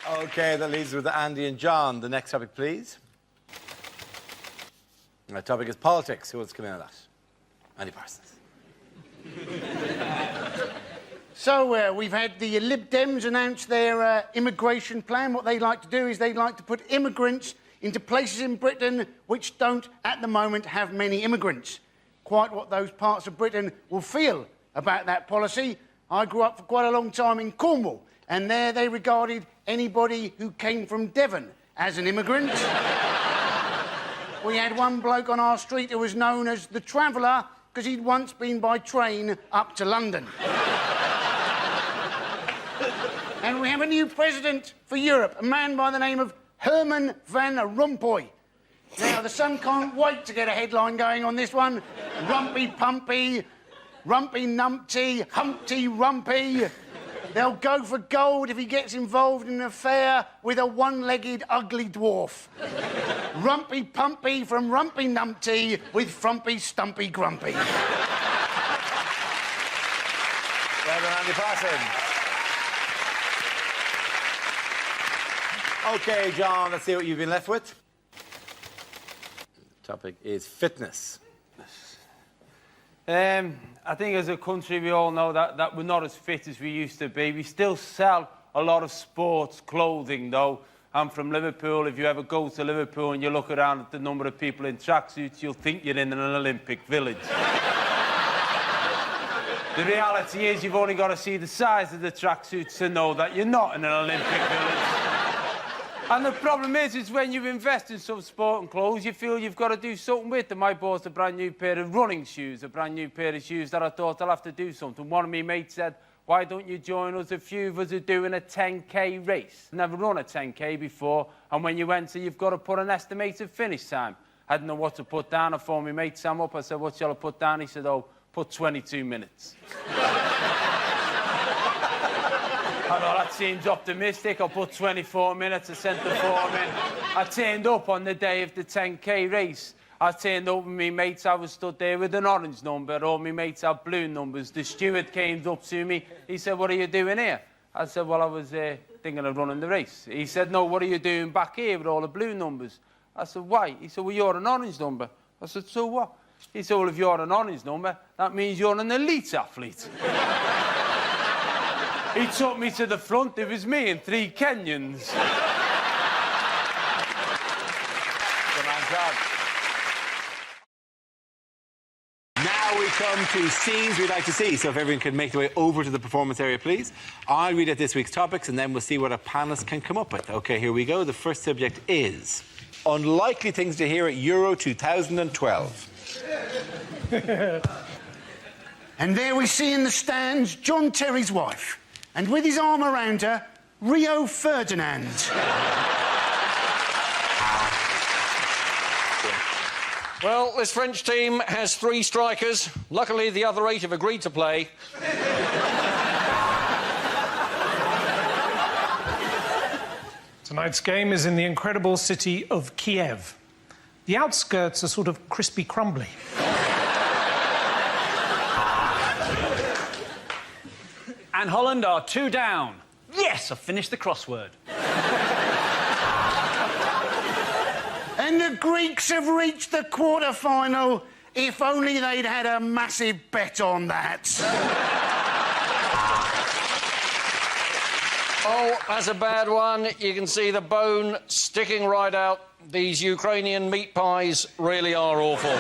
OK, that leaves with Andy and John. The next topic, please. The topic is politics. Who wants to come in on that? Andy Parsons. So, we've had the Lib Dems announce their immigration plan. What they like to do is they'd like to put immigrants into places in Britain which don't, at the moment, have many immigrants. Quite what those parts of Britain will feel about that policy. I grew up for quite a long time in Cornwall, and there they regarded anybody who came from Devon as an immigrant. We had one bloke on our street who was known as the Traveller because he'd once been by train up to London. And we have a new president for Europe, a man by the name of Herman Van Rompuy. Now, the Sun can't wait to get a headline going on this one. Rumpy Pumpy, Rumpy Numpty, Humpty Rumpy. They'll go for gold if he gets involved in an affair with a one-legged ugly dwarf. Rumpy Pumpy from Rumpy Numpty with Frumpy Stumpy Grumpy. Well done, Andy Parsons. OK, John, let's see what you've been left with. The topic is fitness. I think as a country we all know that we're not as fit as we used to be. We still sell a lot of sports clothing, though. I'm from Liverpool. If you ever go to Liverpool and you look around at the number of people in tracksuits, you'll think you're in an Olympic village. The reality is you've only got to see the size of the tracksuits to know that you're not in an Olympic village. And the problem is when you invest in some sport and clothes, you feel you've got to do something with them. I bought a brand new pair of running shoes, a brand new pair of shoes that I thought I'll have to do something. One of my mates said, why don't you join us? A few of us are doing a 10K race. Never run a 10K before, and when you enter, you've got to put an estimated finish time. I didn't know what to put down. I phoned my mate Sam up. I said, what shall I put down? He said, oh, put 22 minutes. I know that seems optimistic. I put 24 minutes. I sent the form in. I turned up on the day of the 10K race. I turned up with my mates. I was stood there with an orange number. All my mates had blue numbers. The steward came up to me. He said, what are you doing here? I said, well, I was thinking of running the race. He said, no, what are you doing back here with all the blue numbers? I said, why? He said, well, you're an orange number. I said, so what? He said, well, if you're an orange number, that means you're an elite athlete. He took me to the front. It was me and 3 Kenyans. Now we come to scenes we'd like to see. So if everyone can make their way over to the performance area, please. I'll read out this week's topics and then we'll see what our panellists can come up with. OK, here we go. The first subject is unlikely things to hear at Euro 2012. And there we see in the stands John Terry's wife. And with his arm around her, Rio Ferdinand. Well, this French team has 3 strikers. Luckily, the other 8 have agreed to play. Tonight's game is in the incredible city of Kiev. The outskirts are sort of crispy crumbly. And Holland are 2 down. Yes, I've finished the crossword. And the Greeks have reached the quarter-final. If only they'd had a massive bet on that. Oh, that's a bad one. You can see the bone sticking right out. These Ukrainian meat pies really are awful.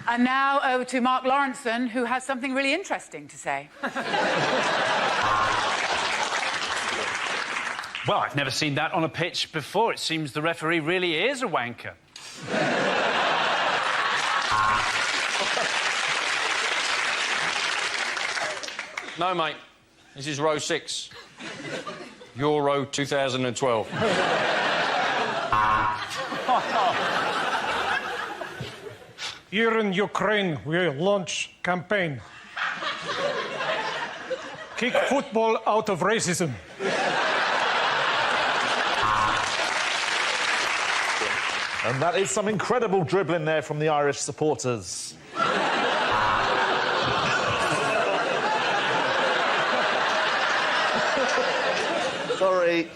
And now over to Mark Lawrenson, who has something really interesting to say. Well, I've never seen that on a pitch before. It seems the referee really is a wanker. No, mate. This is row 6. Euro 2012. Here in Ukraine, we launch campaign. Kick football out of racism. And that is some incredible dribbling there from the Irish supporters. Sorry.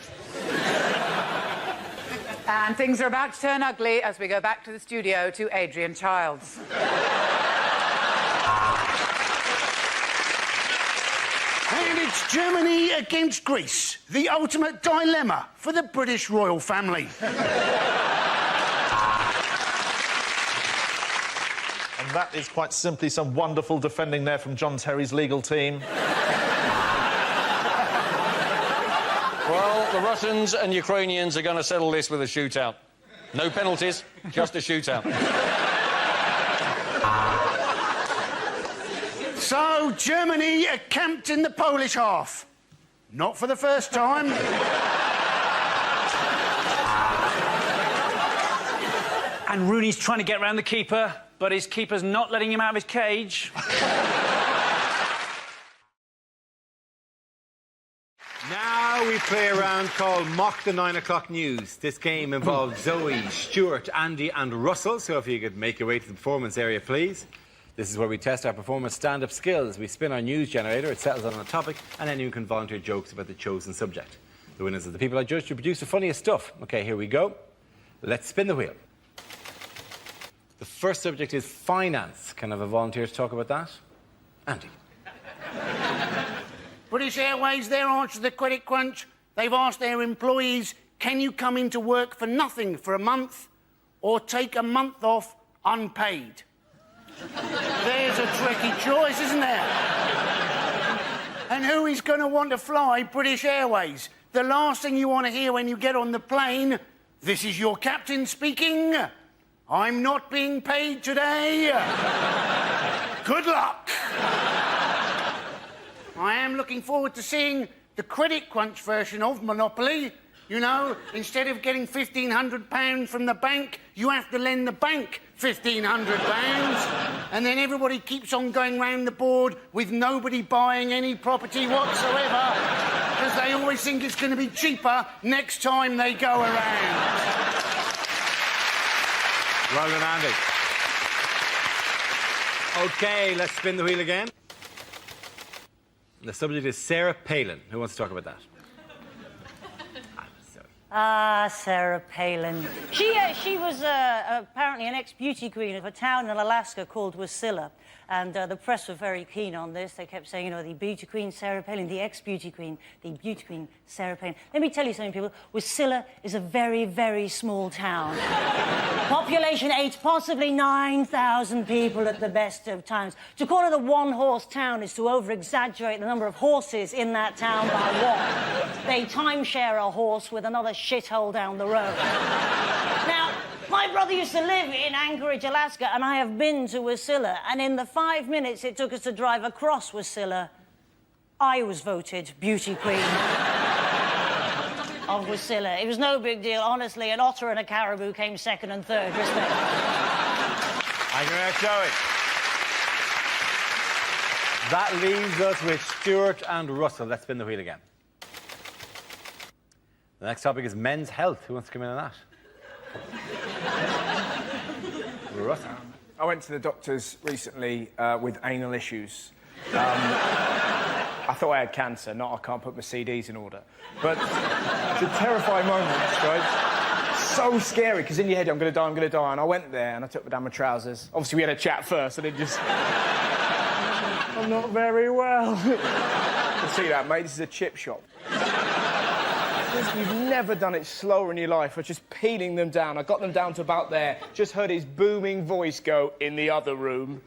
And things are about to turn ugly as we go back to the studio to Adrian Childs. And it's Germany against Greece, the ultimate dilemma for the British royal family. And that is quite simply some wonderful defending there from John Terry's legal team. Well, the Russians and Ukrainians are going to settle this with a shootout. No penalties, just a shootout. So, Germany are camped in the Polish half. Not for the first time. And Rooney's trying to get round the keeper, but his keeper's not letting him out of his cage. Now we play a round called Mock the 9 o'clock news. This game involves Zoe, Stuart, Andy and Russell, so if you could make your way to the performance area, please. This is where we test our performance stand-up skills. We spin our news generator, it settles on a topic, and anyone can volunteer jokes about the chosen subject. The winners are the people I judge to produce the funniest stuff. OK, here we go. Let's spin the wheel. The first subject is finance. Can I have a volunteer to talk about that? Andy. British Airways, their answer to the credit crunch, they've asked their employees, can you come into work for nothing for a month or take a month off unpaid? There's a tricky choice, isn't there? And who is going to want to fly British Airways? The last thing you want to hear when you get on the plane, this is your captain speaking. I'm not being paid today. Good luck. I am looking forward to seeing the credit crunch version of Monopoly. You know, instead of getting £1,500 from the bank, you have to lend the bank £1,500. And then everybody keeps on going round the board with nobody buying any property whatsoever because they always think it's going to be cheaper next time they go around. Well done, Andy. OK, let's spin the wheel again. The subject is Sarah Palin. Who wants to talk about that? Sarah Palin. She was apparently an ex-beauty queen of a town in Alaska called Wasilla. And the press were very keen on this. They kept saying, you know, the beauty queen, Sarah Palin, the ex-beauty queen, the beauty queen, Sarah Palin. Let me tell you something, people. Wasilla is a very, very small town. Population 8, possibly 9,000 people at the best of times. To call it a one-horse town is to over-exaggerate the number of horses in that town by one. They timeshare a horse with another shithole down the road. Now, my brother used to live in Anchorage, Alaska, and I have been to Wasilla, and in the 5 minutes it took us to drive across Wasilla, I was voted beauty queen of Wasilla. It was no big deal, honestly. An otter and a caribou came second and third, respect. Thank you very much, Joey. That leaves us with Stuart and Russell. Let's spin the wheel again. The next topic is men's health. Who wants to come in on that? Russell. I went to the doctors recently with anal issues. I thought I had cancer, not I can't put my CDs in order. But it's a terrifying moment, right? So scary, because in your head, I'm going to die, I'm going to die. And I went there and I took down my trousers. Obviously, we had a chat first, and it just... I'm not very well. You see that, mate? This is a chip shop. You've never done it slower in your life. I was just peeling them down. I got them down to about there. Just heard his booming voice go, in the other room.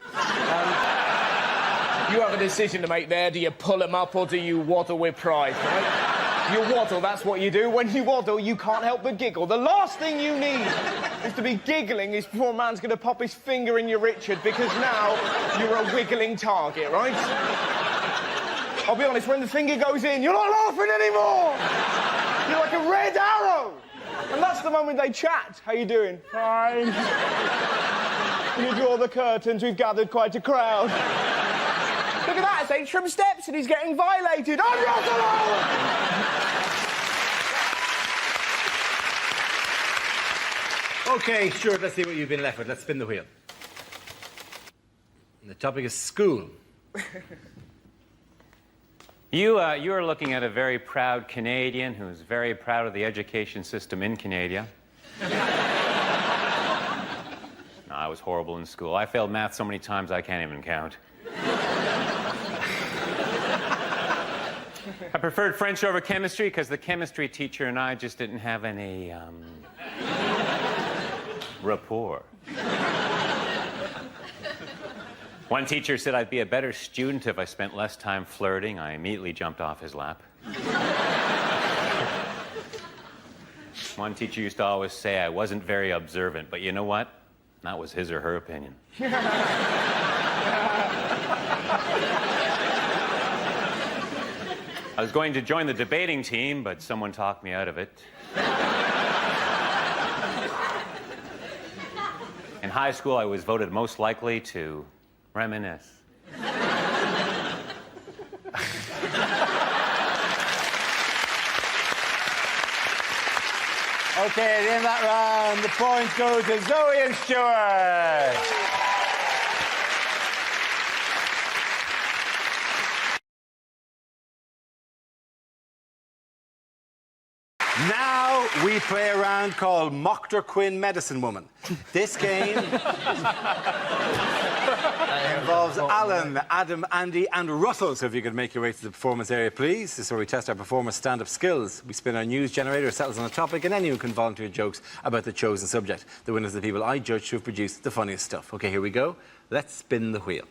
You have a decision to make there. Do you pull them up or do you waddle with pride, right? You waddle, that's what you do. When you waddle, you can't help but giggle. The last thing you need is to be giggling is before a man's going to pop his finger in your Richard, because now you're a wiggling target, right? I'll be honest, when the finger goes in, you're not laughing anymore! You're like a red arrow! And that's the moment they chat. How you doing? Fine. When you draw the curtains, we've gathered quite a crowd. Look at that, it's Atrium Steps and he's getting violated. I'm Russell! OK, Stuart, let's see what you've been left with. Let's spin the wheel. And the topic is school. You are looking at a very proud Canadian who's very proud of the education system in Canada. No, I was horrible in school. I failed math so many times I can't even count. I preferred French over chemistry because the chemistry teacher and I just didn't have any, rapport. One teacher said I'd be a better student if I spent less time flirting. I immediately jumped off his lap. One teacher used to always say I wasn't very observant, but you know what? That was his or her opinion. I was going to join the debating team, but someone talked me out of it. In high school, I was voted most likely to reminisce. Okay, in that round, the points go to Zoe and Stuart. Now we play a round called Mock or Quinn Medicine Woman. This game involves Alan, Adam, Andy and Russell. So if you could make your way to the performance area, please. This is where we test our performers' stand-up skills. We spin our news generator, settles on a topic, and anyone can volunteer jokes about the chosen subject. The winners are the people I judge to have produced the funniest stuff. OK, here we go. Let's spin the wheel.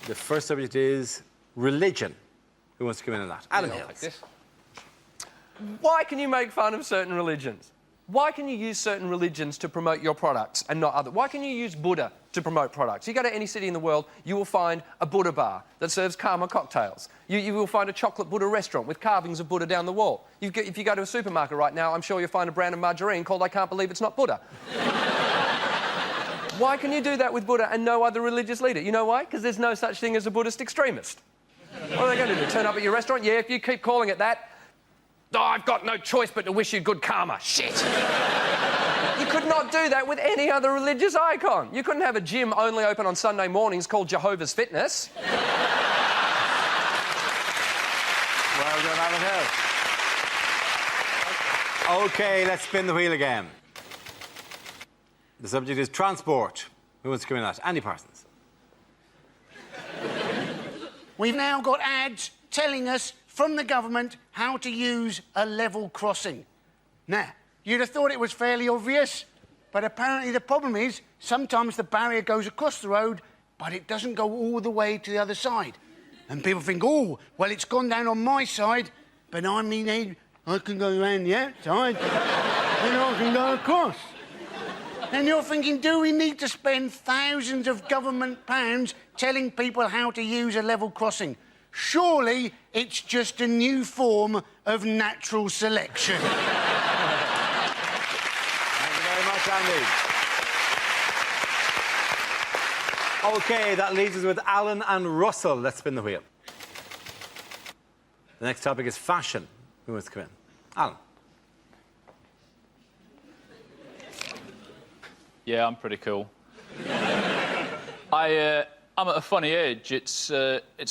The first subject is religion. Who wants to come in on that? Adam Hills. Like this. Why can you make fun of certain religions? Why can you use certain religions to promote your products and not other? Why can you use Buddha to promote products? You go to any city in the world, you will find a Buddha bar that serves Karma cocktails. You will find a chocolate Buddha restaurant with carvings of Buddha down the wall. If you go to a supermarket right now, I'm sure you'll find a brand of margarine called I Can't Believe It's Not Buddha. Why can you do that with Buddha and no other religious leader? You know why? Because there's no such thing as a Buddhist extremist. What are they going to do? Turn up at your restaurant? Yeah, if you keep calling it that, oh, I've got no choice but to wish you good karma. Shit! You could not do that with any other religious icon. You couldn't have a gym only open on Sunday mornings called Jehovah's Fitness. Well done, Alan Hill. OK, let's spin the wheel again. The subject is transport. Who wants to come in on that? Andy Parsons. We've now got ads telling us from the government how to use a level crossing. Now, you'd have thought it was fairly obvious, but apparently the problem is sometimes the barrier goes across the road, but it doesn't go all the way to the other side. And people think, oh, well, it's gone down on my side, but I mean, I can go around the outside, and I can go across. And you're thinking, do we need to spend thousands of government pounds telling people how to use a level crossing? Surely it's just a new form of natural selection. Thank you very much, Andy. OK, that leaves us with Alan and Russell. Let's spin the wheel. The next topic is fashion. Who wants to come in? Alan. Yeah, I'm pretty cool. I'm at a funny age. It's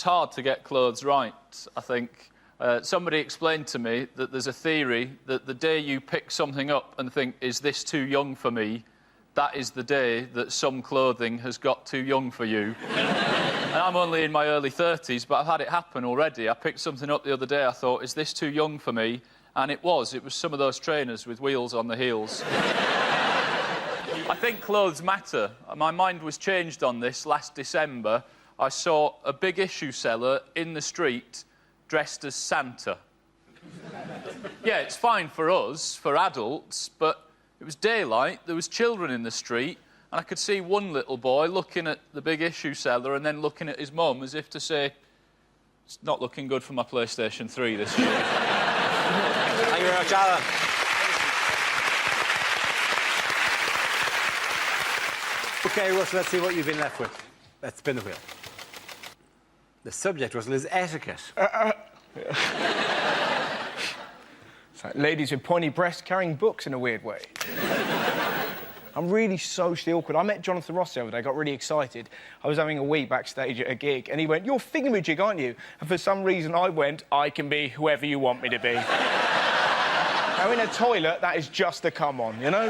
hard to get clothes right, I think. Somebody explained to me that there's a theory that the day you pick something up and think, is this too young for me, that is the day that some clothing has got too young for you. And I'm only in my early 30s, but I've had it happen already. I picked something up the other day, I thought, is this too young for me? And it was. It was some of those trainers with wheels on the heels. I think clothes matter. My mind was changed on this last December. I saw a big issue seller in the street dressed as Santa. Yeah, it's fine for us, for adults, but it was daylight, there was children in the street, and I could see one little boy looking at the big issue seller and then looking at his mum as if to say, it's not looking good for my PlayStation 3 this year. Thank you very much, Alan. OK, Russell, let's see what you've been left with. Let's spin the wheel. The subject, Russell, is etiquette. It's like ladies with pointy breasts carrying books in a weird way. I'm really socially awkward. I met Jonathan Ross the other day, got really excited. I was having a wee backstage at a gig, and he went, "You're thingamajig, aren't you?" And for some reason, I went, "I can be whoever you want me to be." Now, in a toilet, that is just a come on, you know?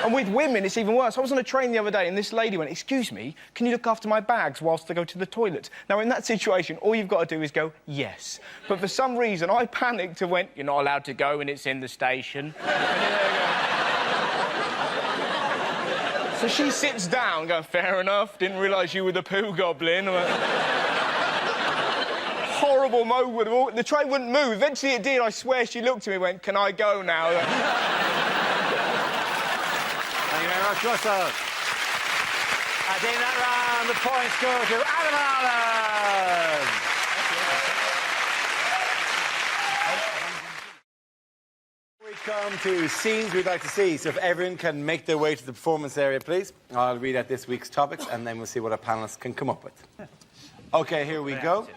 And with women, it's even worse. I was on a train the other day, and this lady went, "Excuse me, can you look after my bags whilst I go to the toilet?" Now, in that situation, all you've got to do is go, "Yes." But for some reason, I panicked and went, "You're not allowed to go, and it's in the station." So she sits down, going, "Fair enough, didn't realise you were the poo goblin." Horrible moment. The train wouldn't move. Eventually it did. I swear she looked at me and went, "Can I go now?" Thank you very much, Russell. I think that round, the points go to Adam Allen. We come to scenes we'd like to see, so if everyone can make their way to the performance area, please. I'll read out this week's topics, and then we'll see what our panellists can come up with. OK, here we go.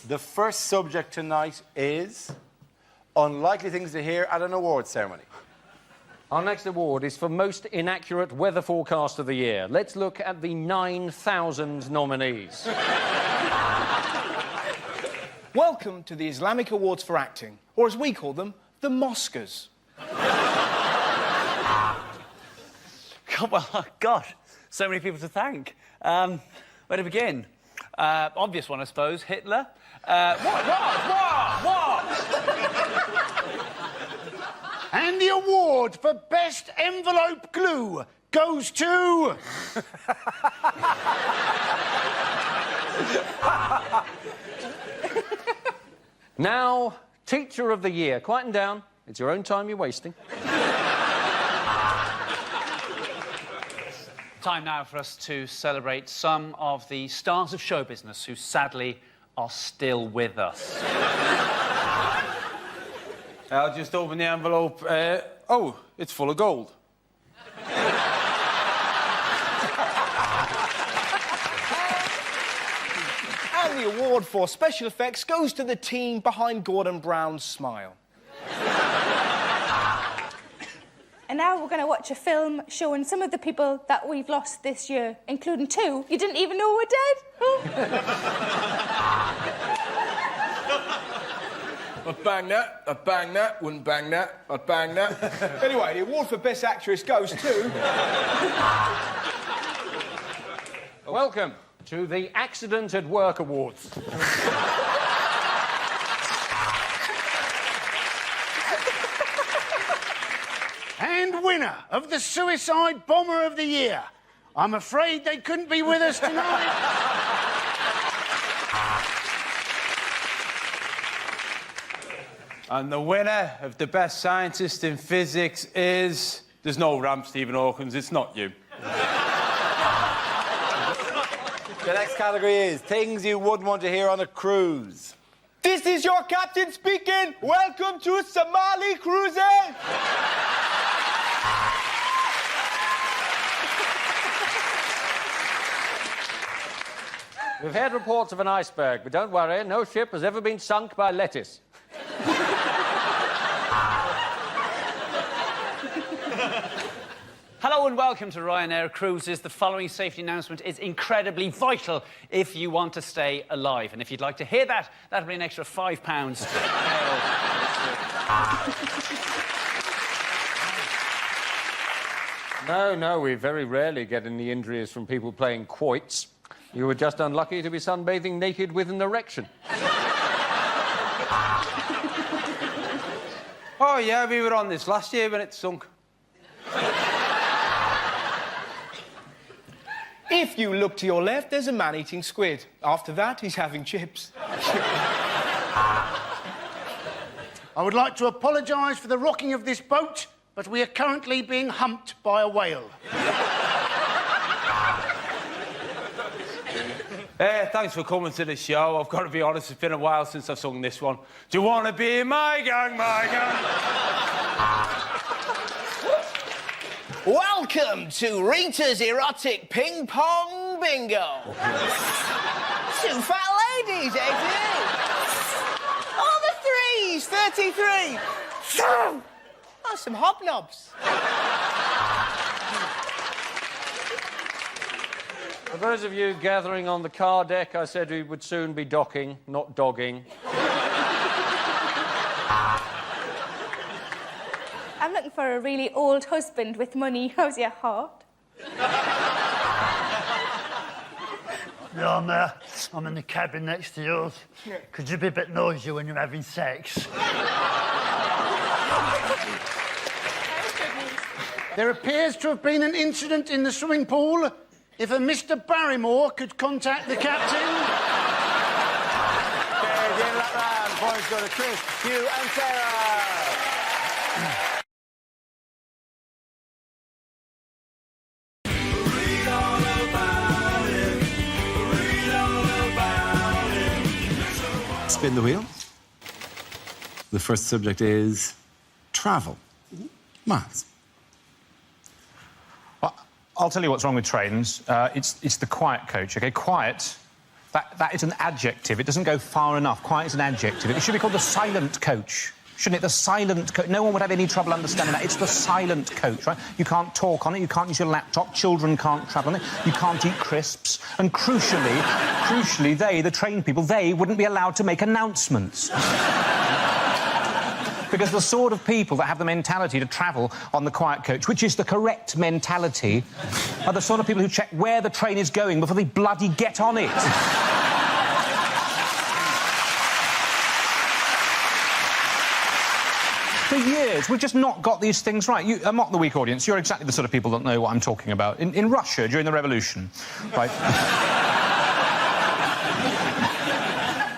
The first subject tonight is unlikely things to hear at an awards ceremony. Our next award is for most inaccurate weather forecast of the year. Let's look at the 9,000 nominees. Welcome to the Islamic Awards for Acting, or as we call them, the Moscas. Well, God, so many people to thank. Where to begin? Obvious one, I suppose, Hitler. What? And the award for best envelope glue goes to... Now, Teacher of the Year. Quieten down. It's your own time you're wasting. Time now for us to celebrate some of the stars of show business who sadly are still with us. I'll just open the envelope. Oh, it's full of gold. And the award for special effects goes to the team behind Gordon Brown's smile. And now we're going to watch a film showing some of the people that we've lost this year, including two you didn't even know were dead. I'd bang that, I'd bang that, wouldn't bang that, I'd bang that. Anyway, the award for Best Actress goes to... Welcome to the Accident at Work Awards. And winner of the Suicide Bomber of the Year. I'm afraid they couldn't be with us tonight. And the winner of the best scientist in physics is... There's no ramp, Stephen Hawkins, it's not you. The next category is things you wouldn't want to hear on a cruise. This is your captain speaking. Welcome to Somali Cruises. We've had reports of an iceberg, but don't worry, no ship has ever been sunk by lettuce. Hello and welcome to Ryanair Cruises. The following safety announcement is incredibly vital if you want to stay alive. And if you'd like to hear that, that'll be an extra £5. No, we very rarely get any injuries from people playing quoits. You were just unlucky to be sunbathing naked with an erection. Oh, yeah, we were on this last year when it sunk. If you look to your left, there's a man eating squid. After that, he's having chips. I would like to apologise for the rocking of this boat, but we are currently being humped by a whale. Thanks for coming to the show. I've got to be honest, it's been a while since I've sung this one. Do you want to be in my gang, my gang? Welcome to Rita's Erotic Ping Pong Bingo. Two fat ladies, eh? Oh, the threes, 33. Oh, some hobnobs. For those of you gathering on the car deck, I said we would soon be docking, not dogging. I'm looking for a really old husband with money. How's your heart? Yeah, I'm in the cabin next to yours. Could you be a bit noisy when you're having sex? There appears to have been an incident in the swimming pool. If a Mr. Barrymore could contact the captain. Okay, at the end of that round, points go to Chris, Hugh and Sarah. Spin the wheel. The first subject is travel. Miles. Well, I'll tell you what's wrong with trains. It's the quiet coach, OK? Quiet, that is an adjective. It doesn't go far enough. Quiet is an adjective. It should be called the silent coach, shouldn't it? The silent coach. No one would have any trouble understanding that. It's the silent coach, right? You can't talk on it, you can't use your laptop, children can't travel on it, you can't eat crisps, and crucially, they, the train people, they wouldn't be allowed to make announcements. Because the sort of people that have the mentality to travel on the quiet coach, which is the correct mentality, are the sort of people who check where the train is going before they bloody get on it. For years, we've just not got these things right. You, Mock the Week audience, you're exactly the sort of people that know what I'm talking about. In Russia, during the revolution, right?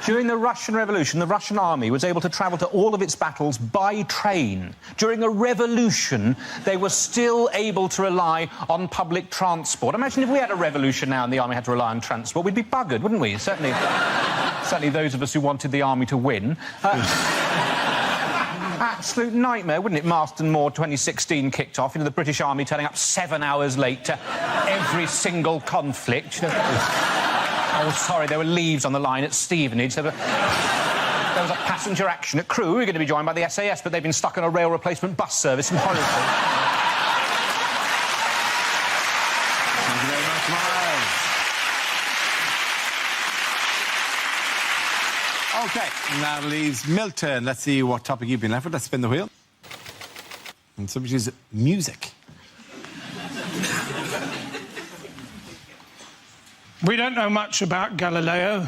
During the Russian Revolution, the Russian army was able to travel to all of its battles by train. During a revolution, they were still able to rely on public transport. Imagine if we had a revolution now and the army had to rely on transport. We'd be buggered, wouldn't we? Certainly those of us who wanted the army to win. Absolute nightmare, wouldn't it? Marston Moor 2016 kicked off. You know, the British Army turning up 7 hours late to every single conflict. Oh, sorry, there were leaves on the line at Stevenage. There was a passenger action at Crewe. We were going to be joined by the SAS, but they've been stuck on a rail replacement bus service in Horrible. Thank you very much, Miles. OK, now leaves Milton. Let's see what topic you've been left with. Let's spin the wheel. And the subject is music. We don't know much about Galileo.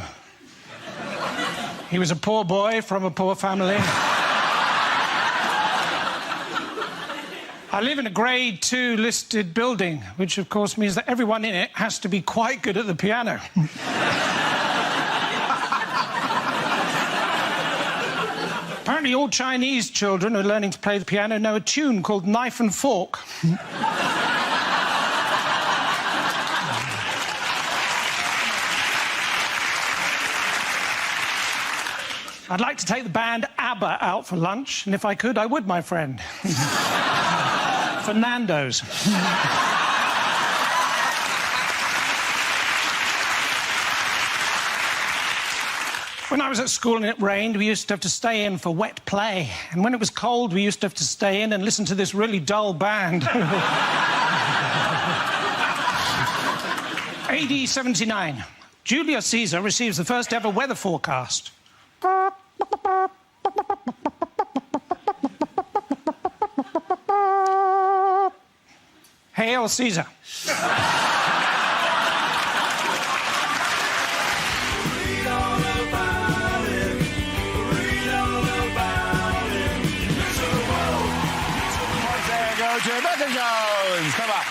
He was a poor boy from a poor family. I live in a Grade 2 listed building, which of course means that everyone in it has to be quite good at the piano. Apparently all Chinese children who are learning to play the piano know a tune called Knife and Fork. I'd like to take the band ABBA out for lunch, and if I could, I would, my friend. For Nando's. When I was at school and it rained, we used to have to stay in for wet play. And when it was cold, we used to have to stay in and listen to this really dull band. AD 79. Julius Caesar receives the first ever weather forecast. Hail Caesar. Come on.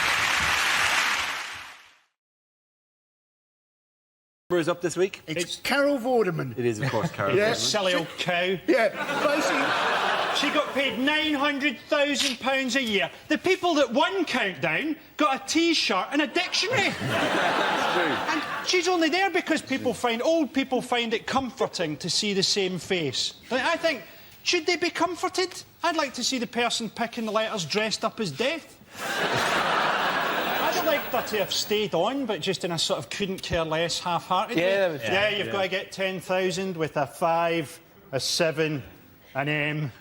Is up this week? It's Carol Vorderman. It is, of course, Carol. Yeah, Vorderman. silly old cow. Yeah, basically. She got paid £900,000 a year. The people that won Countdown got a T-shirt and a dictionary. That's true. And she's only there because old people find it comforting to see the same face. I think, should they be comforted? I'd like to see the person picking the letters dressed up as Death. I'd like her to have stayed on, but just in a sort of couldn't care less, half-hearted way. You've got to get 10,000 with a 5, a 7, an M.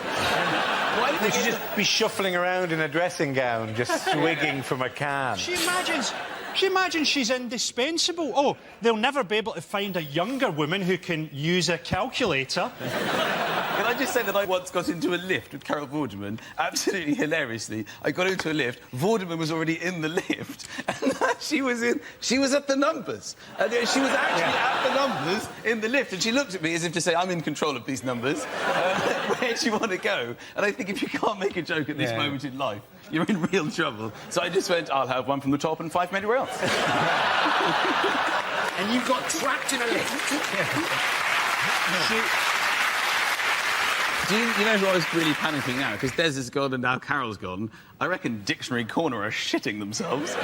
Why should just be shuffling around in a dressing gown, just swigging from a can? She imagines Do you imagine she's indispensable? Oh, they'll never be able to find a younger woman who can use a calculator. Can I just say that I once got into a lift with Carol Vorderman, absolutely hilariously. I got into a lift, Vorderman was already in the lift, and she was at the numbers. And she was actually at the numbers in the lift, and she looked at me as if to say, I'm in control of these numbers. Where do you want to go? And I think if you can't make a joke at this moment in life, you're in real trouble. So I just went, I'll have one from the top and 5 from anywhere else. And you got trapped in a lift. Do you know who I was really panicking now? Because Des is gone and now Carol's gone. I reckon Dictionary Corner are shitting themselves. Do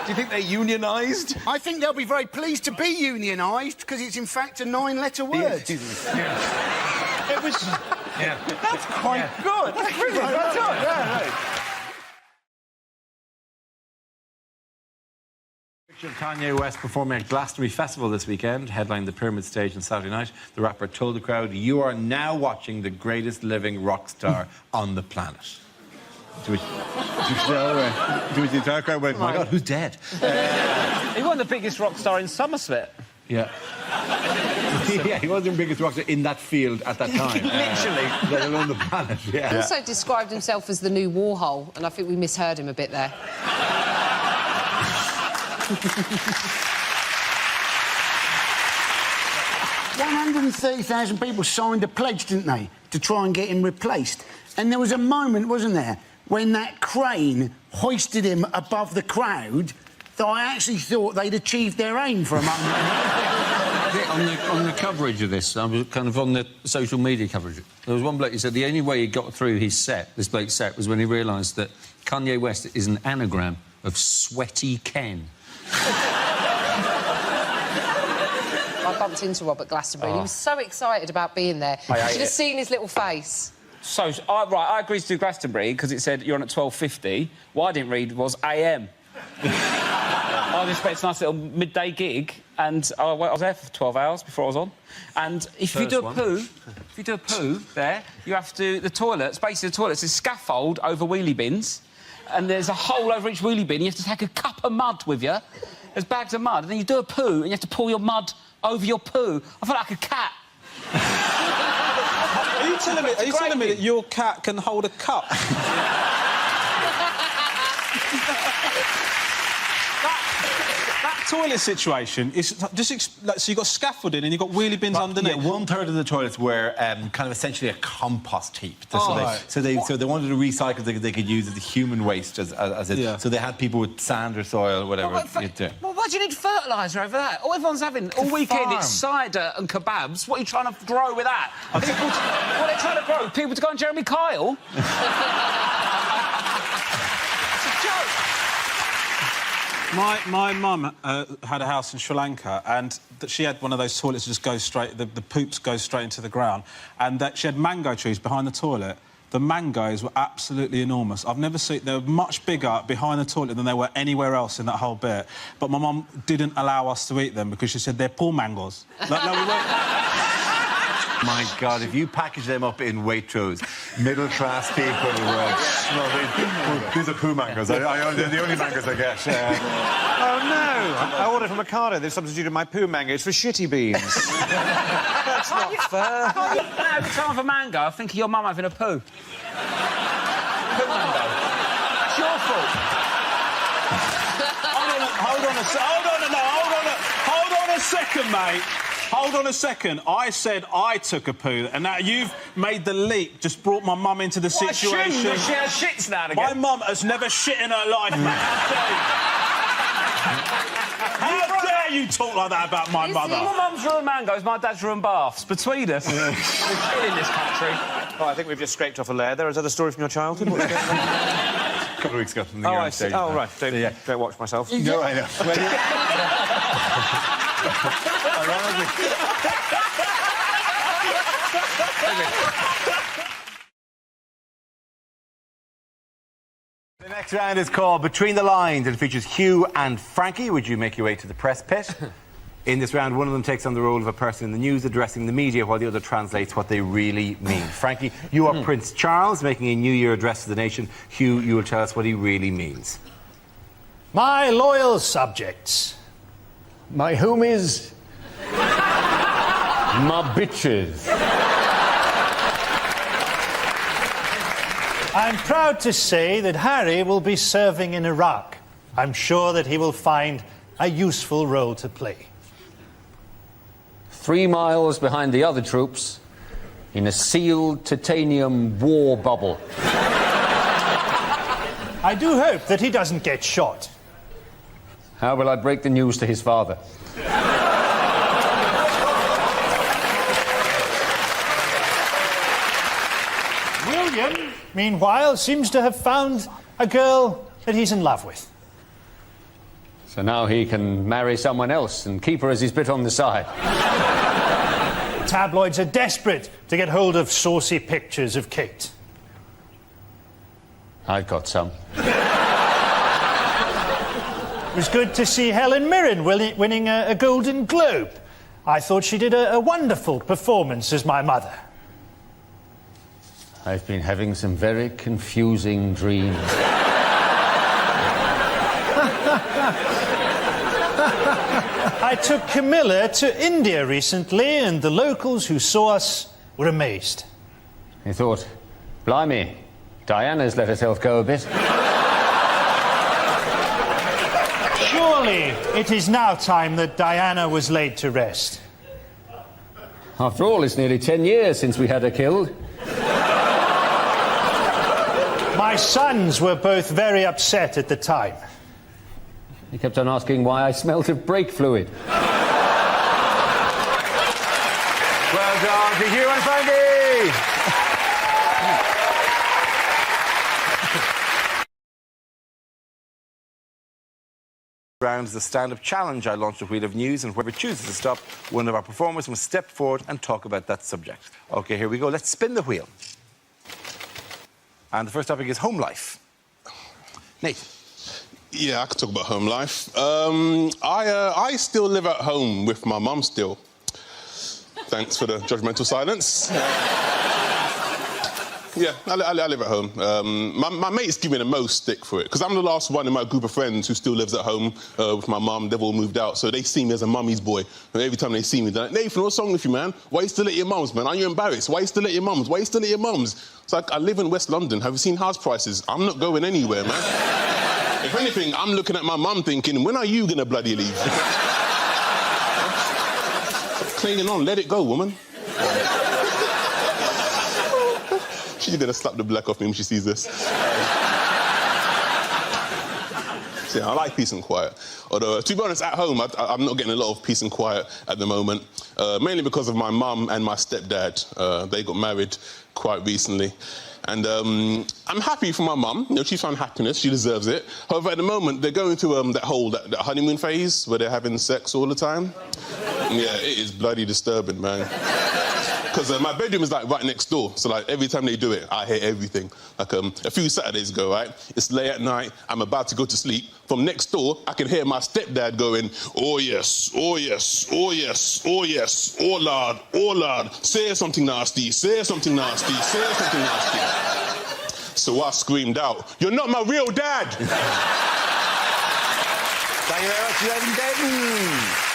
you think they're unionised? I think they'll be very pleased to be unionised because it's in fact a 9-letter word. It was... That's quite good. That's really well done. Kanye West performing at Glastonbury Festival this weekend, headlined the Pyramid Stage on Saturday night. The rapper told the crowd, "You are now watching the greatest living rock star on the planet." To which the entire crowd went, "My God, who's dead?" He wasn't the biggest rock star in Somerset. Yeah. Yeah, he wasn't the biggest rock star in that field at that time. Literally. Let alone the planet, yeah. He also described himself as the new Warhol, and I think we misheard him a bit there. 130,000 people signed a pledge, didn't they, to try and get him replaced. And there was a moment, wasn't there, when that crane hoisted him above the crowd that I actually thought they'd achieved their aim for a moment. On the coverage of this, I was kind of on the social media coverage. There was one bloke who said the only way he got through his set, this bloke's set, was when he realised that Kanye West is an anagram of Sweaty Ken. I bumped into Rob at Glastonbury. He was so excited about being there. You should have seen his little face. So, I agreed to do Glastonbury because it said you're on at 12:50. What I didn't read was AM. I was expecting a nice little midday gig, and I was there for 12 hours before I was on. And if you do a poo there, you have to... The toilets, basically the toilets, is scaffold over wheelie bins, and there's a hole over each wheelie bin. You have to take a cup of mud with you. There's bags of mud, and then you do a poo, and you have to pour your mud over your poo. I felt like a cat. Are you telling me that your cat can hold a cup? That toilet situation is just so you've got scaffolding and you've got wheelie bins underneath. Yeah, 1/3 of the toilets were kind of essentially a compost heap. So they wanted to recycle they could use it as human waste as it. Yeah. So they had people with sand or soil or whatever. Well, why do you need fertiliser over that? All everyone's having all weekend it's cider and kebabs. What are you trying to grow with that? What are they trying to grow? People to go on Jeremy Kyle? My mum had a house in Sri Lanka, and she had one of those toilets that just goes straight... The poops go straight into the ground, and that she had mango trees behind the toilet. The mangoes were absolutely enormous. I've never seen... They were much bigger behind the toilet than they were anywhere else in that whole bit. But my mum didn't allow us to eat them because she said they're poor mangoes. No, we weren't... My God, if you package them up in Waitrose, middle-class people were... These are poo mangoes. They're the only mangoes I get. Oh, no! I ordered from Ocado. They've substituted my poo mangoes for shitty beans. That's not fair. Every time I have a mango, I think of your mum having a poo. Poo mango. It's your fault. Hold on a second, mate. Hold on a second. I said I took a poo, and now you've made the leap, just brought my mum into the situation. She has shits now and again. My mum has never shit in her life, man. How dare you talk like that about my mother? My mum's ruined mangoes, my dad's ruined baths. Between us, we're in this country. Oh, I think we've just scraped off a layer there. Is that a story from your childhood? What's going on? A couple of weeks ago from the I see. Oh, right. Don't watch myself. No, I know. The next round is called Between the Lines. It features Hugh and Frankie. Would you make your way to the press pit? In this round, one of them takes on the role of a person in the news addressing the media while the other translates what they really mean. Frankie, you are Prince Charles making a New Year address to the nation. Hugh, you will tell us what he really means. My loyal subjects. My homies. My bitches. I'm proud to say that Harry will be serving in Iraq. I'm sure that he will find a useful role to play. 3 miles behind the other troops, in a sealed titanium war bubble. I do hope that he doesn't get shot. How will I break the news to his father? William, meanwhile, seems to have found a girl that he's in love with. So now he can marry someone else and keep her as his bit on the side. Tabloids are desperate to get hold of saucy pictures of Kate. I've got some. It was good to see Helen Mirren winning a Golden Globe. I thought she did a wonderful performance as my mother. I've been having some very confusing dreams. I took Camilla to India recently, and the locals who saw us were amazed. He thought, blimey, Diana's let herself go a bit. Surely it is now time that Diana was laid to rest. After all, it's nearly 10 years since we had her killed. My sons were both very upset at the time. He kept on asking why I smelt of brake fluid. Well done to Hugh and Frankie! Round is the stand-up challenge. I launched a wheel of news, and whoever chooses to stop, one of our performers must step forward and talk about that subject. OK, here we go. Let's spin the wheel. And the first topic is home life. Nate. Yeah, I could talk about home life. I still live at home with my mum still. Thanks for the judgmental silence. Yeah, I live at home. My mates give me the most stick for it, because I'm the last one in my group of friends who still lives at home with my mum. They've all moved out, so they see me as a mummy's boy. And every time they see me, they're like, Nathan, what's wrong with you, man? Why are you still at your mum's, man? Are you embarrassed? Why are you still at your mum's? Why are you still at your mum's? It's like, I live in West London. Have you seen house prices? I'm not going anywhere, man. If anything, I'm looking at my mum thinking, when are you going to bloody leave? Clinging on, let it go, woman. She's going to slap the black off me when she sees this. So, yeah, I like peace and quiet. Although, to be honest, at home, I'm not getting a lot of peace and quiet at the moment, mainly because of my mum and my stepdad. They got married quite recently. And I'm happy for my mum. You know, she found happiness. She deserves it. However, at the moment, they're going through that honeymoon phase where they're having sex all the time. Yeah, it is bloody disturbing, man. Because my bedroom is, like, right next door. So, like, every time they do it, I hear everything. Like, a few Saturdays ago, right? It's late at night. I'm about to go to sleep. From next door, I can hear my stepdad going, oh, yes, oh, yes, oh, yes, oh, yes, oh, Lord, say something nasty, say something nasty, say something nasty. So I screamed out, you're not my real dad! Thank you very much, ladies and gentlemen.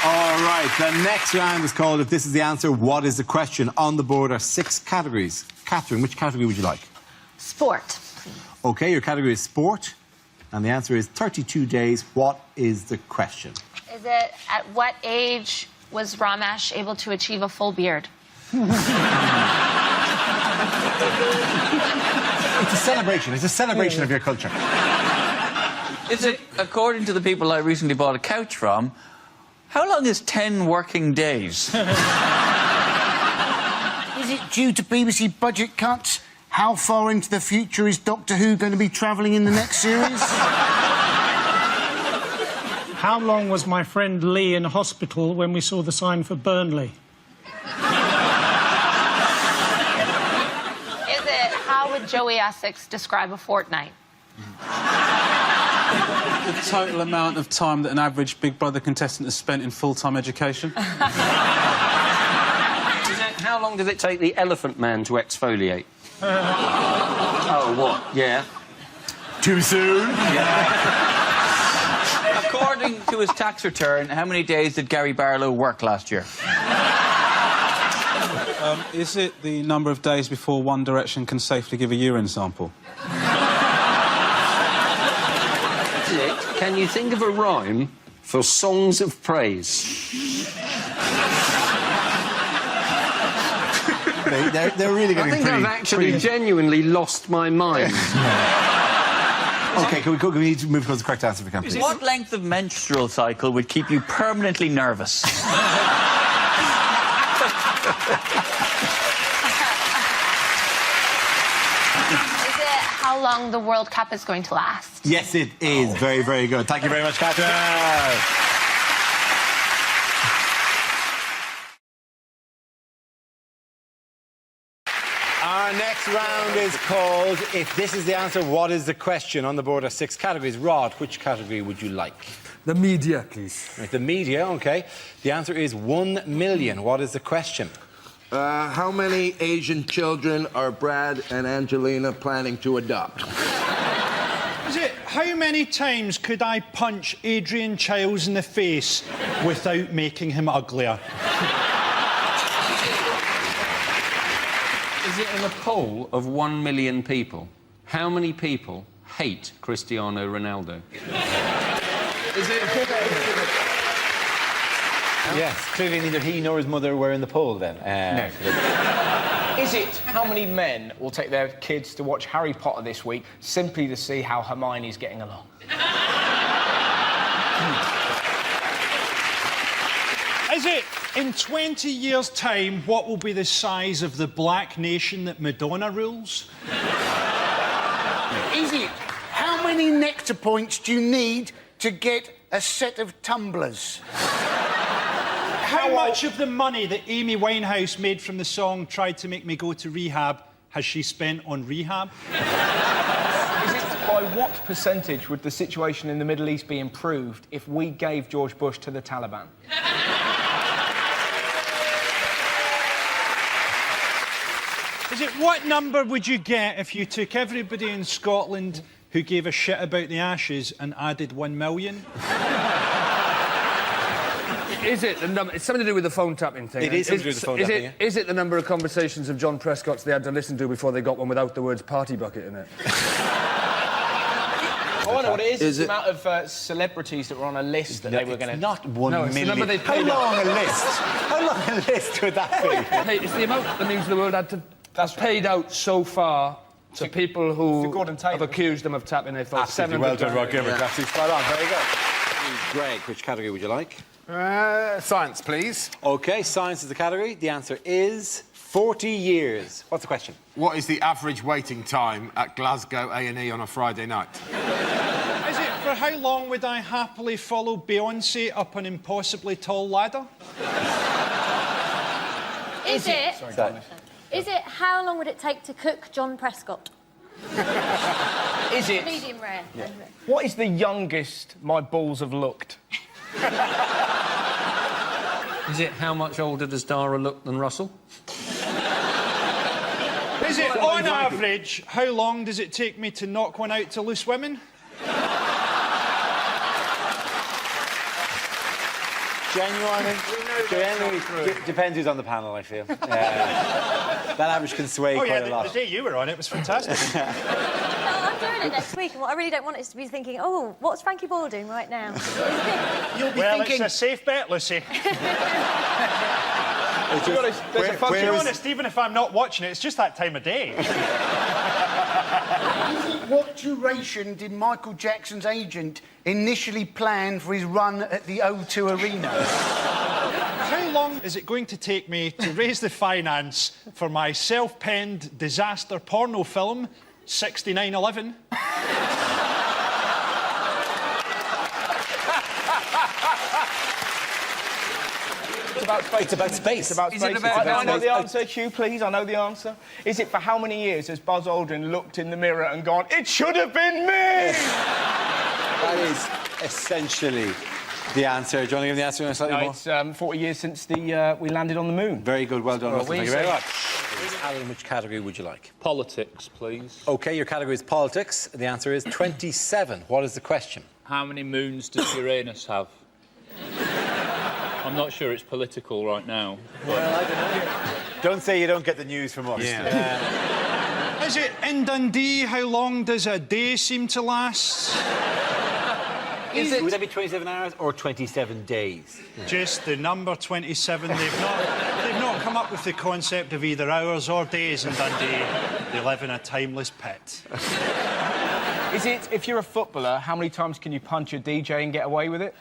All right, the next round is called If This Is the Answer, What Is the Question? On the board are 6 categories. Catherine, which category would you like? Sport. OK, your category is sport. And the answer is 32 days. What is the question? Is it at what age was Ramesh able to achieve a full beard? It's a celebration. It's a celebration of your culture. Is it, according to the people I recently bought a couch from, how long is 10 working days? Is it due to BBC budget cuts? How far into the future is Doctor Who going to be travelling in the next series? How long was my friend Lee in hospital when we saw the sign for Burnley? Is it how would Joey Essex describe a fortnight? The total amount of time that an average Big Brother contestant has spent in full-time education. How how long does it take the elephant man to exfoliate? Oh, what? Yeah. Too soon? Yeah. According to his tax return, how many days did Gary Barlow work last year? Is it the number of days before One Direction can safely give a urine sample? Is it? Can you think of a rhyme for songs of praise? They're really getting I think I've actually genuinely lost my mind. OK, can we need to move towards the correct answer for company? What length of menstrual cycle would keep you permanently nervous? Is it how long the World Cup is going to last? Yes, it is. Very, very good. Thank you very much, Catherine. Our next round is called If This Is the Answer, What Is the Question? On the board are 6 categories. Rod, which category would you like? The media, please. Right, the media, OK. The answer is 1 million. What is the question? How many Asian children are Brad and Angelina planning to adopt? Is it how many times could I punch Adrian Chiles in the face without making him uglier? Is it in a poll of 1 million people? How many people hate Cristiano Ronaldo? Is it... Yes, clearly neither he nor his mother were in the poll then. No. Is it how many men will take their kids to watch Harry Potter this week simply to see how Hermione's getting along? Is it, in 20 years' time, what will be the size of the black nation that Madonna rules? Is it how many nectar points do you need to get a set of tumblers? How much of the money that Amy Winehouse made from the song Tried to Make Me Go to Rehab has she spent on rehab? Is it by what percentage would the situation in the Middle East be improved if we gave George Bush to the Taliban? Is it what number would you get if you took everybody in Scotland who gave a shit about the Ashes and added 1 million? Is it the number? It's something to do with the phone tapping thing. It is something to do with the phone tapping, yeah. Is it the number of conversations of John Prescott's they had to listen to before they got one without the words party bucket in it? Oh, I know what it is. It's the amount of celebrities that were on a list that they were going to... Not 1 million. It's the number they How paid long a list? How long a list would that be? Hey, it's the amount the News of the World had to... That's paid out so far to people who have accused them of tapping their phone. Absolutely well done, Rod Gilbert. Absolutely spot on. Very good. Greg, which category would you like? Science, please. OK, science is the category. The answer is 40 years. What's the question? What is the average waiting time at Glasgow A&E on a Friday night? Is it for how long would I happily follow Beyoncé up an impossibly tall ladder? Is it? Sorry. Is it how long would it take to cook John Prescott? Is it... Medium rare. Yeah. What is the youngest my balls have looked? Is it how much older does Dara look than Russell? Is it, on average, how long does it take me to knock one out to loose women? Genuinely, depends who's on the panel, I feel. That average can sway quite a lot. The day you were on it was fantastic. I'm doing it next week, and what I really don't want is to be thinking, oh, what's Frankie Boyle doing right now? You'll be thinking... it's a safe bet, Lucy. To be honest, even if I'm not watching it, it's just that time of day. What duration did Michael Jackson's agent initially plan for his run at the O2 Arena? How long is it going to take me to raise the finance for my self-penned disaster porno film, 6911? It's about space. I know the answer, Hugh, please. I know the answer. Is it for how many years has Buzz Aldrin looked in the mirror and gone, it should have been me? That is essentially The answer. Do you want to give the answer slightly more? It's 40 years since we landed on the moon. Very good. Well done, Russell. Thank you very much. Alan, which category would you like? Politics, please. OK, your category is politics. The answer is 27. What is the question? How many moons does Uranus have? I'm not sure it's political right now. Well, I don't know. Don't say you don't get the news from us. Yeah. Is it in Dundee? How long does a day seem to last? Would that be 27 hours or 27 days? Just the number 27. They've not come up with the concept of either hours or days in Dundee. They live in a timeless pit. Is it, if you're a footballer, how many times can you punch a DJ and get away with it?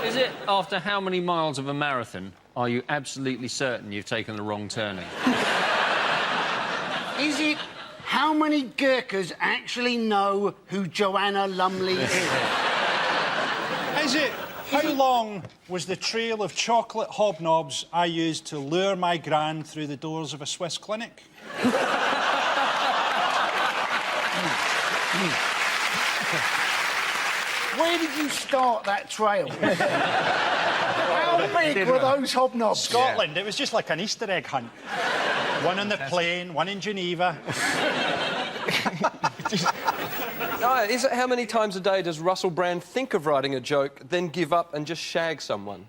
Is it after how many miles of a marathon are you absolutely certain you've taken the wrong turning? Is it how many Gurkhas actually know who Joanna Lumley is? Is it how long was the trail of chocolate hobnobs I used to lure my gran through the doors of a Swiss clinic? Where did you start that trail? How big were those hobnobs? Scotland. It was just like an Easter egg hunt. One on the plane, one in Geneva. Is it how many times a day does Russell Brand think of writing a joke, then give up and just shag someone?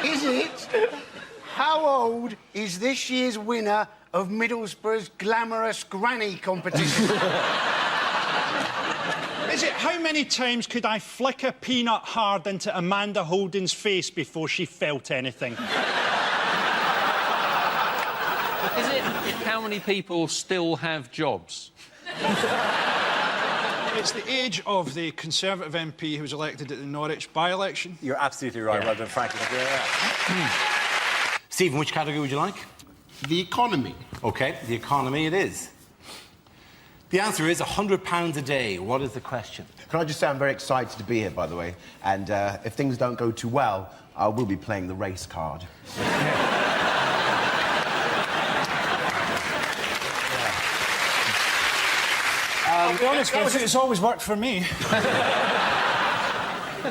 Is it how old is this year's winner of Middlesbrough's glamorous granny competition? Is it how many times could I flick a peanut hard into Amanda Holden's face before she felt anything? Is it how many people still have jobs? It's the age of the Conservative MP who was elected at the Norwich by-election. You're absolutely right. Well done, Frankie. Stephen, which category would you like? The economy. OK, the economy it is. The answer is £100 a day. What is the question? Can I just say I'm very excited to be here, by the way, and if things don't go too well, I will be playing the race card. I'll be honest with you, it's always worked for me.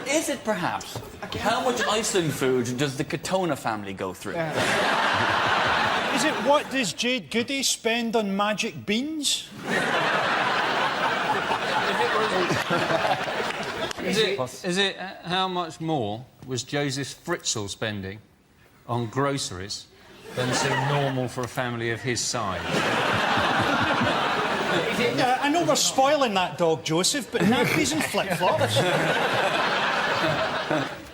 Is it perhaps how much Iceland food does the Katona family go through? Is it what does Jade Goody spend on magic beans? Is it how much more was Joseph Fritzl spending on groceries than seemed normal for a family of his size? I know we're spoiling that dog, Joseph, but nappies and flip-flops.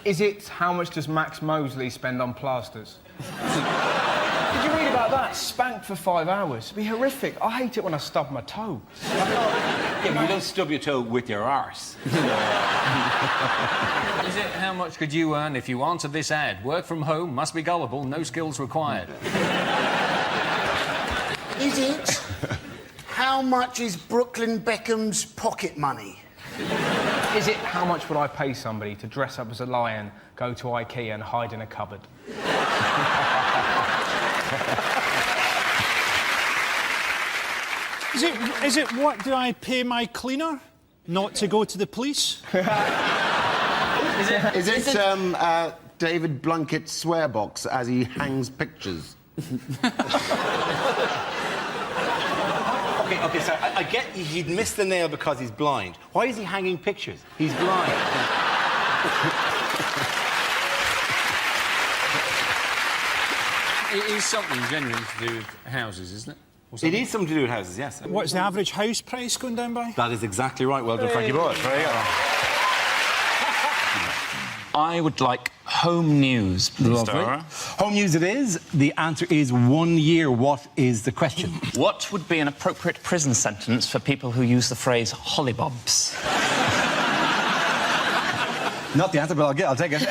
Is it how much does Max Mosley spend on plasters? Did you read about that? Spanked for 5 hours. It'd be horrific. I hate it when I stub my toe. Yeah, but you don't stub your toe with your arse. Is it how much could you earn if you answered this ad? Work from home, must be gullible, no skills required. Is it how much is Brooklyn Beckham's pocket money? Is it how much would I pay somebody to dress up as a lion, go to IKEA and hide in a cupboard? Is it what do I pay my cleaner not to go to the police? Is it David Blunkett's swear box as he hangs pictures? OK, so I get he'd missed the nail because he's blind. Why is he hanging pictures? He's blind. It is something genuine to do with houses, isn't it? It is something to do with houses, yes. What's the average house price going down by? That is exactly right. Well done, Frankie Boyle. There you go. I would like home news, please. Lovely. Home news it is. The answer is 1 year. What is the question? What would be an appropriate prison sentence for people who use the phrase hollybobs? Not the answer, but I'll take it.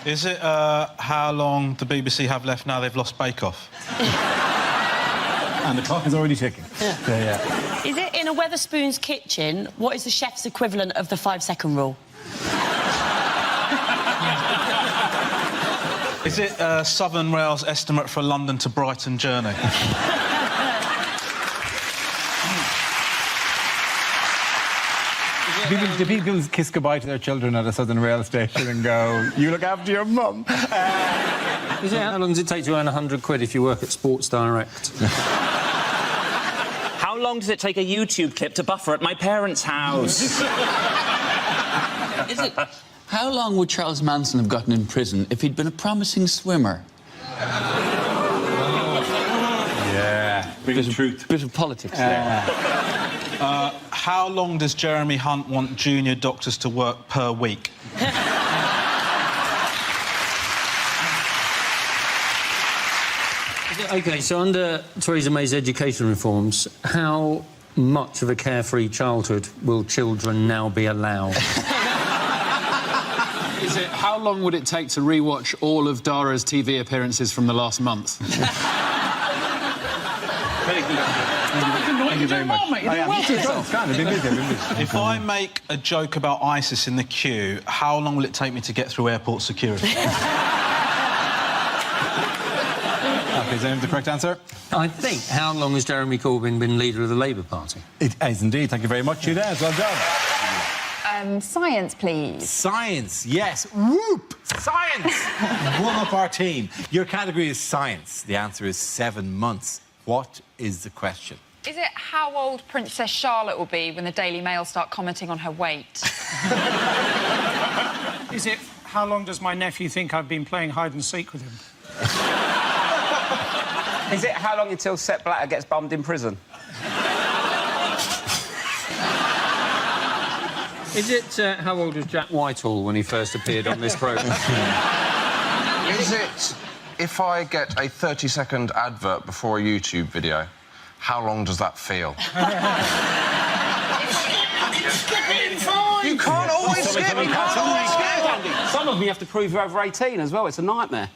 Is it how long the BBC have left now they've lost Bake Off? And the clock is already ticking. Yeah. Is it in a Wetherspoon's kitchen? What is the chef's equivalent of the 5-second rule? Is it Southern Rail's estimate for a London to Brighton journey? Do people kiss goodbye to their children at a Southern Rail station and go, you look after your mum? Is it, how long does it take to earn 100 quid if you work at Sports Direct? How long does it take a YouTube clip to buffer at my parents' house? Is it... How long would Charles Manson have gotten in prison if he'd been a promising swimmer? Yeah. Bit of truth. Bit of politics there. How long does Jeremy Hunt want junior doctors to work per week? OK, so under Theresa May's education reforms, how much of a carefree childhood will children now be allowed? Is it, how long would it take to rewatch all of Dara's TV appearances from the last month? Very good. Thank you very much. If I make a joke about ISIS in the queue, how long will it take me to get through airport security? OK, is that the correct answer? I think. How long has Jeremy Corbyn been leader of the Labour Party? It is indeed. Thank you very much, you there. Well done. Science, please. Science, yes. Whoop! Science! One up our team. Your category is science. The answer is 7 months. What is the question? Is it how old Princess Charlotte will be when the Daily Mail start commenting on her weight? Is it how long does my nephew think I've been playing hide and seek with him? Is it how long until Sepp Blatter gets bummed in prison? Is it how old was Jack Whitehall when he first appeared on this programme? Is it if I get a 30-second advert before a YouTube video, how long does that feel? You can't always skip. You can't always skip. Some of them you have to prove you're over 18 as well. It's a nightmare.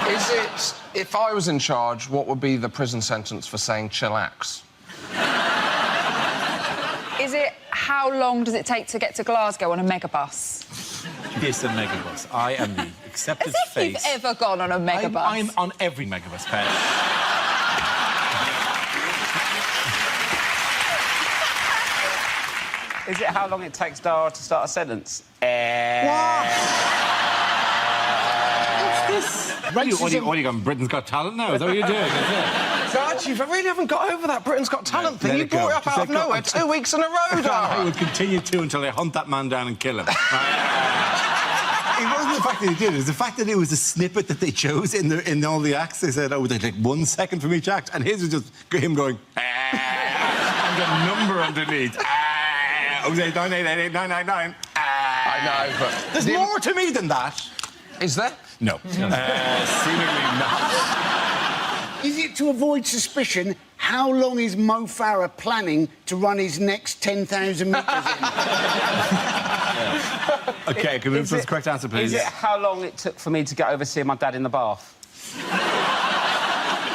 Is it if I was in charge, what would be the prison sentence for saying chillax? Is it how long does it take to get to Glasgow on a megabus? Yes, a megabus. I am the accepted As if face. you've ever gone on a megabus. I'm on every megabus, Pat. Is it how long it takes Dara to start a sentence? What's this? What are you going, Britain's Got Talent now? Is that what you're doing? So actually, I really haven't got over that Britain's Got Talent thing. You brought it up out of nowhere 2 weeks in a row, Dara. I will continue to until I hunt that man down and kill him. It wasn't the fact that he did it. It was the fact that it was a snippet that they chose in all the acts. They said, oh, they take 1 second from each act. And his was just him going, and the number underneath. 089888999. I know, but... There's more to me than that. Is there? No. Seemingly not. Is it to avoid suspicion, how long is Mo Farah planning to run his next 10,000 metres in? OK, can we move to the correct answer, please? Is it how long it took for me to get over seeing my dad in the bath?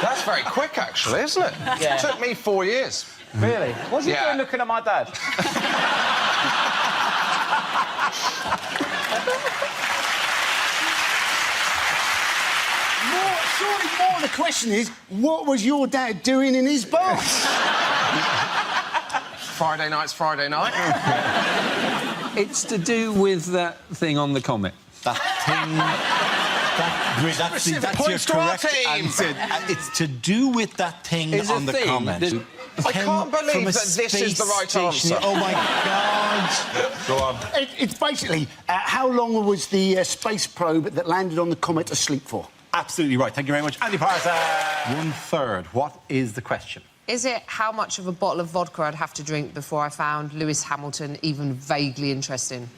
That's very quick, actually, isn't it? Yeah. It took me 4 years. Really? What's he doing looking at my dad? Surely more the question is, what was your dad doing in his bath? Friday night's Friday night. It's to do with that thing on the comet. That thing... That's your correct answer. It's to do with that thing on the comment. I can't believe that this is the right answer. Oh, my God. Go on. It's basically, how long was the space probe that landed on the comet asleep for? Absolutely right. Thank you very much. Andy Parson. 1/3. What is the question? Is it how much of a bottle of vodka I'd have to drink before I found Lewis Hamilton even vaguely interesting?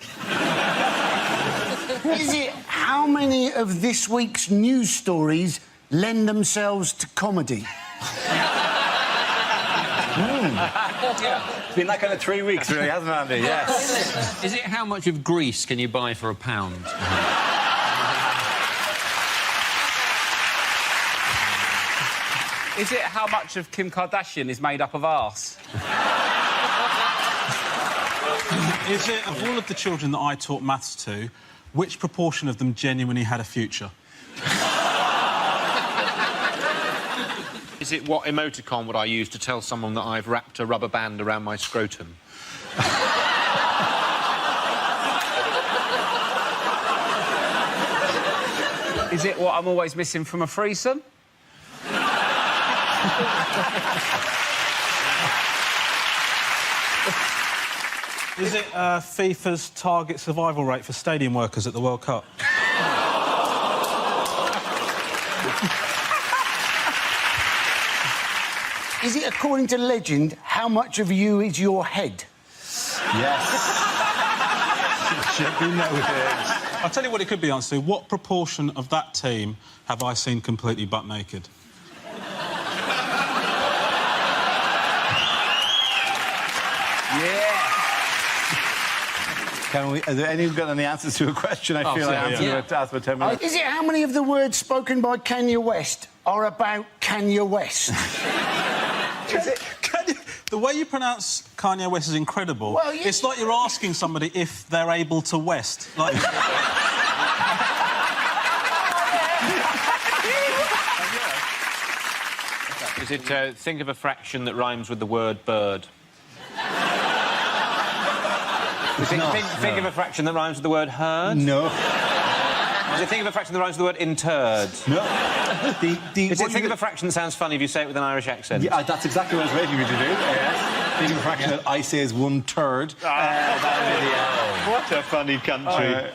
Is it how many of this week's news stories lend themselves to comedy? It's been that kind of 3 weeks, really, hasn't it, Andy? Yes. Is it how much of Greece can you buy for £1? Is it how much of Kim Kardashian is made up of arse? Is it, of all of the children that I taught maths to, which proportion of them genuinely had a future? Is it what emoticon would I use to tell someone that I've wrapped a rubber band around my scrotum? Is it what I'm always missing from a threesome? Is it FIFA's target survival rate for stadium workers at the World Cup? Is it, according to legend, how much of you is your head? Yes. Should be noted. I'll tell you what it could be, Ansu. What proportion of that team have I seen completely butt naked? Yeah. Is there anyone got any answers to a question? I feel like answering to ask for 10 minutes. Is it how many of the words spoken by Kanye West are about Kanye West? The way you pronounce Kanye West is incredible. Well, it's like you're asking somebody if they're able to West. Like... Is it think of a fraction that rhymes with the word bird? Think of a fraction that rhymes with the word herd? No. Is it think of a fraction that rhymes with the word interred? No. Is it think of a fraction that sounds funny if you say it with an Irish accent? Yeah, that's exactly what I was waiting for you to do. Yes. Think of a fraction that I say is 1/3. What a funny country. Isn't it?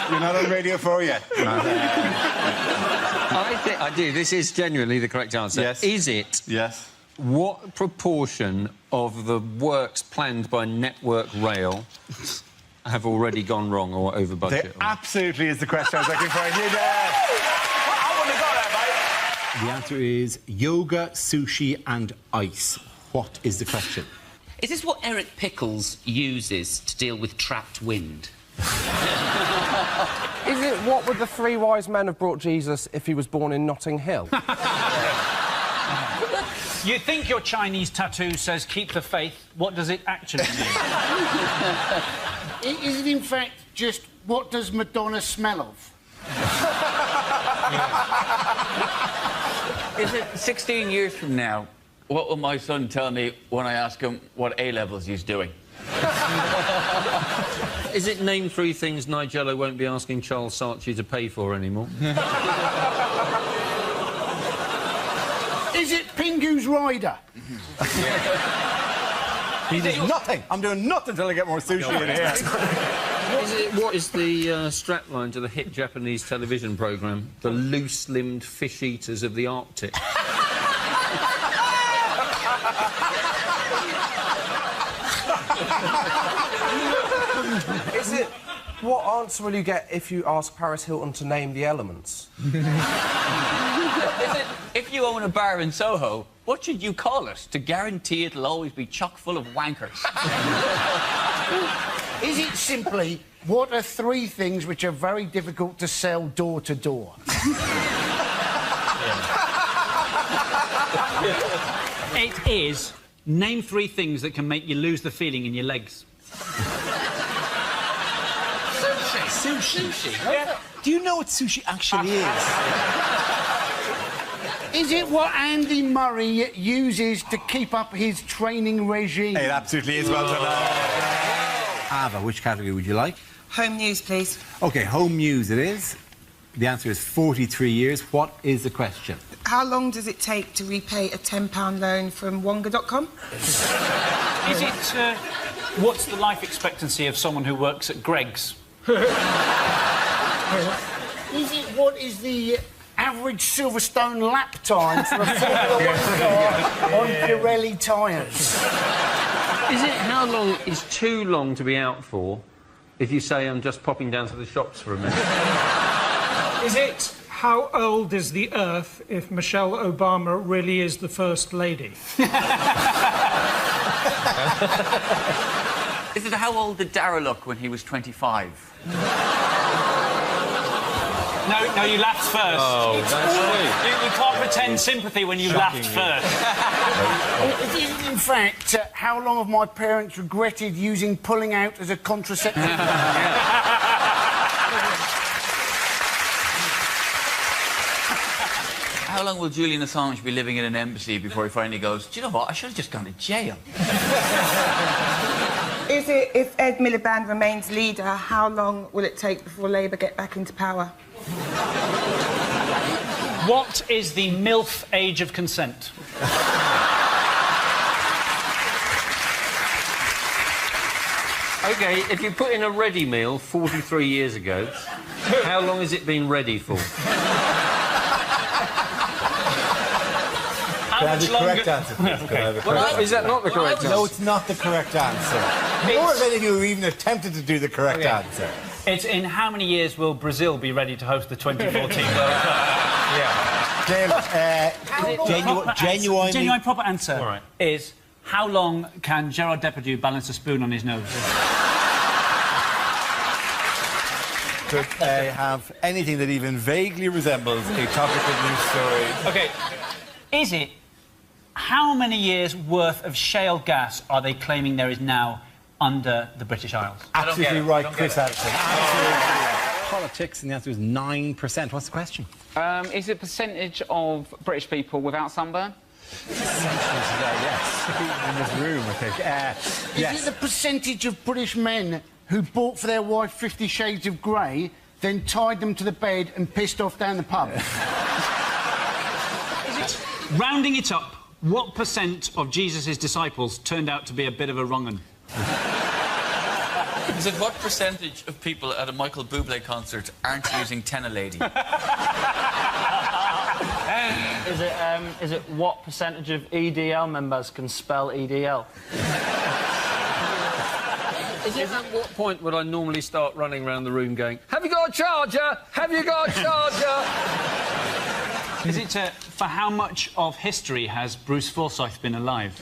You're not on Radio 4 yet. I do. This is genuinely the correct answer. Yes. Is it? Yes. What proportion of the works planned by Network Rail have already gone wrong or over budget? There absolutely is the question I was looking for. I wouldn't have got that, mate. The answer is yoga, sushi and ice. What is the question? Is this what Eric Pickles uses to deal with trapped wind? Is it what would the three wise men have brought Jesus if he was born in Notting Hill? You think your Chinese tattoo says keep the faith. What does it actually mean? Is it, in fact, just what does Madonna smell of? Is it 16 years from now, what will my son tell me when I ask him what A-levels he's doing? Is it name 3 things Nigella won't be asking Charles Saatchi to pay for anymore? Is it Pingu's Rider? He did nothing. I'm doing nothing until I get more sushi in here. What is the strapline to the hit Japanese television programme, The Loose-Limbed Fish Eaters of the Arctic? Is it what answer will you get if you ask Paris Hilton to name the elements? Is it if you own a bar in Soho, what should you call it to guarantee it'll always be chock full of wankers? Is it simply what are 3 things which are very difficult to sell door to door? It is name 3 things that can make you lose the feeling in your legs. Sushi. Yeah. Do you know what sushi actually is? Is it what Andy Murray uses to keep up his training regime? It absolutely is. Well done. Ava, which category would you like? Home news, please. OK, home news it is. The answer is 43 years. What is the question? How long does it take to repay a £10 loan from Wonga.com? Is it what's the life expectancy of someone who works at Greggs? Is it what is the average Silverstone lap time for a Formula 1 car on Pirelli tyres? Is it how long is too long to be out for if you say I'm just popping down to the shops for a minute? Is it how old is the Earth if Michelle Obama really is the First Lady? Is it how old did Dara look when he was 25? No, you laughed first. Oh, that's sweet. You can't pretend sympathy when you laughed first. It is, in fact, how long have my parents regretted using pulling out as a contraceptive? How long will Julian Assange be living in an embassy before he finally goes, do you know what, I should have just gone to jail? Is it, if Ed Miliband remains leader, how long will it take before Labour get back into power? What is the MILF age of consent? OK, if you put in a ready meal 43 years ago, how long has it been ready for? How Can I have much the longer? correct answer, please? Can I have the Well, correct is that not the correct answer? No, it's not the correct answer. More of any of you have even attempted to do the correct answer. It's in how many years will Brazil be ready to host the 2014 World Cup? Genuine proper answer is how long can Gerard Depardieu balance a spoon on his nose? Could have anything that even vaguely resembles a topical news story. OK, is it how many years' worth of shale gas are they claiming there is now under the British Isles? Absolutely right, Chris Addison. Absolutely. Politics, and the answer is 9%. What's the question? Is it percentage of British people without sunburn? Yes. In this room, I think. Is it the percentage of British men who bought for their wife 50 Shades of Grey, then tied them to the bed and pissed off down the pub? Rounding it up, what % of Jesus' disciples turned out to be a bit of a wrong-un? Is it what percentage of people at a Michael Bublé concert aren't using Tenna Lady? Is it what percentage of EDL members can spell EDL? At what point would I normally start running around the room going, have you got a charger? Have you got a charger? Is it for how much of history has Bruce Forsyth been alive?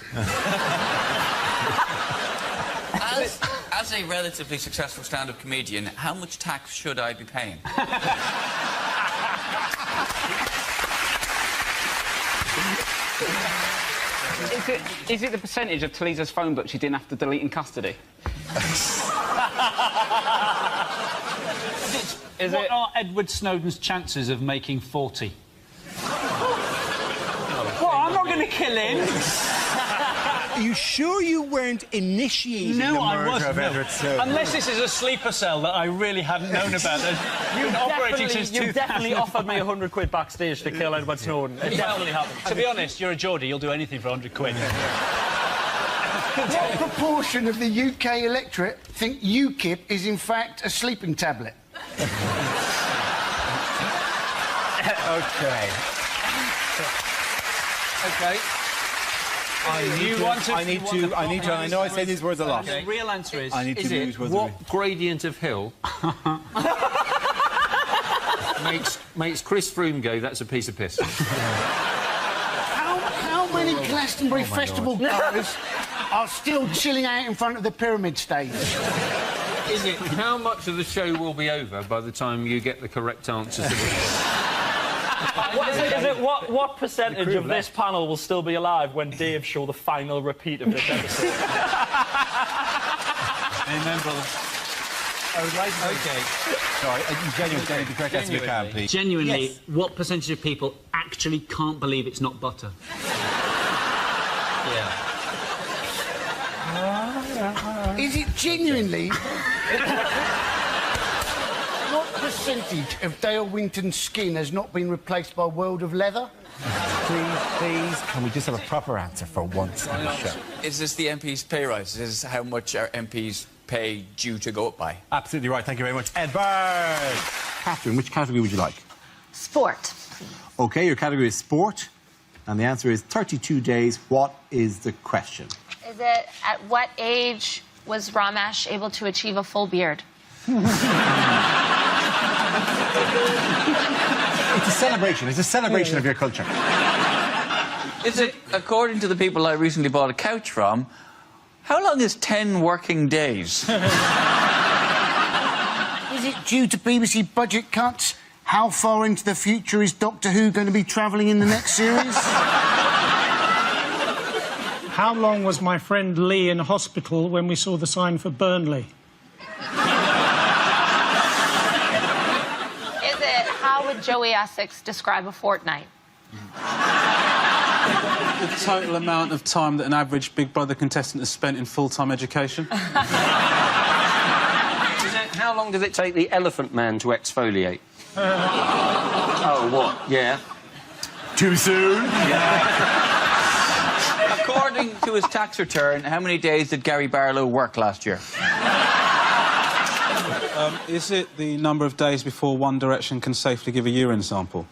As a relatively successful stand-up comedian, how much tax should I be paying? Is it the percentage of Talisa's phone book she didn't have to delete in custody? What are Edward Snowden's chances of making 40? Well, I'm not going to kill him. Are you sure you weren't initiating the murder of Edward Snowden? Unless this is a sleeper cell that I really hadn't known about. You've operating since 2000. You definitely offered me £100 backstage to kill Edward Snowden. It definitely happened. To be honest, you're a Geordie. You'll do anything for £100. What proportion of the UK electorate think UKIP is in fact a sleeping tablet? OK. I know I say these words a lot. The real answer is... I need to use words. What gradient of hill makes Chris Froome go, that's a piece of piss? How many Glastonbury Festival goers are still chilling out in front of the pyramid stage? Is it how much of the show will be over by the time you get the correct answers to this? What percentage of this panel will still be alive when Dave show the final repeat of this episode? Amen, brother. I would like to... OK. Sorry, genuinely, the correct answer if you can, please. Genuinely, yes. What percentage of people actually can't believe it's not butter? Is it genuinely... What percentage of Dale Winton's skin has not been replaced by a world of leather? Please, can we just have a proper answer for once on the show? Is this the MP's pay rise? Is this how much our MPs pay due to go up by? Absolutely right. Thank you very much. Ed Bird. Catherine, which category would you like? Sport. OK, your category is sport. And the answer is 32 days. What is the question? Is it at what age was Ramesh able to achieve a full beard? It's a celebration. It's a celebration of your culture. Is it, according to the people I recently bought a couch from, how long is 10 working days? Is it due to BBC budget cuts? how far into the future is Doctor Who going to be travelling in the next series? How long was my friend Lee in hospital when we saw the sign for Burnley? Is it, how would Joey Essex describe a fortnight? The total amount of time that an average Big Brother contestant has spent in full-time education. How long does it take the Elephant Man to exfoliate? Oh, what? Yeah. Too soon? Yeah. According to his tax return, how many days did Gary Barlow work last year? Is it the number of days before One Direction can safely give a urine sample?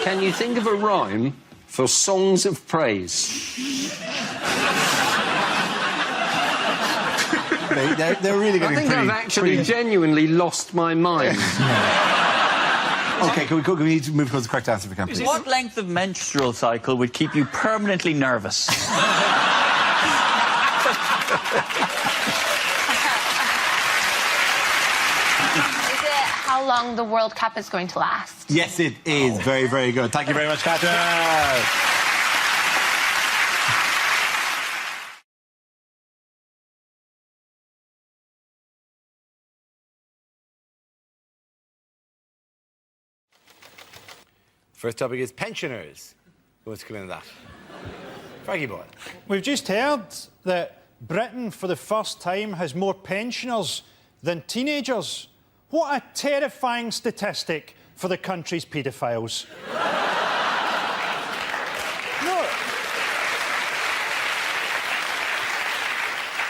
Can you think of a rhyme for songs of praise? They're really getting I think I've actually genuinely lost my mind. OK, can we need to move towards the correct answer if we can, please? What length of menstrual cycle would keep you permanently nervous? How long the World Cup is going to last? Yes, it is. Very, very good. Thank you very much, Catherine. First topic is pensioners. Who wants to come in on that? Frankie Boyle. We've just heard that Britain, for the first time, has more pensioners than teenagers. What a terrifying statistic for the country's paedophiles.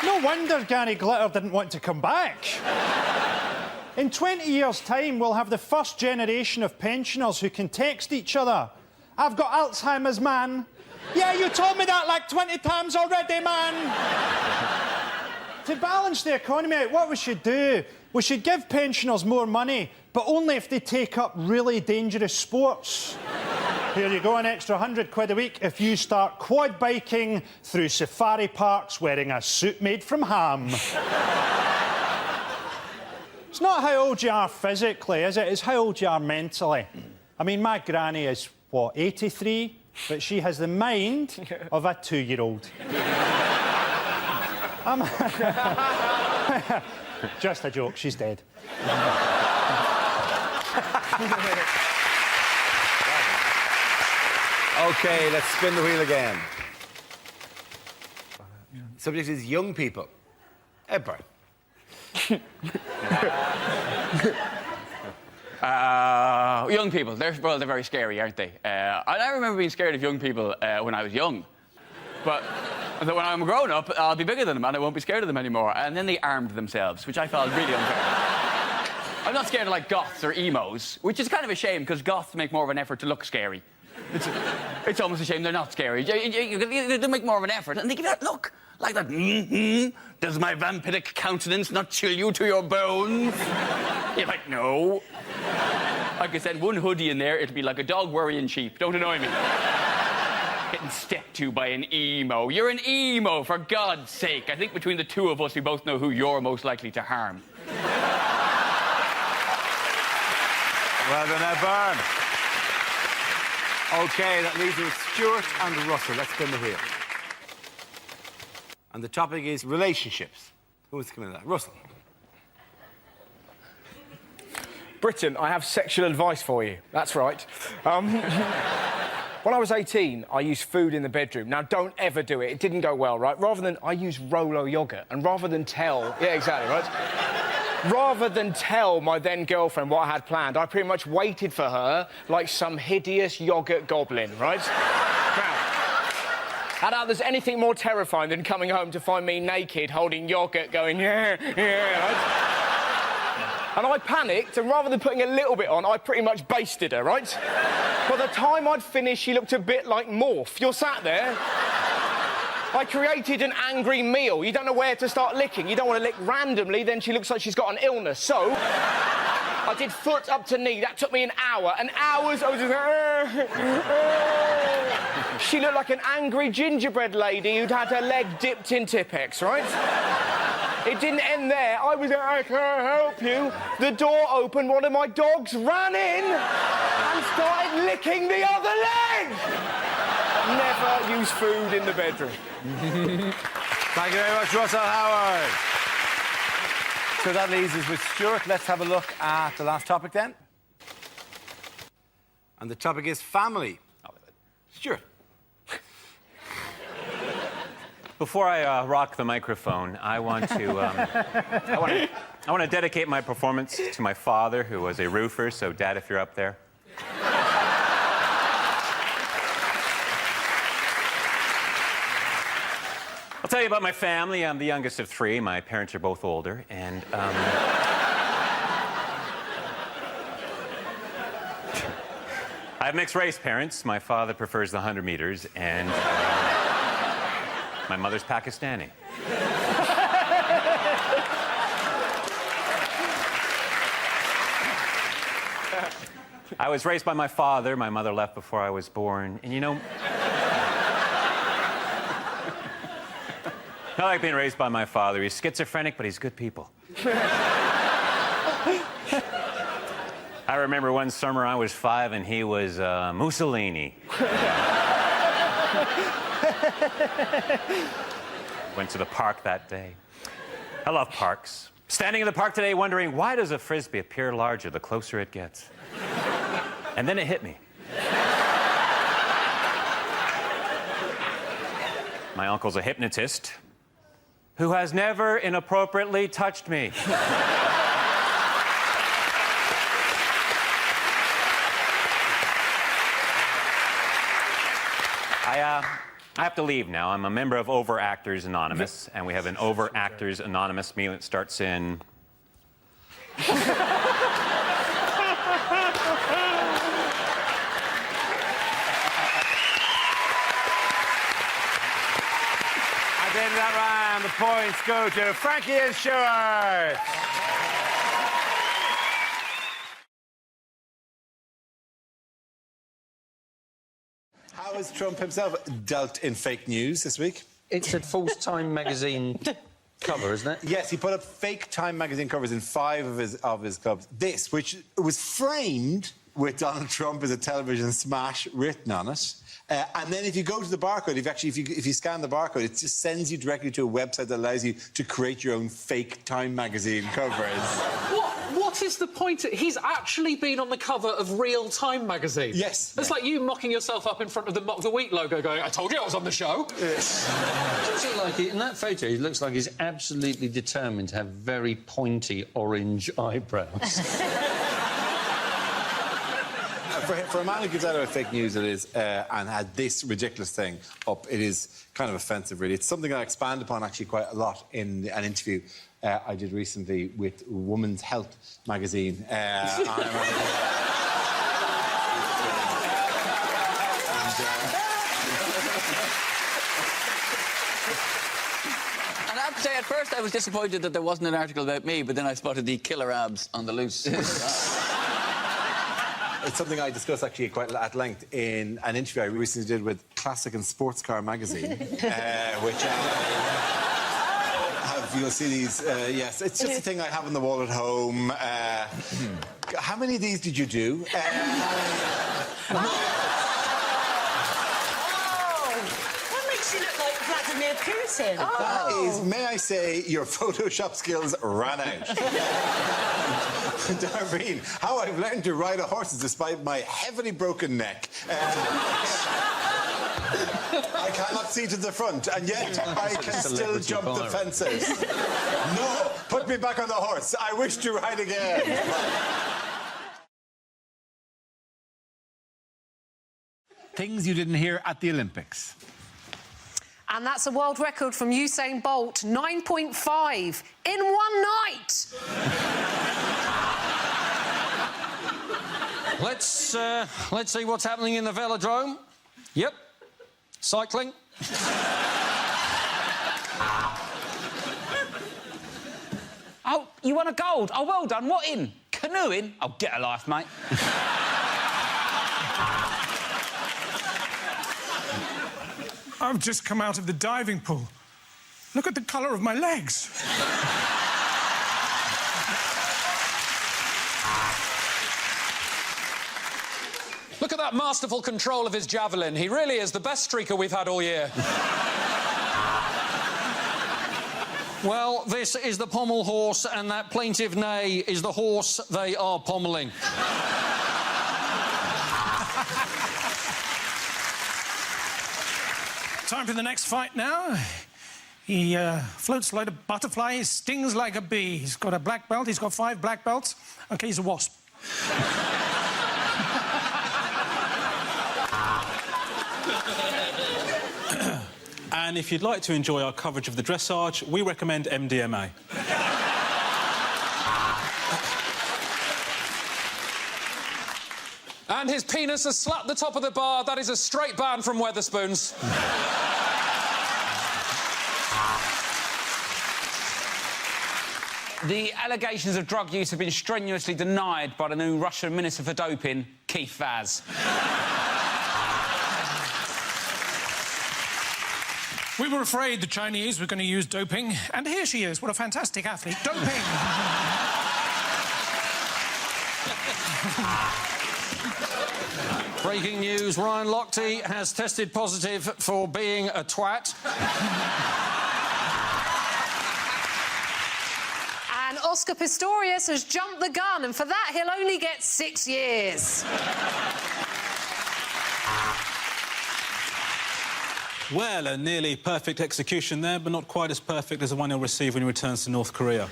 No wonder Gary Glitter didn't want to come back. In 20 years' time, we'll have the first generation of pensioners who can text each other. I've got Alzheimer's, man. Yeah, you told me that like 20 times already, man. To balance the economy out, what we should do, we should give pensioners more money, but only if they take up really dangerous sports. Here you go, an extra £100 a week if you start quad biking through safari parks wearing a suit made from ham. It's not how old you are physically, is it? It's how old you are mentally. I mean, my granny is, what, 83? But she has the mind of a 2-year-old. Just a joke, she's dead. OK, let's spin the wheel again. Subject is young people. Edbert. Young people, they're very scary, aren't they? I remember being scared of young people when I was young. But when I'm grown up, I'll be bigger than them and I won't be scared of them anymore. And then they armed themselves, which I felt really unfair. I'm not scared of, like, goths or emos, which is kind of a shame, because goths make more of an effort to look scary. It's almost a shame they're not scary. They make more of an effort, and they give that look. Like that, does my vampiric countenance not chill you to your bones? You're like, no. I could send one hoodie in there, it'll be like a dog worrying sheep. Don't annoy me. Getting stepped to by an emo. You're an emo, for God's sake. I think between the two of us, we both know who you're most likely to harm. Well done, Edburn. OK, that leaves us with Stuart and Russell. Let's spin the wheel. And the topic is relationships. Who wants to come in that? Russell. Britain, I have sexual advice for you. That's right. When I was 18, I used food in the bedroom. Now, don't ever do it. It didn't go well, right? Rather than... I used Rolo yoghurt. And rather than tell... Yeah, exactly, right? Rather than tell my then-girlfriend what I had planned, I pretty much waited for her like some hideous yoghurt goblin, right? Now, I doubt there's anything more terrifying than coming home to find me naked, holding yoghurt, going, yeah, right? And I panicked, and rather than putting a little bit on, I pretty much basted her, right? By the time I'd finished, she looked a bit like Morph. You're sat there. I created an angry meal. You don't know where to start licking. You don't want to lick randomly, then she looks like she's got an illness. So, I did foot up to knee. That took me an hour. And hours, I was just... She looked like an angry gingerbread lady who'd had her leg dipped in Tippex, right? It didn't end there. I was like, I can't help you. The door opened, one of my dogs ran in and started licking the other leg. Never use food in the bedroom. Thank you very much, Russell Howard. So that leaves us with Stuart. Let's have a look at the last topic then. And the topic is family. Stuart. Before I rock the microphone, I want to I want to dedicate my performance to my father, who was a roofer. So, Dad, if you're up there. I'll tell you about my family. I'm the youngest of three. My parents are both older, and I have mixed-race parents. My father prefers the 100 meters, and my mother's Pakistani. I was raised by my father. My mother left before I was born, and you know, not like being raised by my father. He's schizophrenic, but he's good people. I remember one summer I was 5 and he was Mussolini. Went to the park that day. I love parks. Standing in the park today wondering, why does a Frisbee appear larger the closer it gets? And then it hit me. My uncle's a hypnotist who has never inappropriately touched me. I have to leave now. I'm a member of Overactors Anonymous, and we have an Overactors Anonymous meeting that starts in... At the end of that round, the points go to Frankie and Stuart. How has Trump himself dealt in fake news this week? It's a false Time magazine cover, isn't it? Yes, he put up fake Time magazine covers in 5 of his clubs. This, which was framed with Donald Trump as a television smash written on it. And then if you go to the barcode, if you scan the barcode, it just sends you directly to a website that allows you to create your own fake Time magazine covers. What is the point? He's actually been on the cover of Real Time magazine. Yes. It's like you mocking yourself up in front of the Mock the Week logo going, I told you I was on the show. Yes. Does it like it? In that photo, he looks like he's absolutely determined to have very pointy orange eyebrows. For a man who gives out about fake news, it is, and had this ridiculous thing up, it is kind of offensive, really. It's something I expand upon, actually, quite a lot in an interview I did recently with Women's Health magazine. And I have to say, at first I was disappointed that there wasn't an article about me, but then I spotted the killer abs on the loose. It's something I discussed actually quite at length in an interview I recently did with Classic and Sports Car magazine, which you'll see these. Yes, it's just a thing I have on the wall at home. How many of these did you do? That makes you look like Vladimir Putin. That is, may I say, your Photoshop skills ran out. Darlene, how I've learned to ride a horse despite my heavily broken neck. I cannot see to the front, and yet I can still jump the fences. No, put me back on the horse. I wish to ride again. Things you didn't hear at the Olympics. And that's a world record from Usain Bolt, 9.5 in one night. Let's see what's happening in the velodrome. Yep. Cycling. Oh, you won a gold. Oh, well done. What in? Canoeing? Oh, get a life, mate. I've just come out of the diving pool. Look at the colour of my legs. Look at that masterful control of his javelin. He really is the best streaker we've had all year. Well, this is the pommel horse, and that plaintive neigh is the horse they are pommelling. Time for the next fight now. He floats like a butterfly, he stings like a bee. He's got a black belt, he's got 5 black belts. OK, he's a wasp. And if you'd like to enjoy our coverage of the dressage, we recommend MDMA. And his penis has slapped the top of the bar. That is a straight ban from Wetherspoons. The allegations of drug use have been strenuously denied by the new Russian Minister for Doping, Keith Vaz. We were afraid the Chinese were going to use doping, and here she is. What a fantastic athlete. Doping! Breaking news, Ryan Lochte has tested positive for being a twat. And Oscar Pistorius has jumped the gun, and for that, he'll only get 6 years. Well, a nearly perfect execution there, but not quite as perfect as the one he'll receive when he returns to North Korea.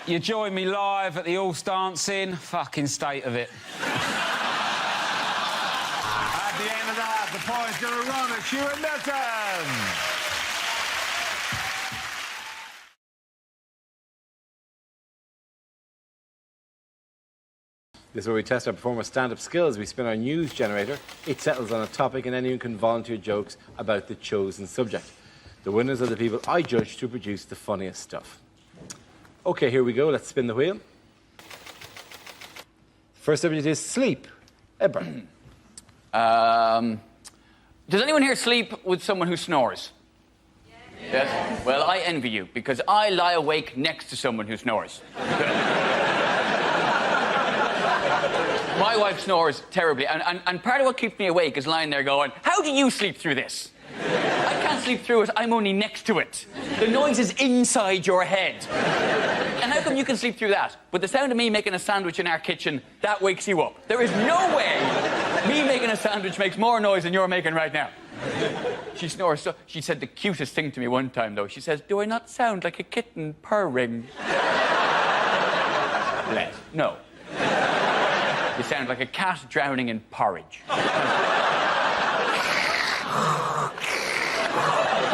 You join me live at the All Dancing. Fucking state of it. At the end of that, the point's going to run at Stuart Milton. This is where we test our performers' stand-up skills. We spin our news generator. It settles on a topic, and anyone can volunteer jokes about the chosen subject. The winners are the people I judge to produce the funniest stuff. OK, here we go. Let's spin the wheel. First subject is sleep. Edbert. Does anyone here sleep with someone who snores? Yes. Well, I envy you, because I lie awake next to someone who snores. My wife snores terribly, and part of what keeps me awake is lying there going, how do you sleep through this? I can't sleep through it, I'm only next to it. The noise is inside your head. And how come you can sleep through that? But the sound of me making a sandwich in our kitchen, that wakes you up. There is no way me making a sandwich makes more noise than you're making right now. She snores so... She said the cutest thing to me one time, though. She says, do I not sound like a kitten purring? Bless. No. You sound like a cat drowning in porridge. If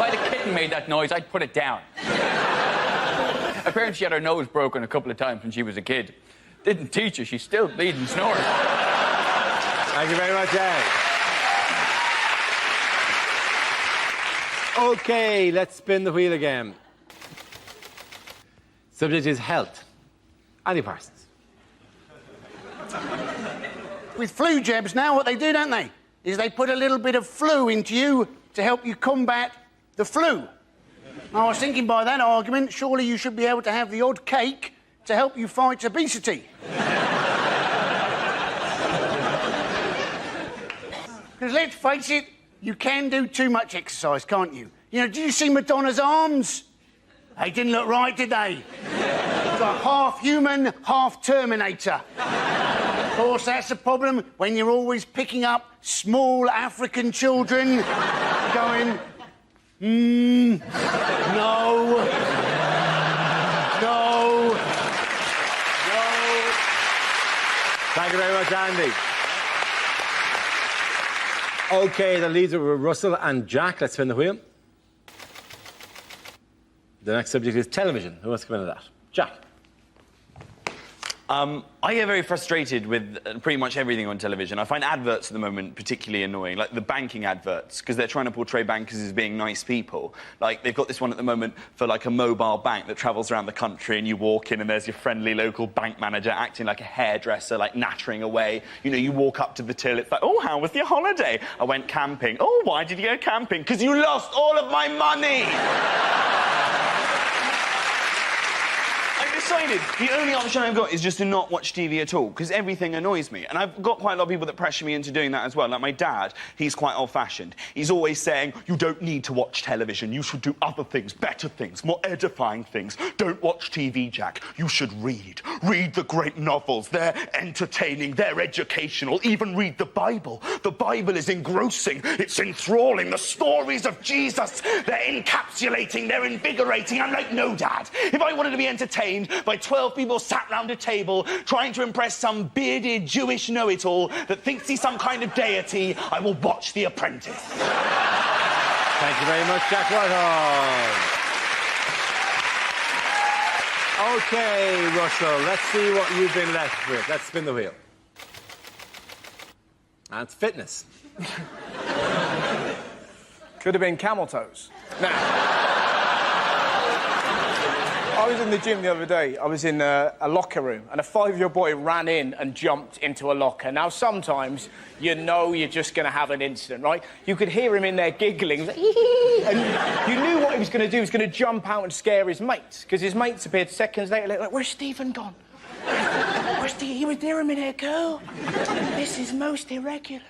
I had a kitten made that noise, I'd put it down. Apparently she had her nose broken a couple of times when she was a kid. Didn't teach her, she's still bleeding snoring. Thank you very much, Ed. OK, let's spin the wheel again. Subject is health. Andy Parsons. With flu jabs now, what they do, don't they, is they put a little bit of flu into you to help you combat the flu. I was thinking by that argument, surely you should be able to have the odd cake to help you fight obesity. Because let's face it, you can do too much exercise, can't you? You know, did you see Madonna's arms? They didn't look right, did they? It's like half human, half Terminator. Of course, that's the problem when you're always picking up small African children going, no, no, no. Thank you very much, Andy. OK, the leads were Russell and Jack. Let's spin the wheel. The next subject is television. Who wants to come into that? Jack. I get very frustrated with pretty much everything on television. I find adverts at the moment particularly annoying, like the banking adverts, because they're trying to portray bankers as being nice people. Like, they've got this one at the moment for, like, a mobile bank that travels around the country, and you walk in and there's your friendly local bank manager acting like a hairdresser, like, nattering away. You know, you walk up to the till, it's like, oh, how was your holiday? I went camping. Oh, why did you go camping? Because you lost all of my money! decided the only option I've got is just to not watch TV at all, because everything annoys me. And I've got quite a lot of people that pressure me into doing that as well. Like my dad, he's quite old-fashioned. He's always saying, you don't need to watch television. You should do other things, better things, more edifying things. Don't watch TV, Jack. You should read. Read the great novels. They're entertaining, they're educational. Even read the Bible. The Bible is engrossing, it's enthralling. The stories of Jesus, they're encapsulating, they're invigorating. I'm like, no, Dad. If I wanted to be entertained by 12 people sat round a table trying to impress some bearded Jewish know-it-all that thinks he's some kind of deity, I will watch The Apprentice. Thank you very much, Jack Whitehall. OK, Russell, let's see what you've been left with. Let's spin the wheel. And it's fitness. Could have been camel toes. Now, I was in the gym the other day. I was in a locker room, and a 5-year-old boy ran in and jumped into a locker. Now, sometimes you know you're just going to have an incident, right? You could hear him in there giggling, and you knew what he was going to do. He was going to jump out and scare his mates, because his mates appeared seconds later, like, where's Stephen gone? Where's Stephen? He was there a minute ago. This is most irregular.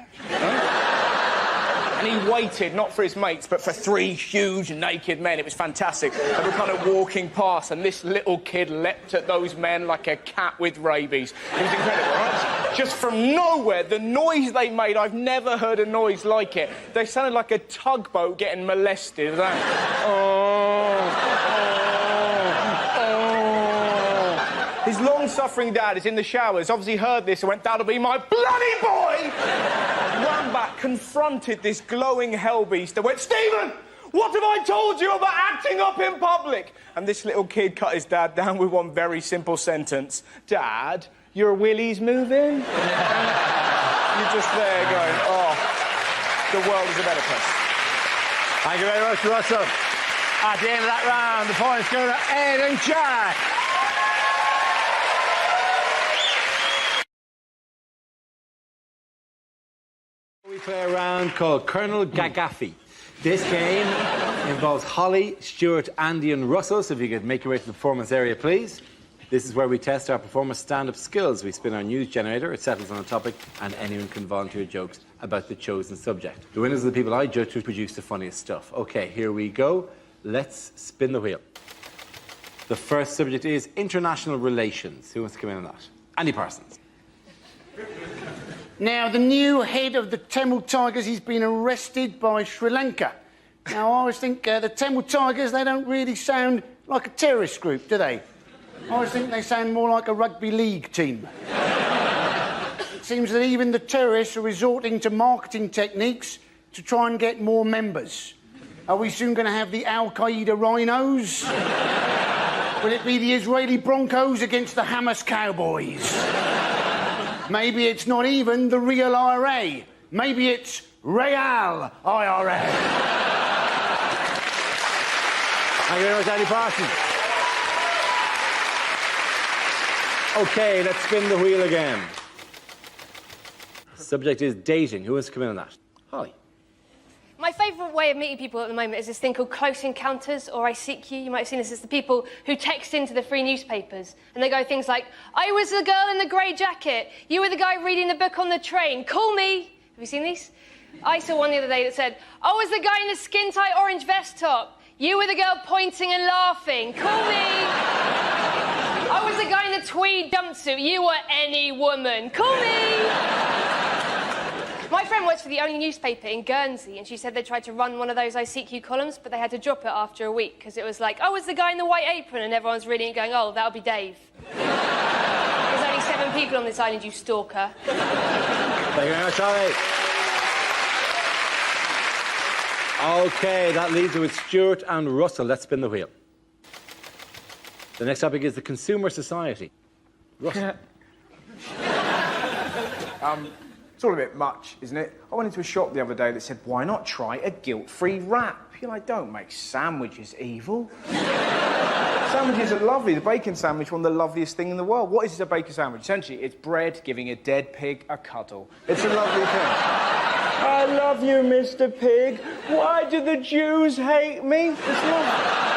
And he waited, not for his mates, but for 3 huge naked men. It was fantastic. They were kind of walking past, and this little kid leapt at those men like a cat with rabies. It was incredible, right? Just from nowhere, the noise they made, I've never heard a noise like it. They sounded like a tugboat getting molested. His long-suffering dad is in the showers, obviously heard this and went, that'll be my bloody boy! Ran back, confronted this glowing hellbeast and went, Stephen, what have I told you about acting up in public? And this little kid cut his dad down with one very simple sentence. Dad, your willy's moving? You're just there going, oh, the world is a better place. Thank you very much, Russell. At the end of that round, the points go to Ed and Jack. We play a round called Colonel Gagaffey. This game involves Holly, Stuart, Andy and Russell, so if you could make your way to the performance area, please. This is where we test our performers' stand-up skills. We spin our news generator, it settles on a topic, and anyone can volunteer jokes about the chosen subject. The winners are the people I judge who produce the funniest stuff. OK, here we go. Let's spin the wheel. The first subject is international relations. Who wants to come in on that? Andy Parsons. Now, the new head of the Tamil Tigers, he's been arrested by Sri Lanka. Now, I always think the Tamil Tigers, they don't really sound like a terrorist group, do they? I always think they sound more like a rugby league team. It seems that even the terrorists are resorting to marketing techniques to try and get more members. Are we soon going to have the Al-Qaeda Rhinos? Will it be the Israeli Broncos against the Hamas Cowboys? Maybe it's not even the real IRA. Maybe it's Real IRA. Thank you very much, Andy Parsons. OK, let's spin the wheel again. Subject is dating. Who wants to come in on that? Holly. My favourite way of meeting people at the moment is this thing called Close Encounters, or I Seek You. You might have seen this. It's the people who text into the free newspapers, and they go things like, I was the girl in the grey jacket. You were the guy reading the book on the train. Call me. Have you seen these? I saw one the other day that said, I was the guy in the skin-tight orange vest top. You were the girl pointing and laughing. Call me. I was the guy in the tweed jumpsuit. You were any woman. Call me. My friend works for the only newspaper in Guernsey, and she said they tried to run one of those I Seek You columns, but they had to drop it after a week, because it was like, oh, it's the guy in the white apron, and everyone's reading it going, oh, that'll be Dave. There's only 7 people on this island, you stalker. Thank you very much, Holly. OK, that leaves it with Stuart and Russell. Let's spin the wheel. The next topic is the Consumer Society. Russell. It's all a bit much, isn't it? I went into a shop the other day that said, why not try a guilt-free wrap? You're like, don't make sandwiches evil. Sandwiches are lovely. The bacon sandwich, one of the loveliest things in the world. What is a bacon sandwich? Essentially, it's bread giving a dead pig a cuddle. It's a lovely thing. I love you, Mr. Pig. Why do the Jews hate me? It's lovely.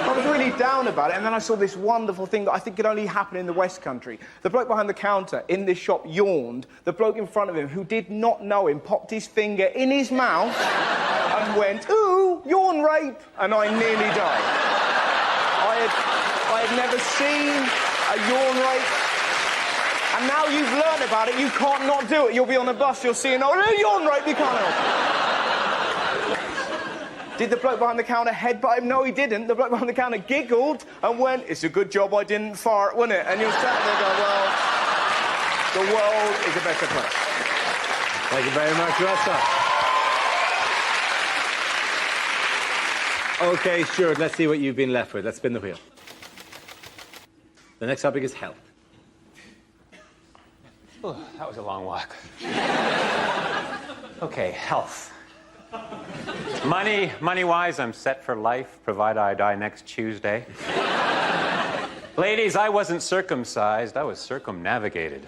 I was really down about it, and then I saw this wonderful thing that I think could only happen in the West Country. The bloke behind the counter in this shop yawned. The bloke in front of him, who did not know him, popped his finger in his mouth and went, "Ooh, yawn rape," and I nearly died. I had never seen a yawn rape. And now you've learned about it, you can't not do it. You'll be on a bus, you'll see an yawn rape, you can't help it. Did the bloke behind the counter headbutt him? No, he didn't. The bloke behind the counter giggled and went, "It's a good job I didn't fart, wasn't it?" And you're sat there going, well, the world is a better place. Thank you very much, Russell. OK, sure, let's see what you've been left with. Let's spin the wheel. The next topic is health. Oh, that was a long walk. Okay, health. Money-wise, I'm set for life, provided I die next Tuesday. Ladies, I wasn't circumcised, I was circumnavigated.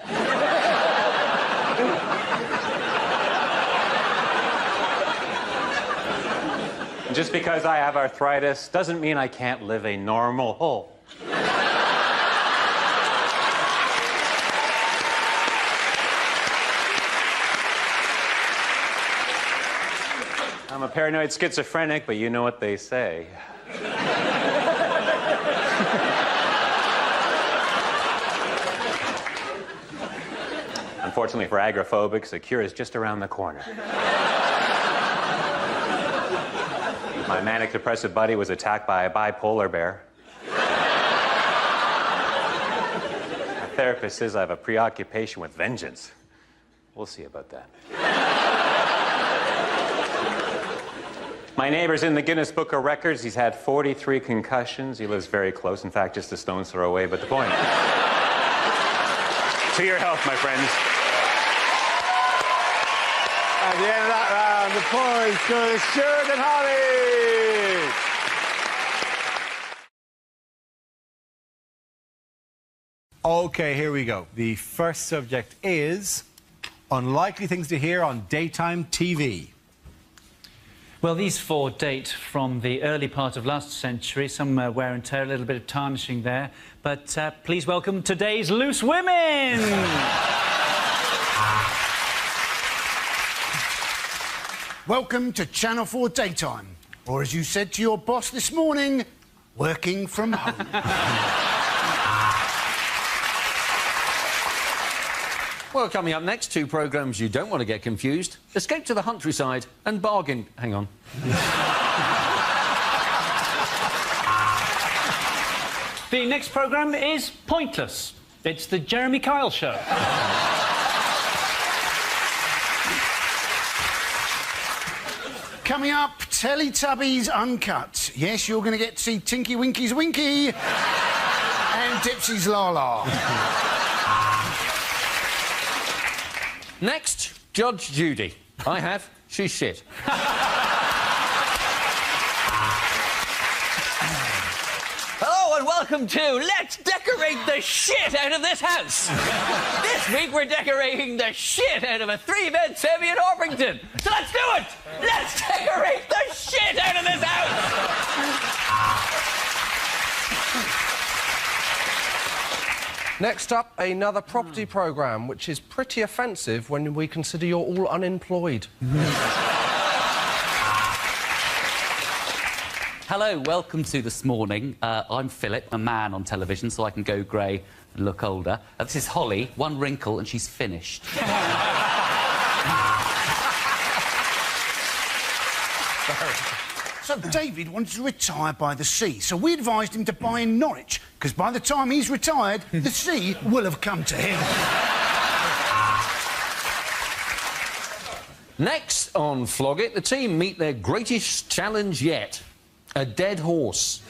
Just because I have arthritis doesn't mean I can't live a normal whole. I'm a paranoid schizophrenic, but you know what they say. Unfortunately for agoraphobics, the cure is just around the corner. My manic-depressive buddy was attacked by a bipolar bear. My therapist says I have a preoccupation with vengeance. We'll see about that. My neighbor's in the Guinness Book of Records. He's had 43 concussions. He lives very close. In fact, just a stone's throw away, but the point. To your health, my friends. At the end of that round, the points go to Stuart and Holly. OK, here we go. The first subject is unlikely things to hear on daytime TV. Well, these four date from the early part of last century. Some wear and tear, a little bit of tarnishing there. But please welcome today's loose women. Welcome to Channel 4 Daytime. Or as you said to your boss this morning, working from home. Well, coming up next, two programmes you don't want to get confused. Escape to the Countryside and Bargain... Hang on. The next programme is Pointless. It's the Jeremy Kyle Show. Coming up, Teletubbies Uncut. Yes, you're going to get to see Tinky Winky's Winky and Dipsy's La La. Next, Judge Judy. I have. She's shit. Hello and welcome to Let's Decorate the Shit Out of This House. This week we're decorating the shit out of a 3-bed semi in Orpington. So let's do it! Let's decorate the shit out of this house! Next up, another property programme, which is pretty offensive when we consider you're all unemployed. Hello, welcome to This Morning. I'm Philip, a man on television, so I can go grey and look older. This is Holly, one wrinkle and she's finished. So David wanted to retire by the sea, so we advised him to buy in Norwich, because by the time he's retired, the sea will have come to him. Next on Flog It, the team meet their greatest challenge yet. A dead horse.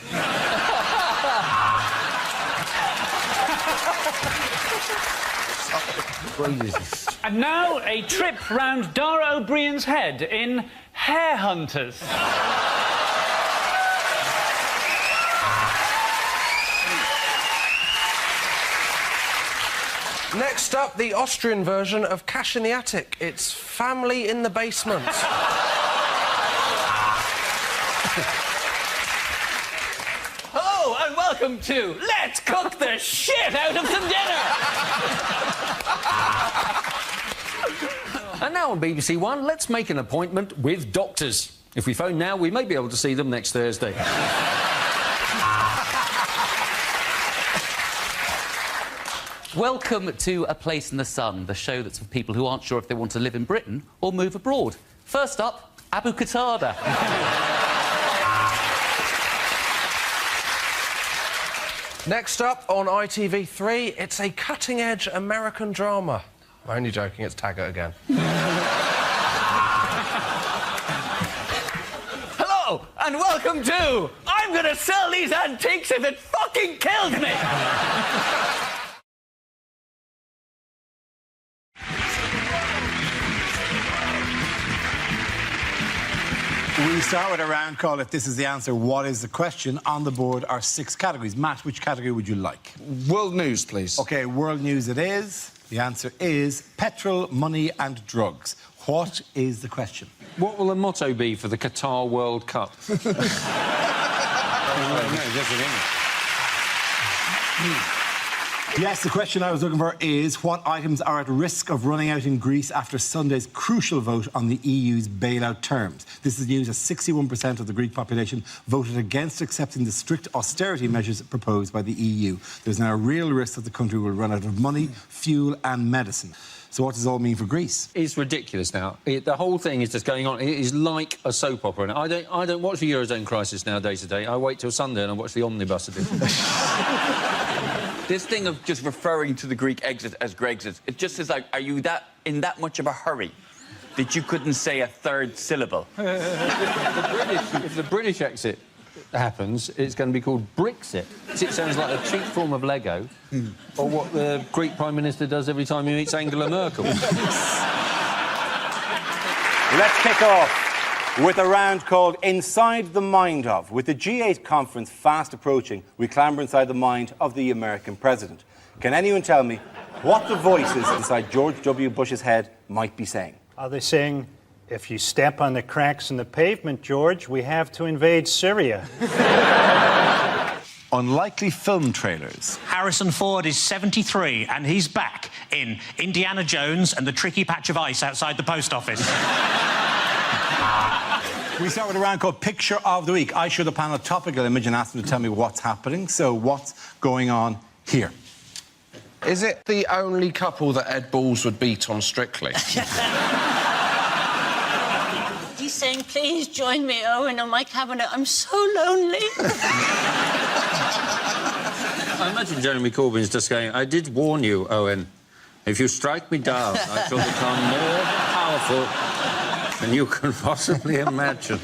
And now a trip round Dara O'Brien's head in Hair Hunters. Next up, the Austrian version of Cash in the Attic. It's Family in the Basement. Hello welcome to Let's Cook the Shit Out of Some Dinner! And now on BBC One, let's make an appointment with doctors. If we phone now, we may be able to see them next Thursday. Welcome to A Place in the Sun, the show that's for people who aren't sure if they want to live in Britain or move abroad. First up, Abu Qatada. Next up on ITV3, it's a cutting-edge American drama. I'm only joking, it's Taggart again. Hello, and welcome to I'm gonna sell these antiques if it fucking kills me! We start with a round call. If this is the answer, what is the question? On the board are 6 categories. Matt, which category would you like? World news, please. OK, world news it is. The answer is petrol, money and drugs. What is the question? What will the motto be for the Qatar World Cup? Yes, the question I was looking for is what items are at risk of running out in Greece after Sunday's crucial vote on the EU's bailout terms. This is news as 61% of the Greek population voted against accepting the strict austerity measures proposed by the EU. There's now a real risk that the country will run out of money, fuel and medicine. So what does it all mean for Greece? It's ridiculous now. The whole thing is just going on. It is like a soap opera. And I don't watch the Eurozone crisis now day to day. I wait till Sunday and I watch the omnibus edition. This thing of just referring to the Greek exit as Grexit, it just is like, are you in that much of a hurry that you couldn't say a third syllable? If the British exit happens, it's going to be called Brexit. It sounds like a cheap form of Lego, or what the Greek Prime Minister does every time he meets Angela Merkel. Let's kick off with a round called Inside the Mind of. With the G8 conference fast approaching, we clamber inside the mind of the American president. Can anyone tell me what the voices inside George W. Bush's head might be saying? Are they saying, if you step on the cracks in the pavement, George, we have to invade Syria? Unlikely film trailers. Harrison Ford is 73 and he's back in Indiana Jones and the tricky patch of ice outside the post office. We start with a round called Picture of the Week. I show the panel a topical image and ask them to tell me what's happening. So what's going on here? Is it the only couple that Ed Balls would beat on Strictly? He's saying, please join me, Owen, on my cabinet. I'm so lonely. I imagine Jeremy Corbyn's just going, I did warn you, Owen. If you strike me down, I shall become more powerful than you can possibly imagine.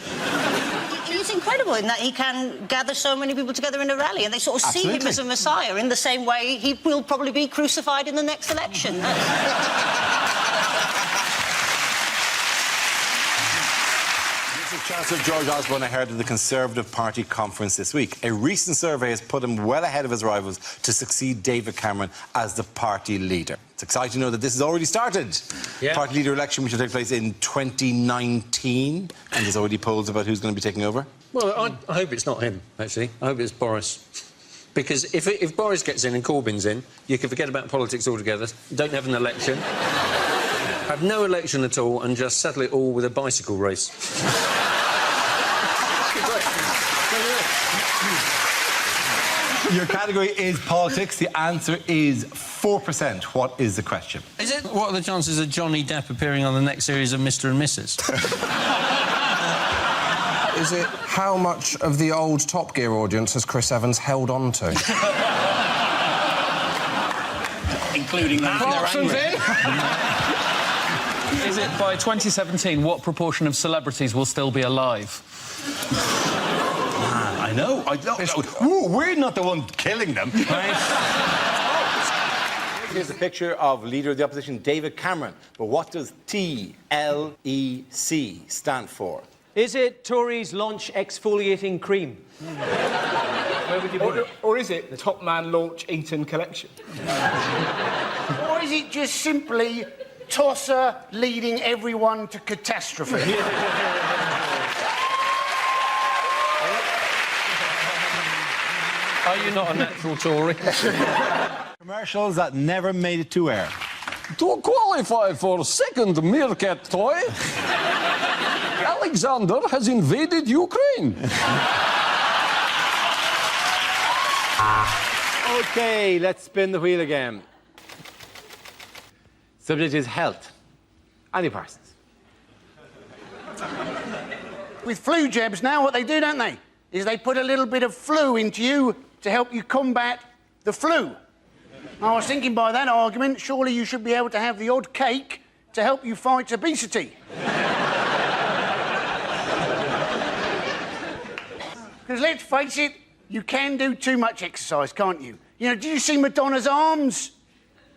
He's incredible in that he can gather so many people together in a rally and they sort of see him as a messiah in the same way he will probably be crucified in the next election. Chancellor George Osborne ahead of the Conservative Party conference this week. A recent survey has put him well ahead of his rivals to succeed David Cameron as the party leader. It's exciting to know that this has already started. Yeah. Party leader election, which will take place in 2019, and there's already polls about who's going to be taking over. Well, I hope it's not him, actually. I hope it's Boris. Because if Boris gets in and Corbyn's in, you can forget about politics altogether, don't have an election, have no election at all, and just settle it all with a bicycle race. Your category is politics. The answer is 4%. What is the question? What are the chances of Johnny Depp appearing on the next series of Mr. and Mrs? Is it how much of the old Top Gear audience has Chris Evans held on to? Including that. Clarkson's in! Is it by 2017 what proportion of celebrities will still be alive? I know. Ooh, we're not the one killing them. Right? Here's a picture of Leader of the Opposition, David Cameron. But what does TLEC stand for? Is it Tories launch exfoliating cream? Where would you put it? Or is it the Top Man launch Eton collection? Or is it just simply Tosser leading everyone to catastrophe? Are you not a natural Tory? Commercials that never made it to air. To qualify for second meerkat toy, Alexander has invaded Ukraine. OK, let's spin the wheel again. Subject is health. Annie Parsons. With flu jabs now, what they do, don't they, is they put a little bit of flu into you to help you combat the flu. I was thinking by that argument, surely you should be able to have the odd cake to help you fight obesity. Because let's face it, you can do too much exercise, can't you? You know, did you see Madonna's arms?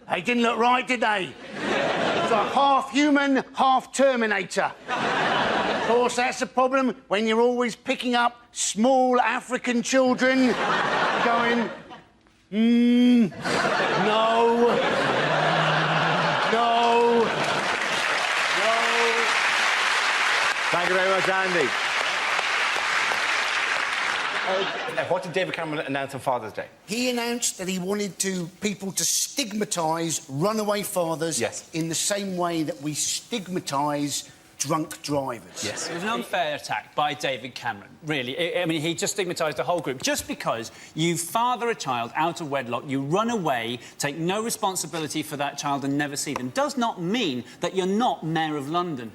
They didn't look right, did they? It's like half human, half Terminator. Of course, that's the problem when you're always picking up small African children going, no, no, no. Thank you very much, Andy. What did David Cameron announce on Father's Day? He announced that he wanted people to stigmatise runaway fathers in the same way that we stigmatise drunk drivers. Yes. It was an unfair attack by David Cameron, really. I mean, he just stigmatised the whole group. Just because you father a child out of wedlock, you run away, take no responsibility for that child and never see them, does not mean that you're not Mayor of London.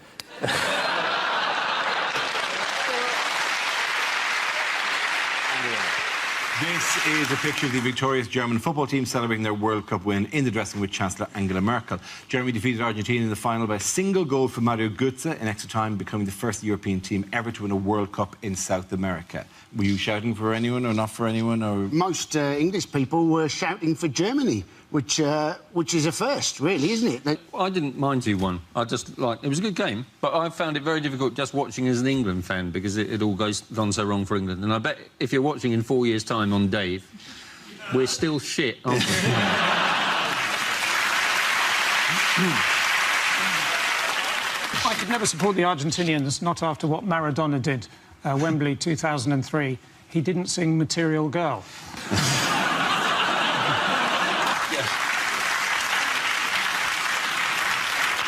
This is a picture of the victorious German football team celebrating their World Cup win in the dressing room with Chancellor Angela Merkel. Germany defeated Argentina in the final by a single goal from Mario Götze in extra time, becoming the first European team ever to win a World Cup in South America. Were you shouting for anyone or not for anyone? Or most English people were shouting for Germany, which is a first, really, isn't it? I didn't mind 2-1. I just, it was a good game, but I found it very difficult just watching as an England fan because it all gone so wrong for England. And I bet if you're watching in 4 years' time on Dave, we're still shit, aren't we? I could never support the Argentinians, not after what Maradona did, Wembley 2003. He didn't sing Material Girl.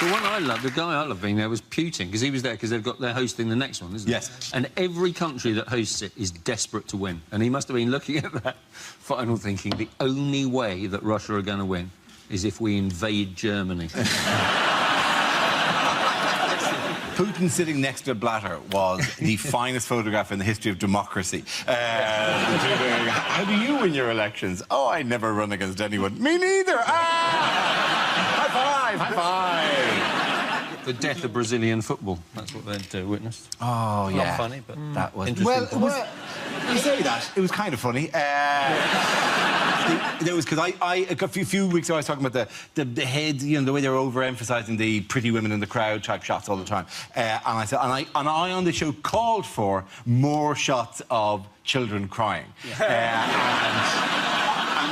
The one I loved, the guy I loved being there was Putin, because he was there because they're hosting the next one, isn't it? Yes. And every country that hosts it is desperate to win. And he must have been looking at that final thinking, the only way that Russia are going to win is if we invade Germany. Putin sitting next to Blatter was the finest photograph in the history of democracy. How do you win your elections? Oh, I never run against anyone. Me neither. High five! High five! The death of Brazilian football. That's what they'd witnessed. Oh, yeah. Not funny, but that was interesting. Well, you say that. It was kind of funny. There was because a few weeks ago I was talking about the head, you know, the way they were overemphasising the pretty women in the crowd type shots all the time, and I said, and I on the show called for more shots of children crying, and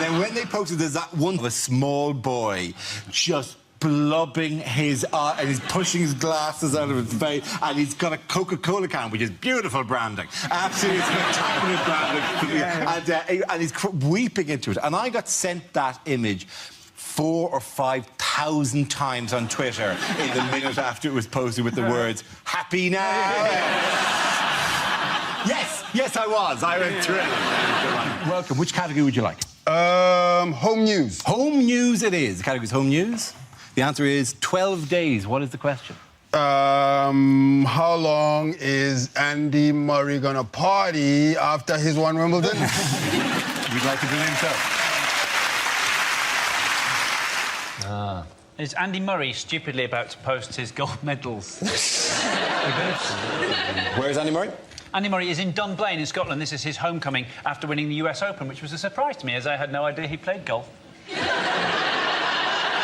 then when they posted, there's that one of a small boy just blubbing his eye, and he's pushing his glasses out of his face, and he's got a Coca-Cola can, which is beautiful branding, absolutely spectacular branding, and he's weeping into it. And I got sent that image 4,000 or 5,000 times on Twitter in the minute after it was posted with the words "Happy now." Yes, I was. I went through. Welcome. Which category would you like? Home news. Home news it is. The category is home news. The answer is 12 days. What is the question? How long is Andy Murray gonna party after his won Wimbledon? We'd like to believe so. Is Andy Murray stupidly about to post his gold medals? Where's Andy Murray? Andy Murray is in Dunblane in Scotland. This is his homecoming after winning the US Open, which was a surprise to me, as I had no idea he played golf.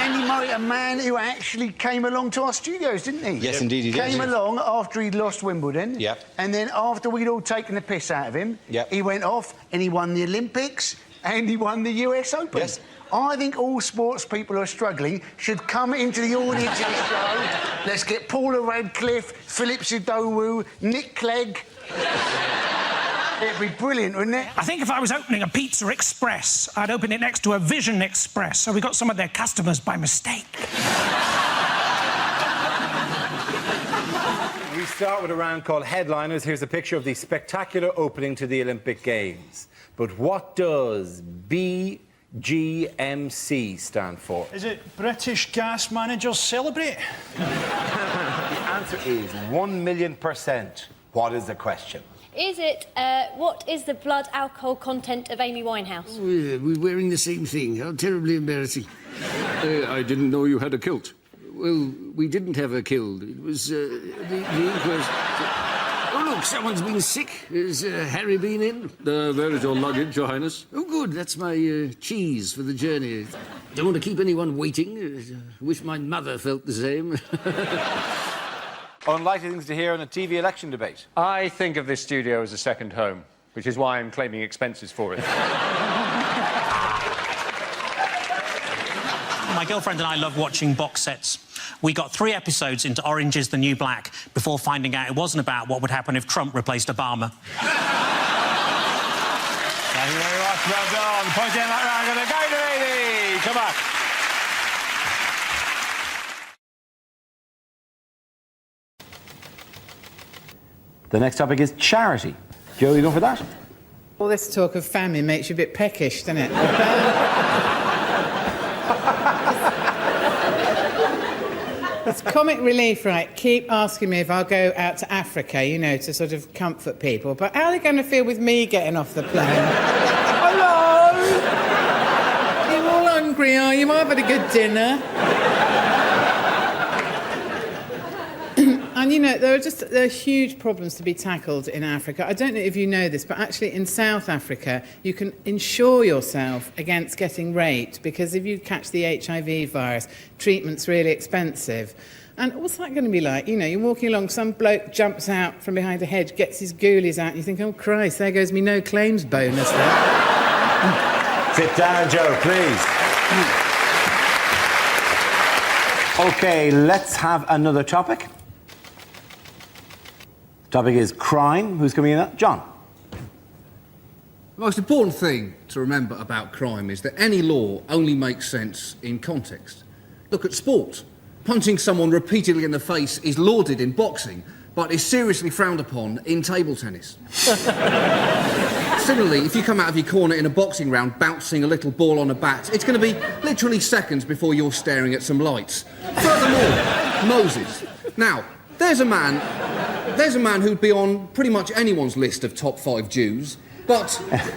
Andy Murray, a man who actually came along to our studios, didn't he? Yes, indeed he did. Came along after he'd lost Wimbledon. Yep. And then after we'd all taken the piss out of him, he went off and he won the Olympics and he won the US Open. Yes. I think all sports people who are struggling should come into the audience of the show. Let's get Paula Radcliffe, Philip Sidowu, Nick Clegg. It'd be brilliant, wouldn't it? I think if I was opening a Pizza Express, I'd open it next to a Vision Express, so we got some of their customers by mistake. We start with a round called Headliners. Here's a picture of the spectacular opening to the Olympic Games. But what does BGMC stand for? Is it British Gas Managers Celebrate? The answer is 1,000,000%. What is the question? Is it, what is the blood alcohol content of Amy Winehouse? We're wearing the same thing. How terribly embarrassing. I didn't know you had a kilt. Well, we didn't have her killed. It was, the inquest... Oh, look, someone's been sick. Has Harry been in? There is your luggage, Your Highness. Oh, good. That's my cheese for the journey. Don't want to keep anyone waiting. Wish my mother felt the same. Unlikely things to hear on a TV election debate. I think of this studio as a second home, which is why I'm claiming expenses for it. My girlfriend and I love watching box sets. We got 3 episodes into Orange is the New Black before finding out it wasn't about what would happen if Trump replaced Obama. Thank you very much. Well done. Point in that round. Gonna go to lady. Come on. The next topic is charity. Joe, you going for that? All this talk of famine makes you a bit peckish, doesn't it? It's comic relief, right? Keep asking me if I'll go out to Africa, you know, to sort of comfort people. But how are they going to feel with me getting off the plane? Hello! You're all hungry, are you? I've had a good dinner. And, you know, there are huge problems to be tackled in Africa. I don't know if you know this, but actually in South Africa, you can insure yourself against getting raped, because if you catch the HIV virus, treatment's really expensive. And what's that going to be like? You know, you're walking along, some bloke jumps out from behind a hedge, gets his ghoulies out, and you think, oh, Christ, there goes me no claims bonus there. Sit down, Joe, please. OK, let's have another topic. Topic is crime. Who's coming in? John. The most important thing to remember about crime is that any law only makes sense in context. Look at sport. Punching someone repeatedly in the face is lauded in boxing, but is seriously frowned upon in table tennis. Similarly, if you come out of your corner in a boxing round bouncing a little ball on a bat, it's going to be literally seconds before you're staring at some lights. Furthermore, Moses. Now, there's a man who'd be on pretty much anyone's list of top 5 Jews. But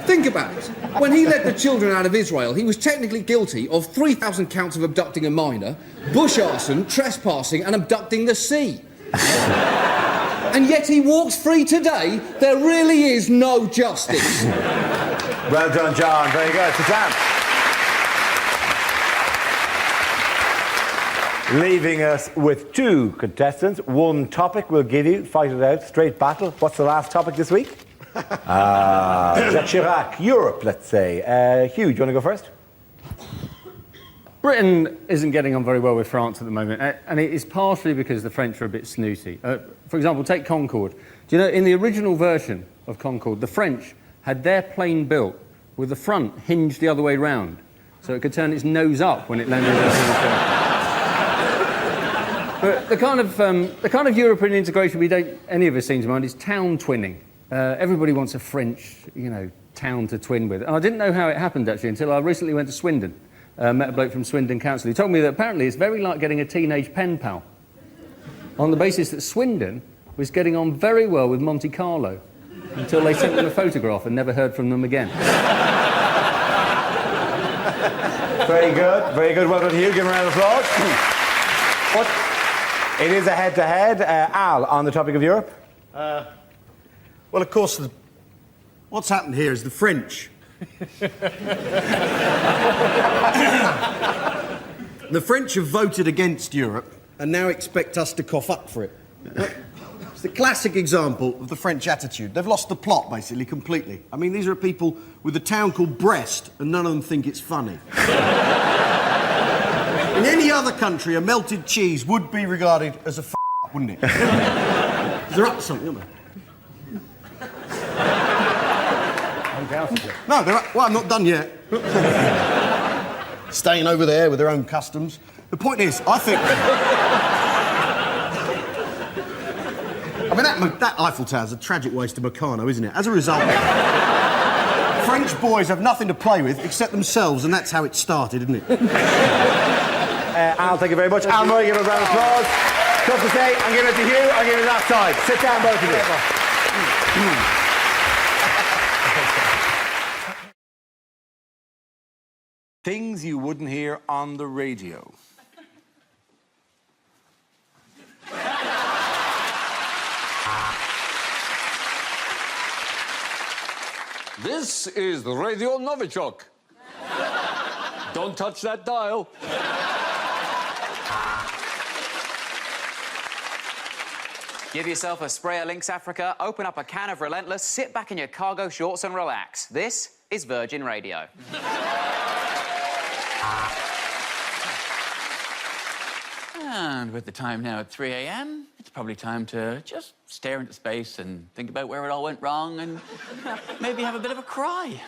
think about it. When he led the children out of Israel, he was technically guilty of 3,000 counts of abducting a minor, bush arson, trespassing and abducting the sea. And yet he walks free today. There really is no justice. Well done, John. Very good. Sit down. Leaving us with 2 contestants. 1 topic we'll give you. Fight it out. Straight battle. What's the last topic this week? Jacques Chirac. Europe, let's say. Hugh, do you want to go first? Britain isn't getting on very well with France at the moment, and it is partially because the French are a bit snooty. For example, take Concorde. Do you know, in the original version of Concorde, the French had their plane built with the front hinged the other way round, so it could turn its nose up when it landed on the But the kind of European integration any of us seem to mind is town twinning. Everybody wants a French, you know, town to twin with. And I didn't know how it happened, actually, until I recently went to Swindon. Met a bloke from Swindon Council. He told me that apparently it's very like getting a teenage pen pal, on the basis that Swindon was getting on very well with Monte Carlo until they sent them a photograph and never heard from them again. Very good. Very good. Well done, Hugh. Give him a round of applause. What? It is a head-to-head. Al, on the topic of Europe? Well, of course, what's happened here is the French. The French have voted against Europe and now expect us to cough up for it. It's the classic example of the French attitude. They've lost the plot, basically, completely. I mean, these are people with a town called Brest, and none of them think it's funny. In any other country, a melted cheese would be regarded as a wouldn't it? They're up to something, aren't they? No, well, I'm not done yet. Staying over there with their own customs. The point is, I think... I mean, that Eiffel Tower's a tragic waste of Meccano, isn't it? As a result, French boys have nothing to play with except themselves, and that's how it started, isn't it? Al, thank you very much. Al Murray, give him a round of applause. Tough to say, I'm giving it to Hugh, I'm giving it that side. Sit down, both of you. Things you wouldn't hear on the radio. This is Radio Novichok. Don't touch that dial. Give yourself a spray of Lynx Africa, open up a can of Relentless, sit back in your cargo shorts and relax. This is Virgin Radio. And with the time now at 3 a.m, it's probably time to just stare into space and think about where it all went wrong and maybe have a bit of a cry.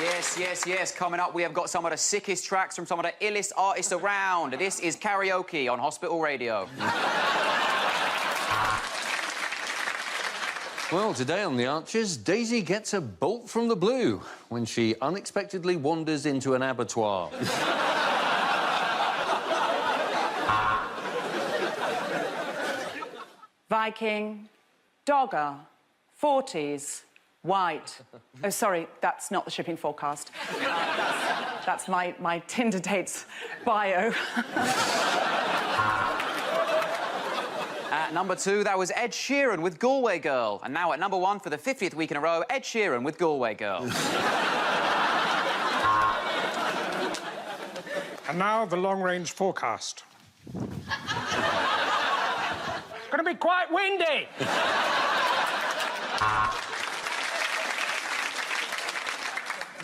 Yes. Coming up, we have got some of the sickest tracks from some of the illest artists around. This is Karaoke on Hospital Radio. Well, today on The Archers, Daisy gets a bolt from the blue when she unexpectedly wanders into an abattoir. Viking, Dogger, 40s, white. Oh, sorry, that's not the shipping forecast. That's my Tinder dates bio. At number 2, that was Ed Sheeran with Galway Girl. And now at number 1 for the 50th week in a row, Ed Sheeran with Galway Girl. And now the long-range forecast. It's going to be quite windy.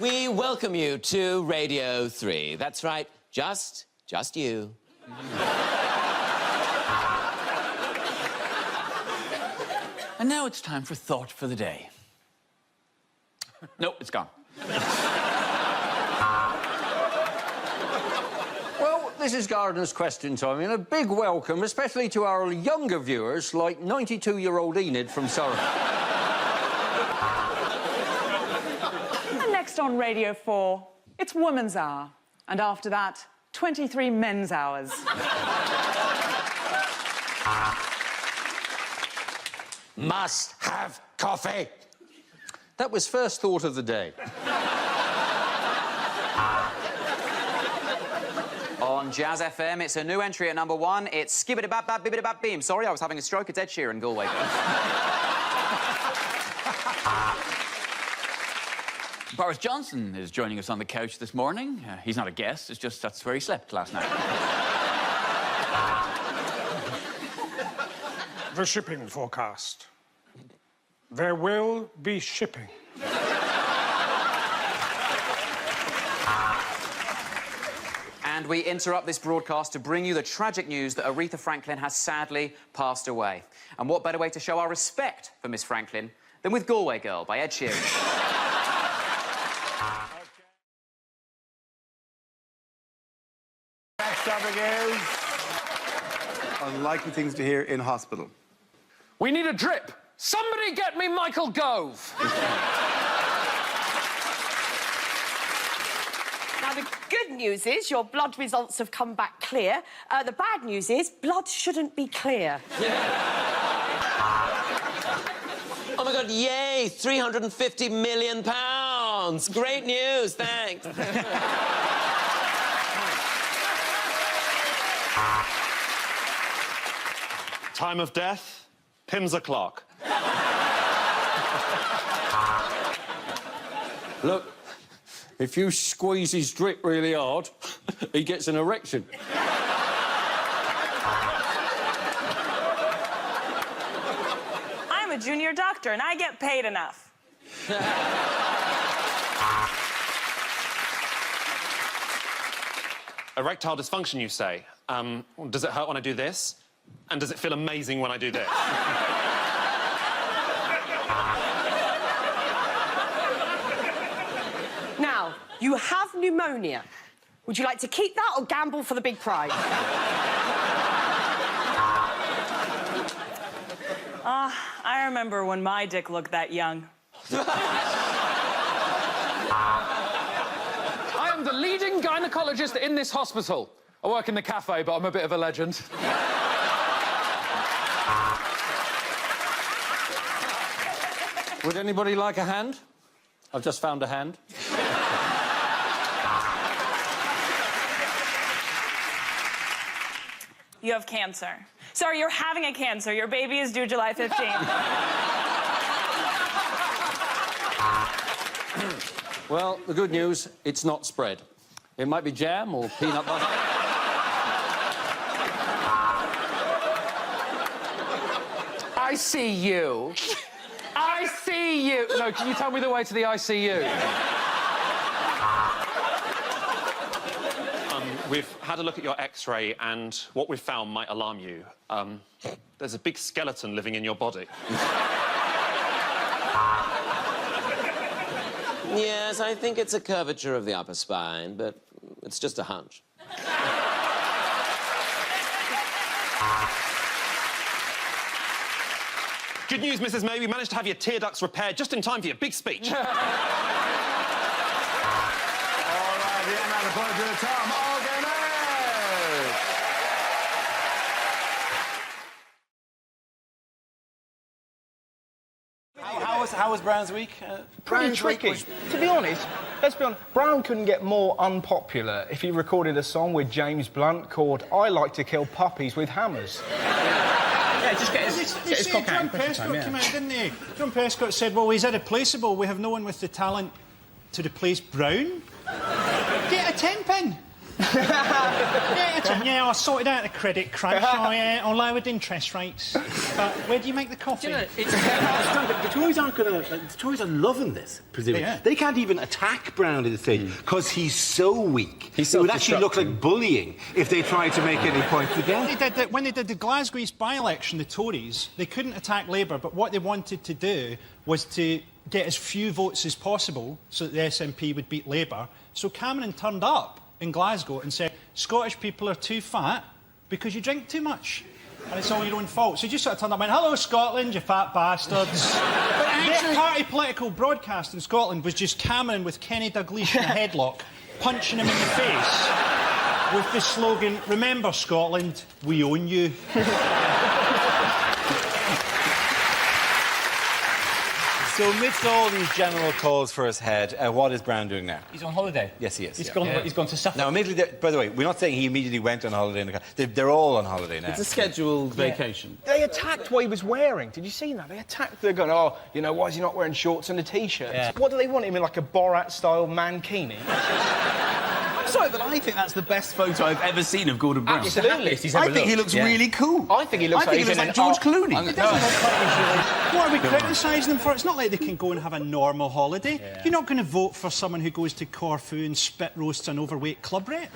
We welcome you to Radio 3. That's right, just you. And now it's time for Thought for the Day. Nope, it's gone. Well, this is Gardener's Question Time, and a big welcome, especially to our younger viewers, like 92-year-old Enid from Surrey. And next on Radio 4, it's Woman's Hour. And after that, 23 Men's Hours. Must have coffee. That was first thought of the day. On Jazz FM, it's a new entry at number 1. It's Skibbity-bap-bap, bibbity-bap-beam. Sorry, I was having a stroke. It's Ed Sheeran, Galway Girl. Boris Johnson is joining us on the couch this morning. He's not a guest, it's just that's where he slept last night. The shipping forecast. There will be shipping. And we interrupt this broadcast to bring you the tragic news that Aretha Franklin has sadly passed away. And what better way to show our respect for Miss Franklin than with Galway Girl by Ed Sheeran. Next topic is unlikely things to hear in hospital. We need a drip. Somebody get me Michael Gove. Now, the good news is your blood results have come back clear. The bad news is blood shouldn't be clear. Oh, my God, yay! £350 million. Great news, thanks. Time of death, Pims o'clock. Look, if you squeeze his drip really hard, he gets an erection. I'm a junior doctor and I get paid enough. Erectile dysfunction, you say? Does it hurt when I do this? And does it feel amazing when I do this? Now, you have pneumonia. Would you like to keep that or gamble for the big prize? I remember when my dick looked that young. I am the leading gynecologist in this hospital. I work in the cafe, but I'm a bit of a legend. Would anybody like a hand? I've just found a hand. You have cancer. Sorry, you're having a cancer. Your baby is due July 15th. Well, the good news, it's not spread. It might be jam or peanut butter. I see you. I see you. No, can you tell me the way to the ICU? We've had a look at your X-ray, and what we've found might alarm you. There's a big skeleton living in your body. Yes, I think it's a curvature of the upper spine, but it's just a hunch. Good news, Mrs. May. We managed to have your tear ducts repaired just in time for your big speech. All right, the amount of points to Tom Organ. How was Brown's week? Pretty tricky. To be honest, let's be honest, Brown couldn't get more unpopular if he recorded a song with James Blunt called I Like to Kill Puppies with Hammers. Yeah, just get his cock out in question time, yeah. Came out, didn't he? John Prescott said, well, he's irreplaceable. We have no one with the talent to replace Brown. Get a 10-pin. Yeah, I sorted out the credit crunch. I lowered interest rates. But where do you make the coffee? You know, the Tories aren't going to... the Tories are loving this, presumably. Yeah. They can't even attack Brown at this stage because he's so weak. It would actually look like bullying if they tried to make any points against. When they did the Glasgow East by-election, the Tories, they couldn't attack Labour, but what they wanted to do was to get as few votes as possible so that the SNP would beat Labour. So Cameron turned up in Glasgow and said, Scottish people are too fat because you drink too much. And it's all your own fault. So he just sort of turned up and went, hello, Scotland, you fat bastards. But actually, their party political broadcast in Scotland was just Cameron with Kenny Dalglish in a headlock, punching him in the face with the slogan, remember, Scotland, we own you. So amidst all these general calls for his head, what is Brown doing now? He's on holiday. Yes, he is. He's gone to Suffolk. Now, immediately, by the way, we're not saying he immediately went on holiday. They're all on holiday now. It's a scheduled vacation. They attacked what he was wearing. Did you see that? They attacked. They're going, oh, you know, why is he not wearing shorts and a T-shirt? Yeah. What do they want him in, like a Borat-style mankini? I'm sorry, but I think that's the best photo I've ever seen of Gordon Brown. Absolutely. I think he looks really cool. I think he looks like George Clooney. What are we criticising them for? It's not like they can go and have a normal holiday. Yeah. You're not going to vote for someone who goes to Corfu and spit roasts an overweight club rep.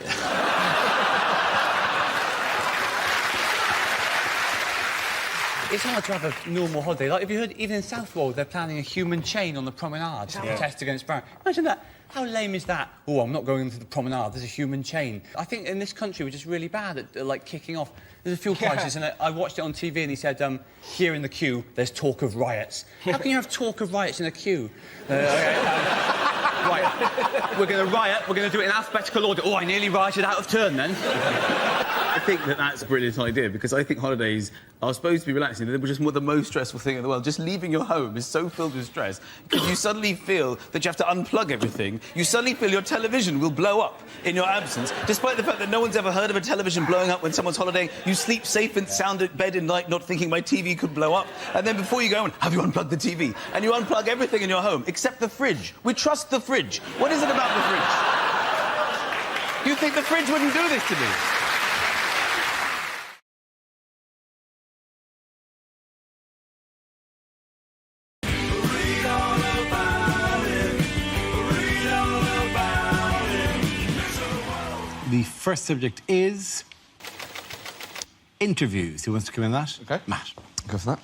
It's hard to have a normal holiday. Like, have you heard, even in Southwold, they're planning a human chain on the promenade to protest against Brown. Imagine that. How lame is that? Oh, I'm not going to the promenade, there's a human chain. I think in this country we're just really bad at, like, kicking off. There's a fuel crisis, and I watched it on TV, and he said, here in the queue, there's talk of riots. How can you have talk of riots in a queue? Right, we're going to riot, we're going to do it in alphabetical order. Oh, I nearly rioted out of turn, then. I think that's a brilliant idea, because I think holidays are supposed to be relaxing. They're just the most stressful thing in the world. Just leaving your home is so filled with stress, because you suddenly feel that you have to unplug everything. You suddenly feel your television will blow up in your absence, despite the fact that no one's ever heard of a television blowing up when someone's holidaying. You sleep safe and sound at bed in night, not thinking my TV could blow up. And then before you go, have you unplugged the TV? And you unplug everything in your home, except the fridge. We trust the fridge. What is it about the fridge? You think the fridge wouldn't do this to me? The first subject is interviews. Who wants to come in that? OK. Matt. Go for that.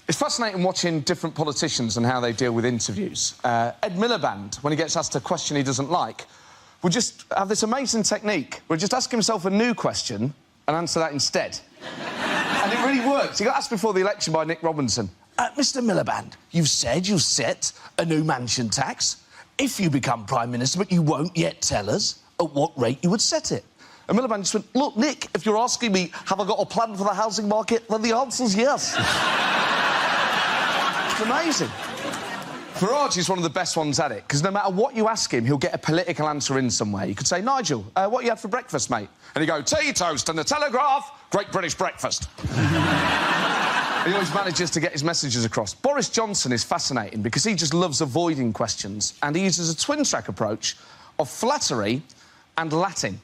It's fascinating watching different politicians and how they deal with interviews. Ed Miliband, when he gets asked a question he doesn't like, will just have this amazing technique where he'll just ask himself a new question and answer that instead. And it really works. He got asked before the election by Nick Robinson. Mr Miliband, you've said you'll set a new mansion tax if you become Prime Minister, but you won't yet tell us at what rate you would set it. And Miliband just went, look, Nick, if you're asking me, have I got a plan for the housing market, then the answer's yes. It's amazing. Farage is one of the best ones at it, because no matter what you ask him, he'll get a political answer in somewhere. You could say, Nigel, what you had for breakfast, mate? And he'd go, tea, toast and the Telegraph, great British breakfast. He always manages to get his messages across. Boris Johnson is fascinating because he just loves avoiding questions, and he uses a twin-track approach of flattery and Latin.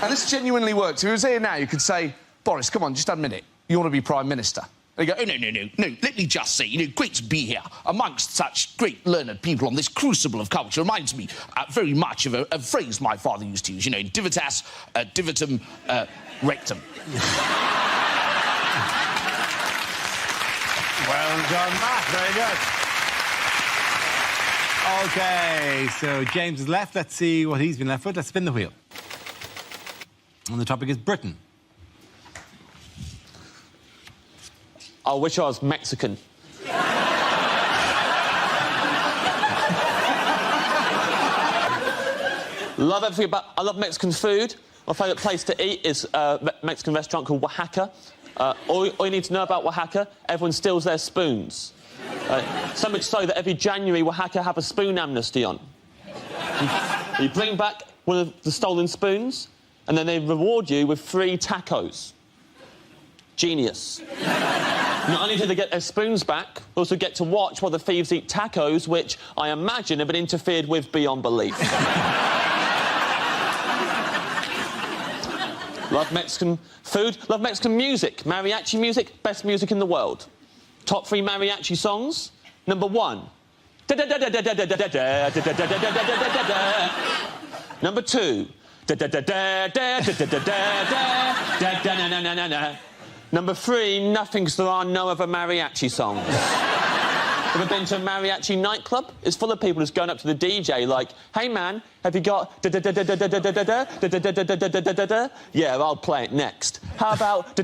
And this genuinely works. If he was here now, you could say, Boris, come on, just admit it. You want to be Prime Minister? And he'd go, oh, no, let me just say, great to be here amongst such great learned people on this crucible of culture. Reminds me very much of a phrase my father used to use, divitas, divitum, rectum. Well done, Matt. Very good. OK, so James is left. Let's see what he's been left with. Let's spin the wheel. And the topic is Britain. I wish I was Mexican. Love everything about... I love Mexican food. My favourite place to eat is a Mexican restaurant called Oaxaca. All you need to know about Oaxaca, everyone steals their spoons. So much so that every January, Oaxaca have a spoon amnesty on. You bring back one of the stolen spoons, and then they reward you with 3 tacos. Genius. Not only do they get their spoons back, they also get to watch while the thieves eat tacos, which I imagine have been interfered with beyond belief. Love Mexican food, love Mexican music. Mariachi music, best music in the world. Top 3 mariachi songs. Number 1. Number 2. Number 3, nothing, because there are no other mariachi songs. Ever been to a mariachi nightclub? It's full of people just going up to the DJ like, hey man, have you got yeah, I'll play it next. How about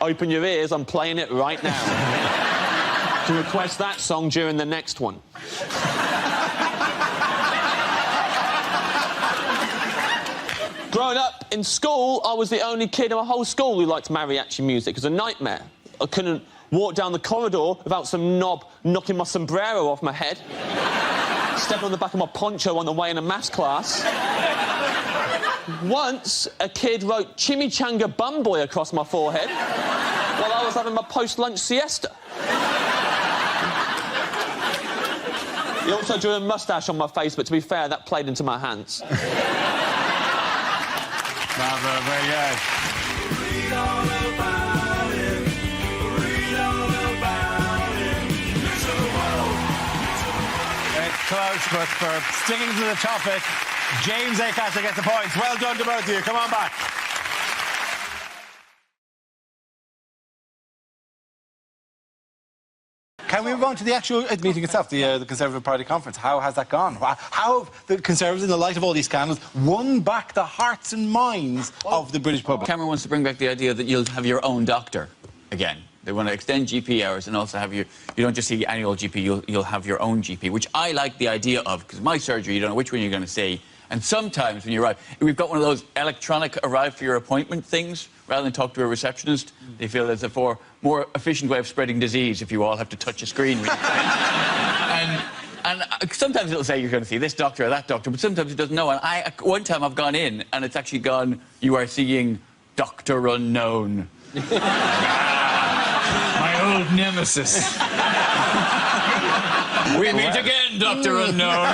open your ears, I'm playing it right now. To request that song during the next one. Growing up in school, I was the only kid in my whole school who liked mariachi music. It was a nightmare. I couldn't walk down the corridor without some knob knocking my sombrero off my head. Stepping on the back of my poncho on the way in a maths class. Once, a kid wrote Chimichanga Bumboy across my forehead while I was having my post-lunch siesta. He also drew a moustache on my face, but to be fair, that played into my hands. Bravo, very good. It's close, but for sticking to the topic, James Acaster gets the points. Well done to both of you. Come on back. Can we move on to the actual meeting itself, the Conservative Party conference? How has that gone? How have the Conservatives, in the light of all these scandals, won back the hearts and minds of the British public? Cameron wants to bring back the idea that you'll have your own doctor again. They want to extend GP hours and also have you don't just see annual GP, you'll have your own GP, which I like the idea of, because my surgery, you don't know which one you're going to see. And sometimes when you arrive, we've got one of those electronic arrive for your appointment things, rather than talk to a receptionist. They feel there's a more efficient way of spreading disease if you all have to touch a screen. and sometimes it'll say you're going to see this doctor or that doctor, but sometimes it doesn't know. And one time I've gone in and it's actually gone, you are seeing Dr. Unknown. My old nemesis. We meet again, Dr. Unknown.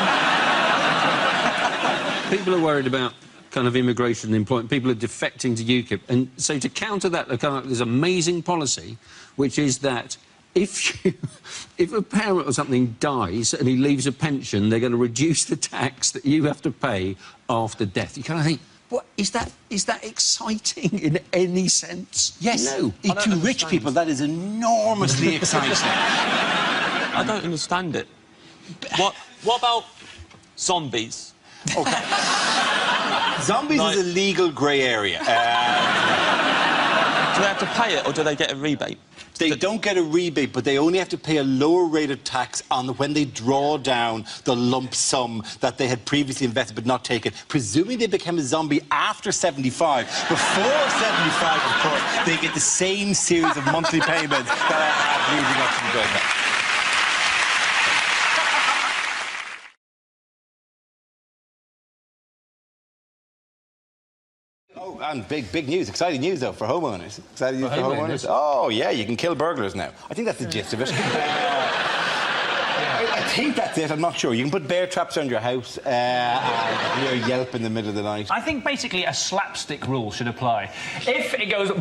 People are worried about kind of immigration and employment. People are defecting to UKIP. And so to counter that, there's amazing policy, which is that if a parent or something dies and he leaves a pension, they're going to reduce the tax that you have to pay after death. You kind of think, what is that exciting in any sense? Yes. No. To rich people, that is enormously exciting. I don't understand it. What about zombies? OK. Zombies is a legal grey area. Do they have to pay it, or do they get a rebate? They don't get a rebate, but they only have to pay a lower rate of tax on when they draw down the lump sum that they had previously invested but not taken. Presuming they became a zombie after 75. Before 75, of course, they get the same series of monthly payments that I have leading up to the breakup. Oh, and big news, exciting news though for homeowners. Exciting news for homeowners. Oh yeah, you can kill burglars now. I think that's the gist of it. I think that's it. I'm not sure. You can put bear traps around your house and hear a yelp in the middle of the night. I think basically a slapstick rule should apply. If it goes, you're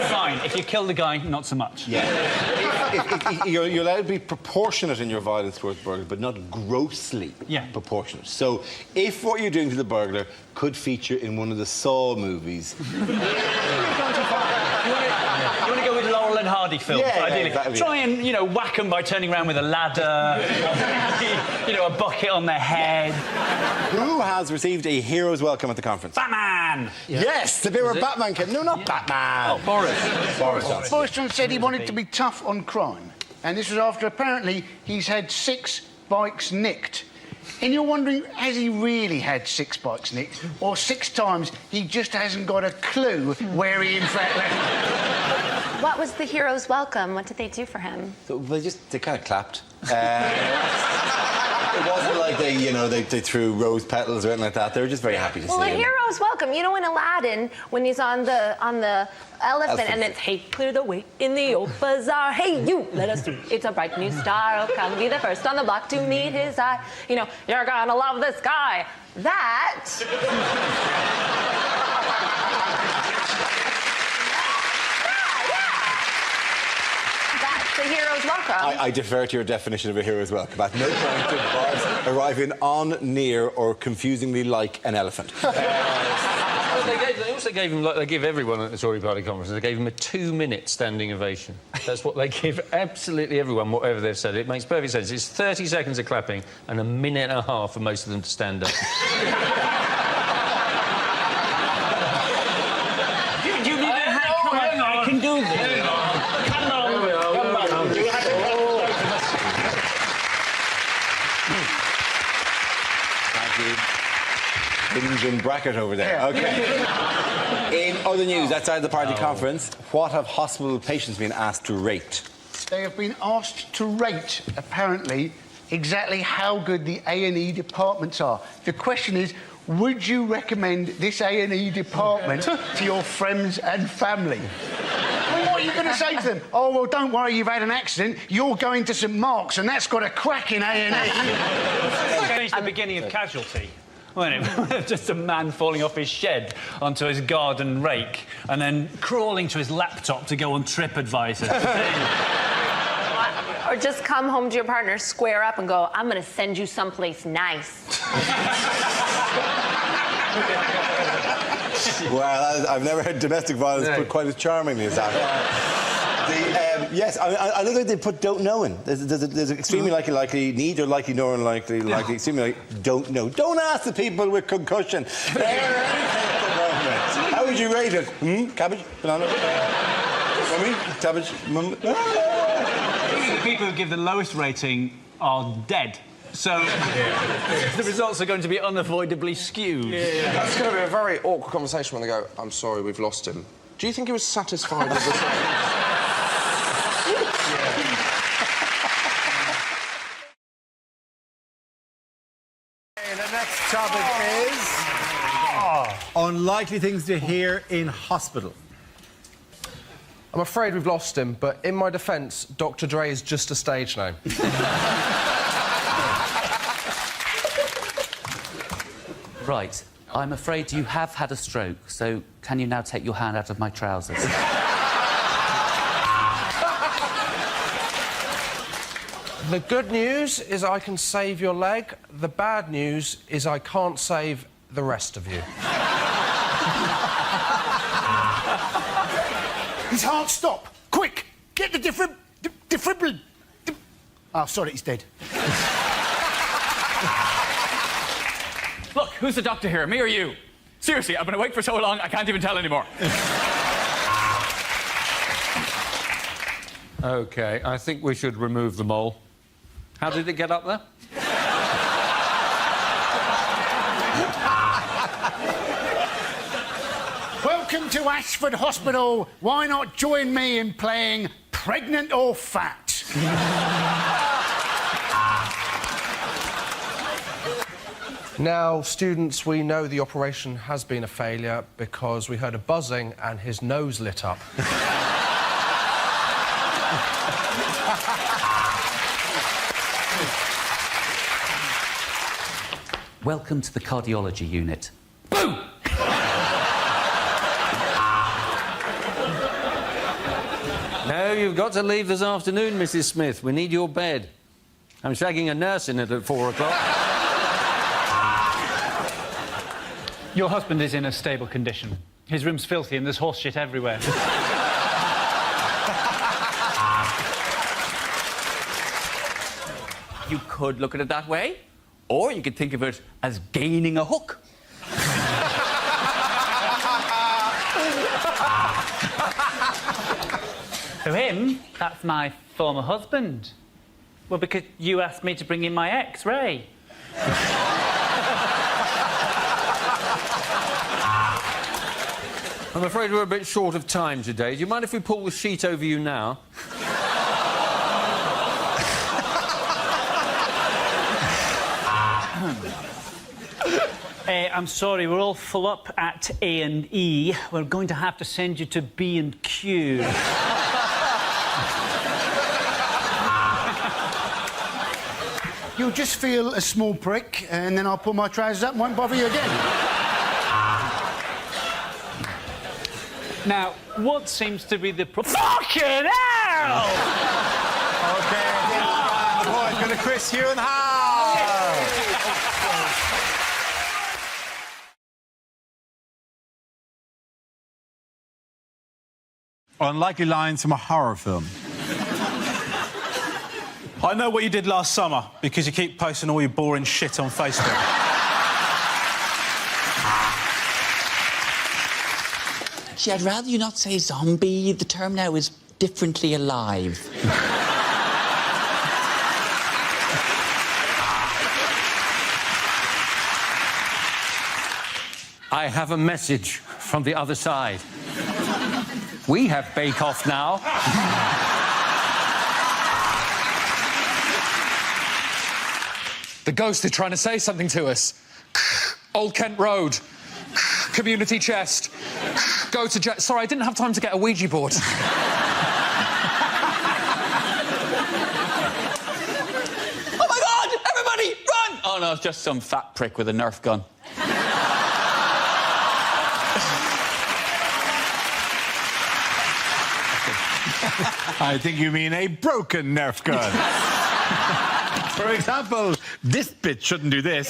fine. If you kill the guy, not so much. Yeah. You're allowed to be proportionate in your violence towards burglars, but not grossly proportionate. So, if what you're doing to the burglar could feature in one of the Saw movies. You want to go with Laurel and Hardy films, ideally. Exactly. Try and, whack them by turning around with a ladder, a bucket on their head. Who has received a hero's welcome at the conference? Batman! Yes, the bit where Batman came. No, not Batman. Oh, Boris. Boris Johnson. Boris Johnson said he wanted to be tough on crime. And this was after, apparently, he's had 6 bikes nicked. And you're wondering, has he really had 6 bikes nicked? Or 6 times he just hasn't got a clue where he in fact left them? What was the hero's welcome? What did they do for him? So they kind of clapped. It wasn't like they threw rose petals or anything like that. They were just very happy to see him. Well, a hero's welcome. You know, in Aladdin, when he's on the elephant, and it's, hey, clear the way in the old bazaar. Hey, you, let us through. It's a bright new star. Oh, come be the first on the block to meet his eye. You're gonna love this guy. That... The hero's welcome. I defer to your definition of a hero's welcome. At no point did Barbs arriving on, near, or confusingly like an elephant. They also gave him, like they give everyone at the Tory Party conference, they gave him a 2-minute standing ovation. That's what they give absolutely everyone, whatever they've said. It makes perfect sense. It's 30 seconds of clapping and a minute and a half for most of them to stand up. Do you need a hat? Come on, I can do this. Hinge and bracket over there. OK. In other news, outside the party conference, what have hospital patients been asked to rate? They have been asked to rate, apparently, exactly how good the A&E departments are. The question is, would you recommend this A&E department to your friends and family? Well, what are you going to say to them? Oh, well, don't worry, you've had an accident. You're going to St Mark's, and that's got a cracking A&E. It's the beginning of Casualty. Wasn't it? Just a man falling off his shed onto his garden rake and then crawling to his laptop to go on TripAdvisor. Or just come home to your partner, square up and go, I'm going to send you someplace nice. Well, I've never heard domestic violence put quite as charmingly as that. Yes, I know that they put don't know in. There's extremely likely, need or likely, no, unlikely, likely, extremely don't know. Don't ask the people with concussion. How would you rate it? Cabbage? Banana? Mummy? Cabbage? The people who give the lowest rating are dead. So the results are going to be unavoidably skewed. That's going to be a very awkward conversation when they go, I'm sorry, we've lost him. Do you think he was satisfied with the... The next topic is unlikely things to hear in hospital. I'm afraid we've lost him, but in my defence, Dr. Dre is just a stage name. Right. I'm afraid you have had a stroke, so can you now take your hand out of my trousers? The good news is I can save your leg. The bad news is I can't save the rest of you. His heart stop. Quick, get the defibrillator. Oh, sorry, he's dead. Look, who's the doctor here, me or you? Seriously, I've been awake for so long, I can't even tell anymore. OK, I think we should remove the mole. How did it get up there? Welcome to Ashford Hospital. Why not join me in playing Pregnant or Fat? Now, students, we know the operation has been a failure because we heard a buzzing and his nose lit up. Welcome to the cardiology unit. No, you've got to leave this afternoon, Mrs. Smith. We need your bed. I'm shagging a nurse in it at 4 o'clock. Your husband is in a stable condition. His room's filthy and there's horse shit everywhere. You could look at it that way, or you could think of it as gaining a hook. To him, that's my former husband. Well, because you asked me to bring in my ex, Ray. I'm afraid we're a bit short of time today. Do you mind if we pull the sheet over you now? I'm sorry, we're all full up at A&E. We're going to have to send you to B&Q. You'll just feel a small prick, and then I'll pull my trousers up and won't bother you again. Now, what seems to be the Fucking hell! OK, the boys go to Chris, Hugh and Hal. Unlikely lines from a horror film. I know what you did last summer because you keep posting all your boring shit on Facebook. Gee, I'd rather you not say zombie. The term now is differently alive. I have a message from the other side. We have Bake Off now. The ghost is trying to say something to us. Old Kent Road. Community chest. Go to... Sorry, I didn't have time to get a Ouija board. Oh, my God! Everybody, run! Oh, no, it's just some fat prick with a Nerf gun. I think you mean a broken Nerf gun. For example, this bit shouldn't do this.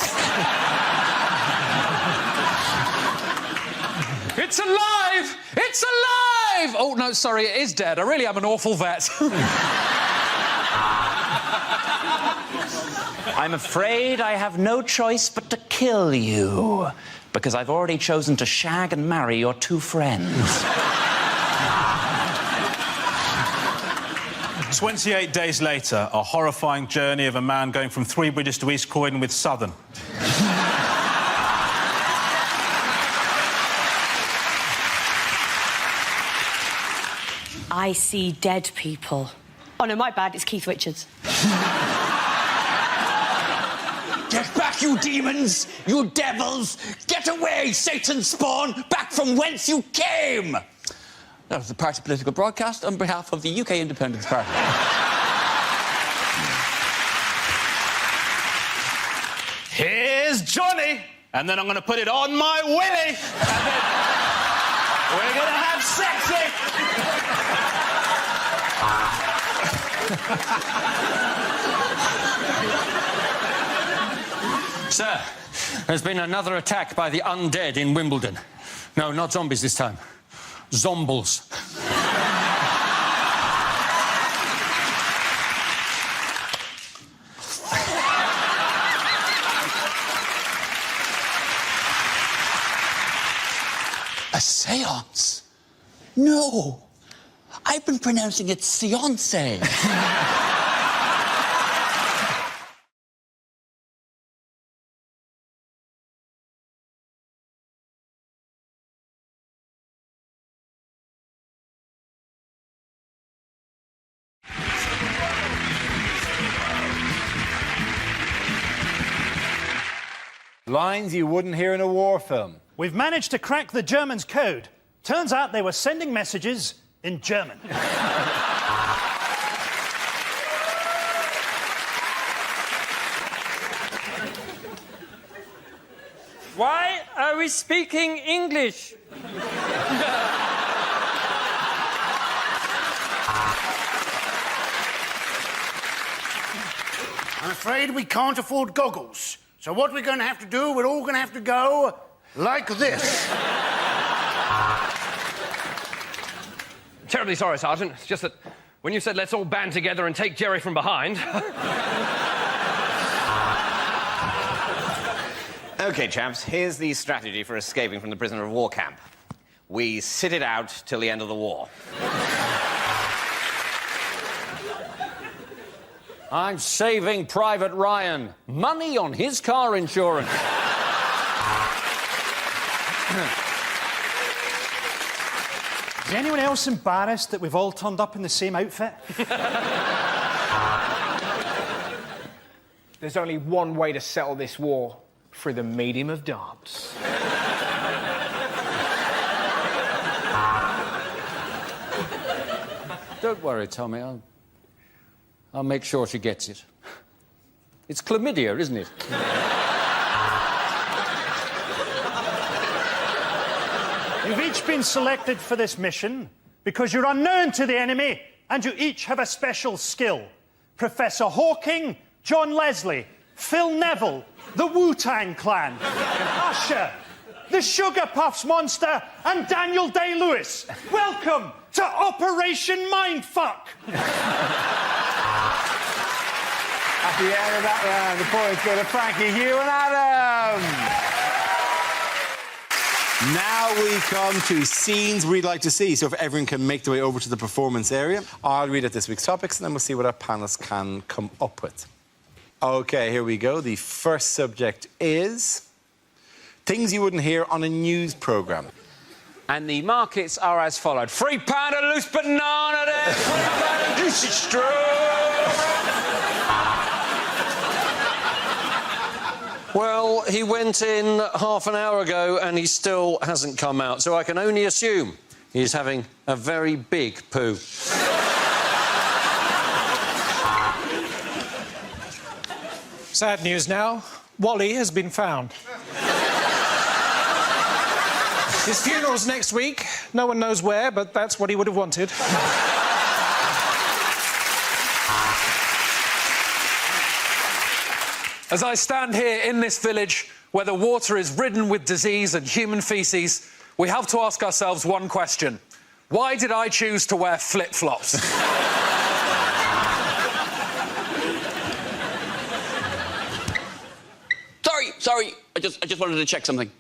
It's alive! It's alive! Oh, no, sorry, it is dead. I really am an awful vet. I'm afraid I have no choice but to kill you, because I've already chosen to shag and marry your two friends. 28 days later, a horrifying journey of a man going from Three Bridges to East Croydon with Southern. I see dead people. Oh, no, my bad, it's Keith Richards. Get back, you demons! You devils! Get away, Satan's spawn! Back from whence you came! That was the party political broadcast on behalf of the UK Independence Party. Here's Johnny, and then I'm going to put it on my willy, and then we're going to have sexy. Sir, there's been another attack by the undead in Wimbledon. No, not zombies this time. Zombles. A seance? No. I've been pronouncing it seance. Lines you wouldn't hear in a war film. We've managed to crack the Germans' code. Turns out they were sending messages in German. Why are we speaking English? I'm afraid we can't afford goggles. So what we're going to have to do, we're all going to have to go like this. Terribly sorry, Sergeant. It's just that when you said let's all band together and take Jerry from behind... OK, chaps, here's the strategy for escaping from the prisoner of war camp. We sit it out till the end of the war. I'm saving Private Ryan. Money on his car insurance. Is anyone else embarrassed that we've all turned up in the same outfit? There's only one way to settle this war, through the medium of dance. Don't worry, Tommy. I'll make sure she gets it. It's chlamydia, isn't it? You've each been selected for this mission because you're unknown to the enemy and you each have a special skill. Professor Hawking, John Leslie, Phil Neville, the Wu-Tang Clan, Usher, the Sugar Puffs Monster, and Daniel Day-Lewis. Welcome to Operation Mindfuck. At the end of that round, the points go to Frankie, Hugh and Adam. Now we come to scenes we'd like to see. So if everyone can make their way over to the performance area, I'll read out this week's topics and then we'll see what our panellists can come up with. OK, here we go. The first subject is things you wouldn't hear on a news programme. And the markets are as followed. £3 a loose banana there, £3 a juicy straw. Well, he went in half an hour ago and he still hasn't come out, so I can only assume he's having a very big poo. Sad news now. Wally has been found. His funeral's next week. No one knows where, but that's what he would have wanted. As I stand here in this village where the water is ridden with disease and human faeces, we have to ask ourselves one question. Why did I choose to wear flip-flops? Sorry, I just wanted to check something.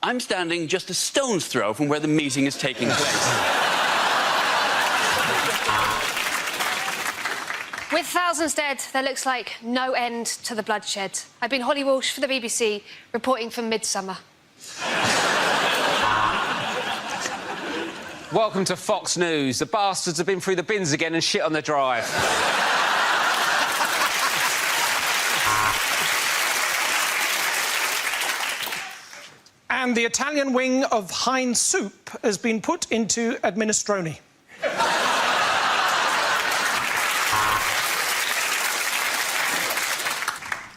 I'm standing just a stone's throw from where the meeting is taking place. With thousands dead, there looks like no end to the bloodshed. I've been Holly Walsh for the BBC, reporting from Midsummer. Welcome to Fox News. The bastards have been through the bins again and shit on the drive. And the Italian wing of Heinz soup has been put into administroni.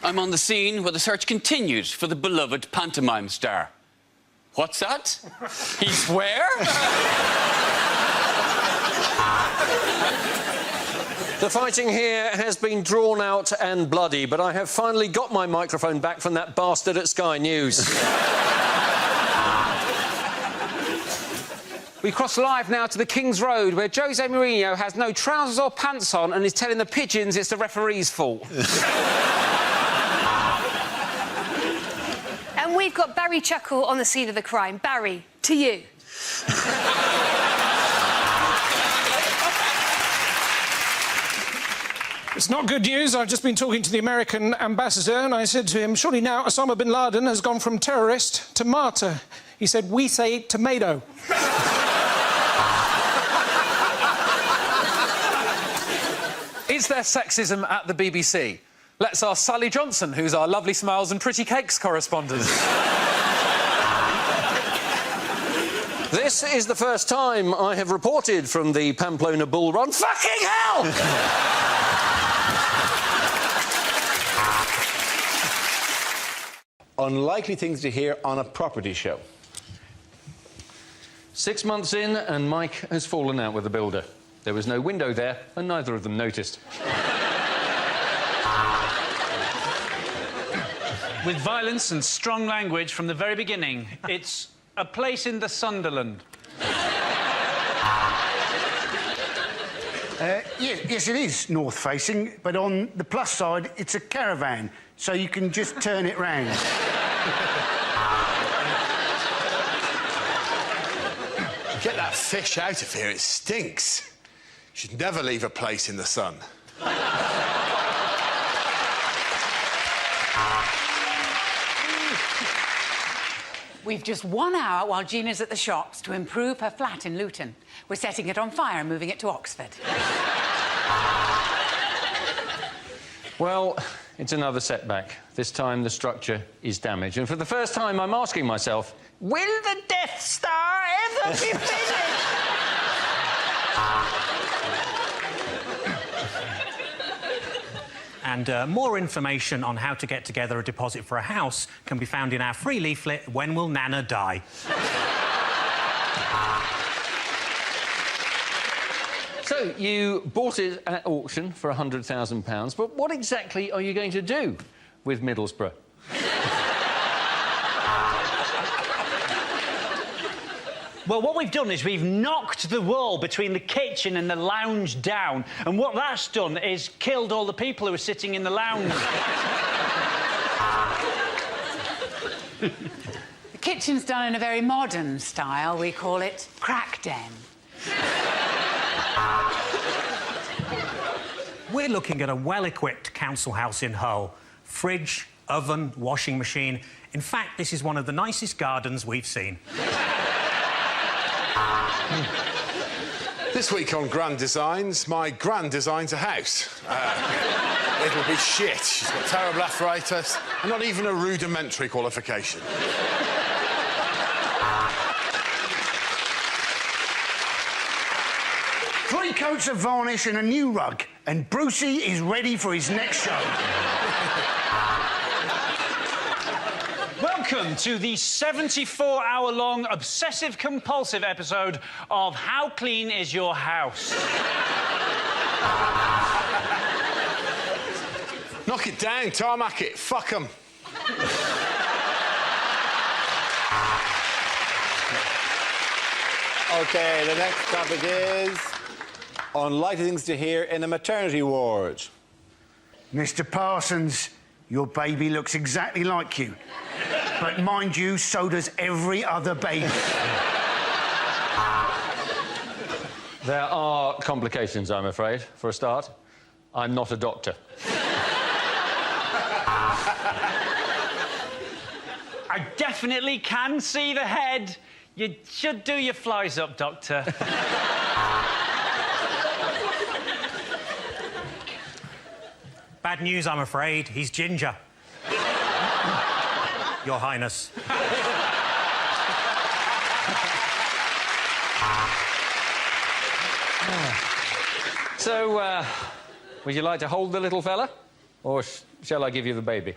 I'm on the scene where the search continued for the beloved pantomime star. What's that? He's where? The fighting here has been drawn out and bloody, but I have finally got my microphone back from that bastard at Sky News. We cross live now to the King's Road, where Jose Mourinho has no trousers or pants on and is telling the pigeons it's the referee's fault. And we've got Barry Chuckle on the scene of the crime. Barry, to you. It's not good news. I've just been talking to the American ambassador and I said to him, surely now Osama bin Laden has gone from terrorist to martyr. He said, we say tomato. Is there sexism at the BBC? Let's ask Sally Johnson, who's our lovely smiles and pretty cakes correspondent. This is the first time I have reported from the Pamplona Bull Run. Fucking hell! Unlikely things to hear on a property show. 6 months in, and Mike has fallen out with the builder. There was no window there, and neither of them noticed. With violence and strong language from the very beginning, it's a place in the Sunderland. Yes, it is north-facing, but on the plus side, it's a caravan, so you can just turn it round. Get that fish out of here, it stinks. You should never leave a place in the sun. We've just 1 hour while Gina's at the shops to improve her flat in Luton. We're setting it on fire and moving it to Oxford. Well, it's another setback. This time the structure is damaged. And for the first time, I'm asking myself, will the Death Star ever be finished? And more information on how to get together a deposit for a house can be found in our free leaflet, When Will Nana Die? So, you bought it at auction for £100,000, but what exactly are you going to do with Middlesbrough? Well, what we've done is we've knocked the wall between the kitchen and the lounge down, and what that's done is killed all the people who were sitting in the lounge. The kitchen's done in a very modern style. We call it crack den. We're looking at a well-equipped council house in Hull. Fridge, oven, washing machine. In fact, this is one of the nicest gardens we've seen. This week on Grand Designs, my gran designs a house. It'll be shit. She's got terrible arthritis and not even a rudimentary qualification. 3 coats of varnish and a new rug, and Brucey is ready for his next show. Welcome to the 74-hour-long obsessive-compulsive episode of How Clean Is Your House? Knock it down, tarmac it, fuck 'em. OK, the next topic is unlikely things to hear in a maternity ward. Mr. Parsons, your baby looks exactly like you. But mind you, so does every other baby. There are complications, I'm afraid. For a start, I'm not a doctor. I definitely can see the head. You should do your flies up, Doctor. Bad news, I'm afraid. He's ginger. Your Highness. So, would you like to hold the little fella? Or shall I give you the baby?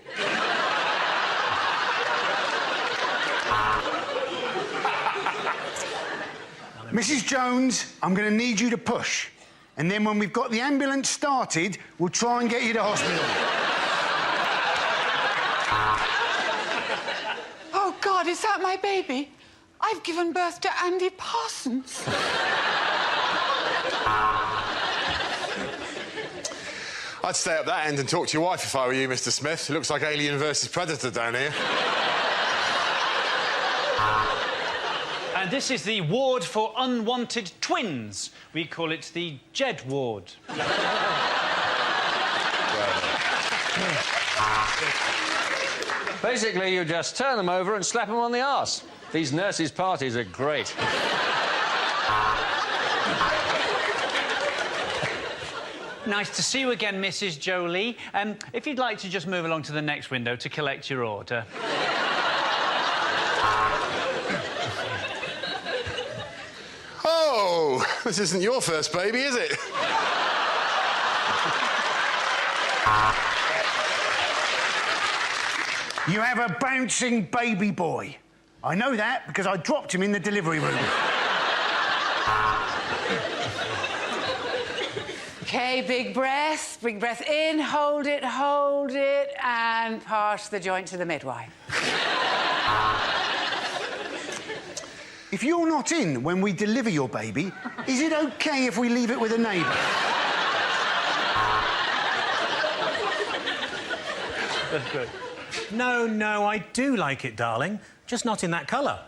Mrs. Jones, I'm going to need you to push. And then when we've got the ambulance started, we'll try and get you to hospital. Oh, God, is that my baby? I've given birth to Andy Parsons. I'd stay up that end and talk to your wife if I were you, Mr. Smith. It looks like Alien versus Predator down here. And this is the ward for unwanted twins. We call it the Jed ward. Basically, you just turn them over and slap them on the arse. These nurses' parties are great. Nice to see you again, Mrs. Jolie. If you'd like to just move along to the next window to collect your order. Oh, this isn't your first baby, is it? You have a bouncing baby boy. I know that because I dropped him in the delivery room. OK, big breath. Big breath in, hold it, and pass the joint to the midwife. If you're not in when we deliver your baby, is it OK if we leave it with a neighbour? That's good. No, I do like it, darling. Just not in that colour.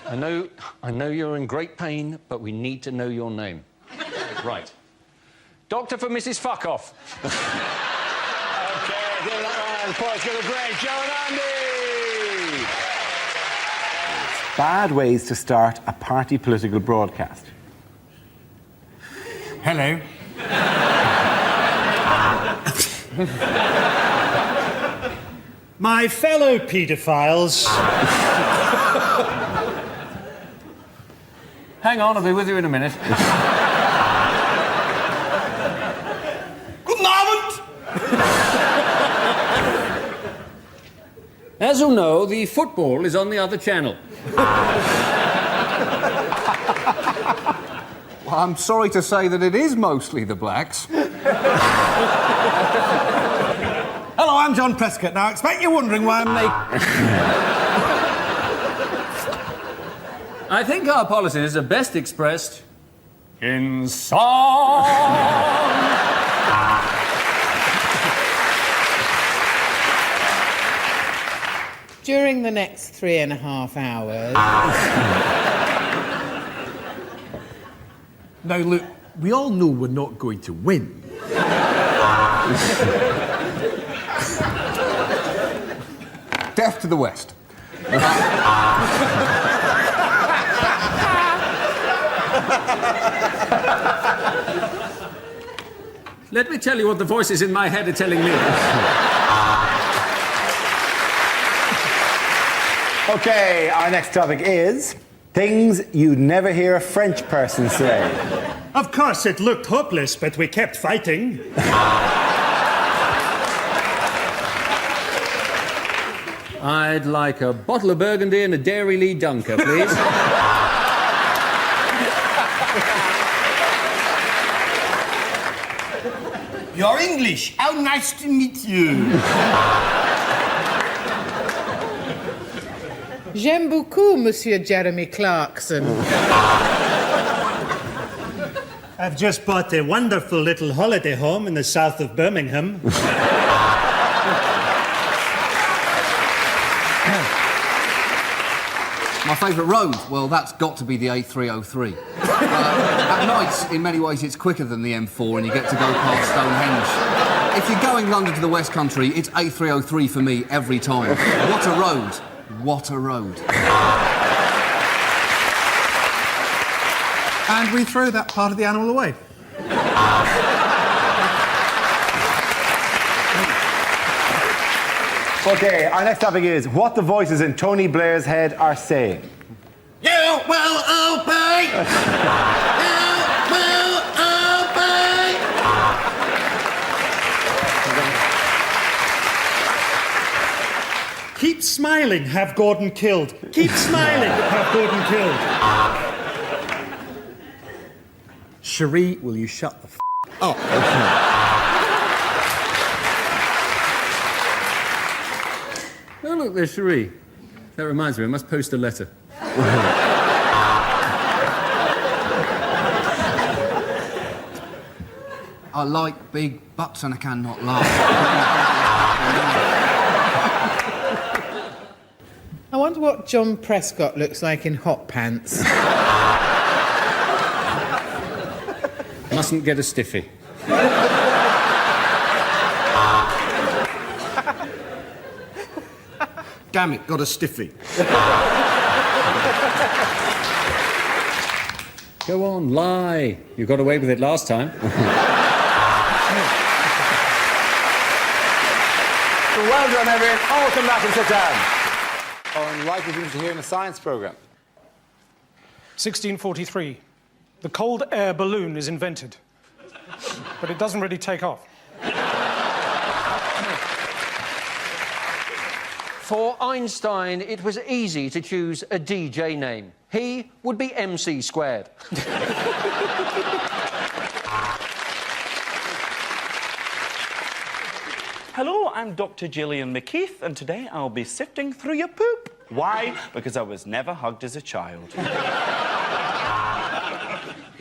I know you're in great pain, but we need to know your name. Right. Doctor for Mrs. Fuckoff. OK, give that round of applause. Give a break. Joe and Andy! Bad ways to start a party political broadcast. Hello. My fellow paedophiles. Hang on, I'll be with you in a minute. Good moment! As you know, the football is on the other channel. Well, I'm sorry to say that it is mostly the blacks. Hello, I'm John Prescott. Now, I expect you're wondering why I'm making... I think our policies are best expressed in song. During the next 3.5 hours... Now, look, we all know we're not going to win. Death to the West. Let me tell you what the voices in my head are telling me. OK, our next topic is things you'd never hear a French person say. Of course, it looked hopeless, but we kept fighting. I'd like a bottle of Burgundy and a Dairy Lee Dunker, please. You're English. How nice to meet you. J'aime beaucoup, Monsieur Jeremy Clarkson. I've just bought a wonderful little holiday home in the south of Birmingham. My favourite road? Well, that's got to be the A303. At night, in many ways, it's quicker than the M4 and you get to go past Stonehenge. If you're going London to the West Country, it's A303 for me every time. What a road. What a road. And we throw that part of the animal away. OK, our next topic is what the voices in Tony Blair's head are saying. You will obey! You will obey! Keep smiling, have Gordon killed. Keep smiling, have Gordon killed. Cherie, will you shut the up? Oh, look, there's Cherie. That reminds me, I must post a letter. I like big butts and I cannot laugh. I wonder what John Prescott looks like in hot pants. Mustn't get a stiffy. Damn it, got a stiffy. Go on, lie. You got away with it last time. Well done, everyone. All come back and sit down. Unlikely things to hear in a science programme. 1643. The cold air balloon is invented. But it doesn't really take off. For Einstein, it was easy to choose a DJ name. He would be MC squared. Hello, I'm Dr. Gillian McKeith, and today I'll be sifting through your poop. Why? Because I was never hugged as a child.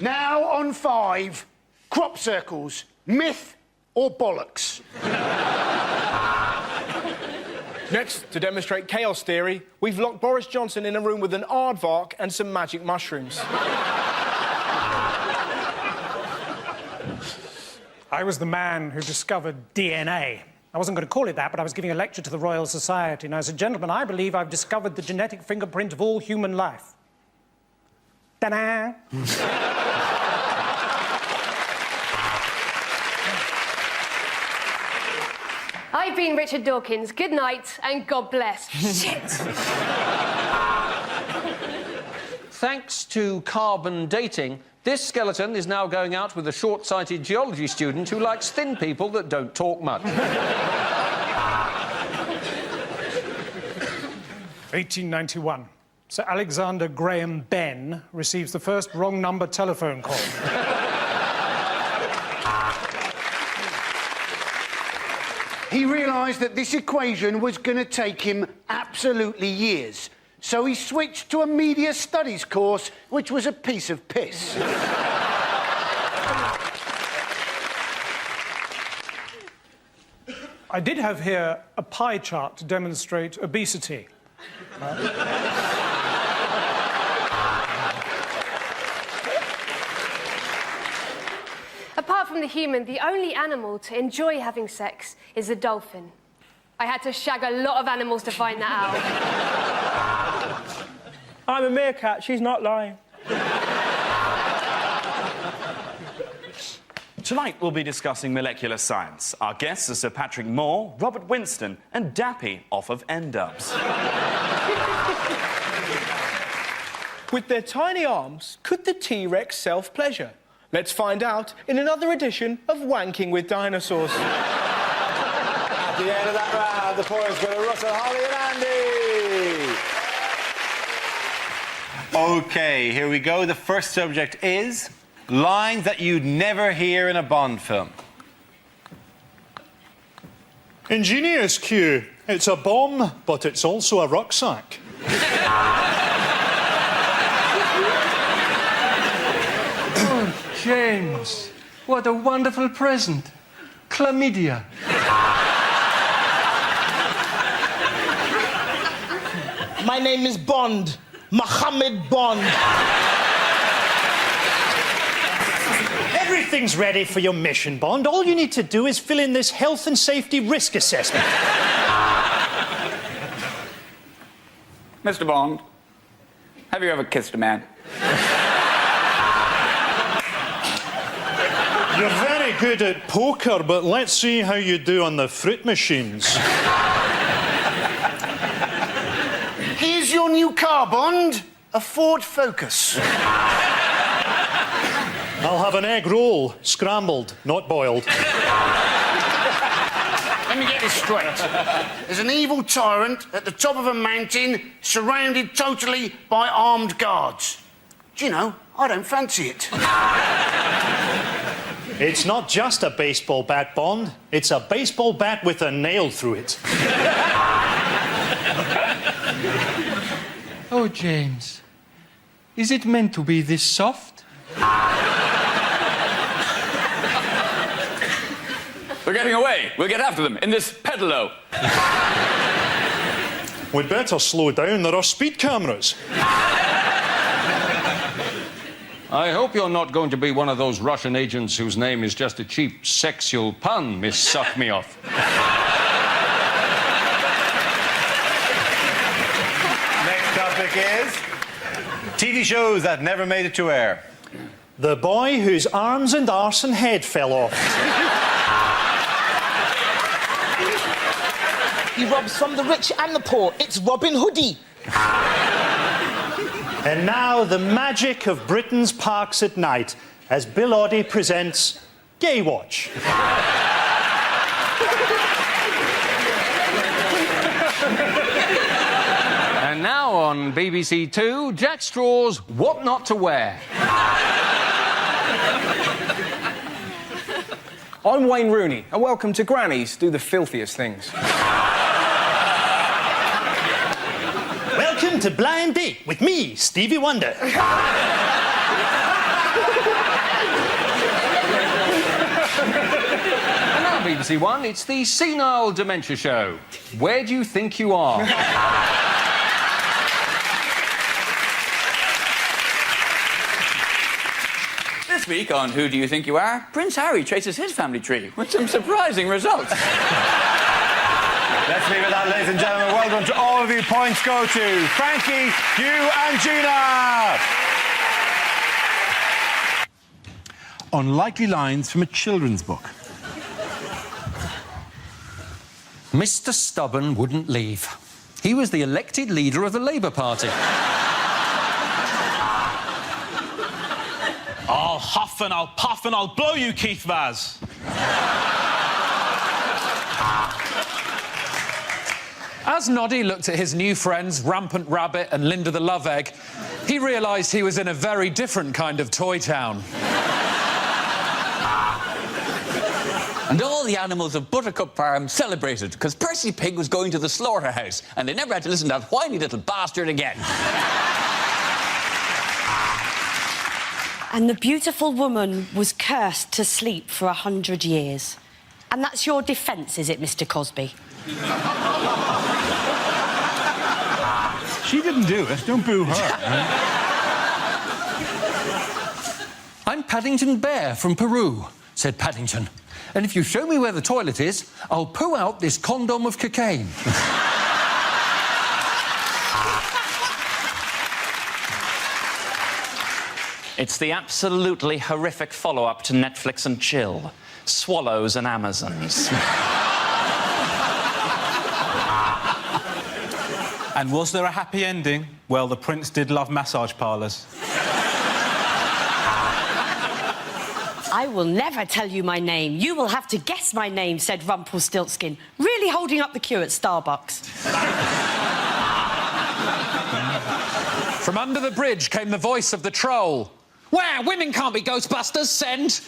Now on 5, crop circles, myth or bollocks? Next, to demonstrate chaos theory, we've locked Boris Johnson in a room with an aardvark and some magic mushrooms. I was the man who discovered DNA. I wasn't going to call it that, but I was giving a lecture to the Royal Society, and I said, gentlemen, I believe I've discovered the genetic fingerprint of all human life. Ta-da! I've been Richard Dawkins. Good night and God bless. Shit! Thanks to carbon dating, this skeleton is now going out with a short-sighted geology student who likes thin people that don't talk much. 1891. Sir Alexander Graham Benn receives the first wrong number telephone call. He realised that this equation was going to take him absolutely years. So he switched to a media studies course, which was a piece of piss. I did have here a pie chart to demonstrate obesity. Apart from the human, the only animal to enjoy having sex is the dolphin. I had to shag a lot of animals to find that out. I'm a meerkat, she's not lying. Tonight we'll be discussing molecular science. Our guests are Sir Patrick Moore, Robert Winston, and Dappy off of N-Dubs. With their tiny arms, could the T-Rex self-pleasure? Let's find out in another edition of Wanking with Dinosaurs. At the end of that round, the points go to Russell, Holly and Andy. OK, here we go. The first subject is lines that you'd never hear in a Bond film. Ingenious, Q. It's a bomb, but it's also a rucksack. James, what a wonderful present. Chlamydia. My name is Bond. Mohammed Bond. Everything's ready for your mission, Bond. All you need to do is fill in this health and safety risk assessment. Mr. Bond, have you ever kissed a man? You're very good at poker, but let's see how you do on the fruit machines. Here's your new car, Bond. A Ford Focus. I'll have an egg roll, scrambled, not boiled. Let me get this straight. There's an evil tyrant at the top of a mountain, surrounded totally by armed guards. Do you know, I don't fancy it. It's not just a baseball bat, Bond. It's a baseball bat with a nail through it. Oh, James. Is it meant to be this soft? We're getting away. We'll get after them in this pedalo. We'd better slow down. There are speed cameras. I hope you're not going to be one of those Russian agents whose name is just a cheap sexual pun, Miss Suck Me Off. Next topic is TV shows that never made it to air. The boy whose arms and arse and head fell off. He robs from the rich and the poor. It's Robin Hoodie. And now the magic of Britain's parks at night as Bill Oddie presents Gay Watch. And now on BBC Two, Jack Straw's What Not to Wear. I'm Wayne Rooney, and welcome to Granny's Do the Filthiest Things. Welcome to Blind Date with me, Stevie Wonder. And now BBC One, it's the Senile Dementia Show. Where do you think you are? This week on Who Do You Think You Are, Prince Harry traces his family tree with some surprising results. Let's leave it at that, ladies and gentlemen. Well done to all of you. Points go to Frankie, Hugh and Gina. Unlikely lines from a children's book. Mr. Stubborn wouldn't leave. He was the elected leader of the Labour Party. I'll huff and I'll puff and I'll blow you, Keith Vaz. As Noddy looked at his new friends, Rampant Rabbit and Linda the Love Egg, he realised he was in a very different kind of toy town. And all the animals of Buttercup Farm celebrated because Percy Pig was going to the slaughterhouse and they never had to listen to that whiny little bastard again. And the beautiful woman was cursed to sleep for 100 years. And that's your defence, is it, Mr. Cosby? She didn't do it. Don't boo her. I'm Paddington Bear from Peru, said Paddington. And if you show me where the toilet is, I'll poo out this condom of cocaine. It's the absolutely horrific follow-up to Netflix and Chill. Swallows and Amazons. And was there a happy ending? Well, the prince did love massage parlours. I will never tell you my name. You will have to guess my name, said Rumpelstiltskin, really holding up the queue at Starbucks. From under the bridge came the voice of the troll. Wow, women can't be Ghostbusters, send!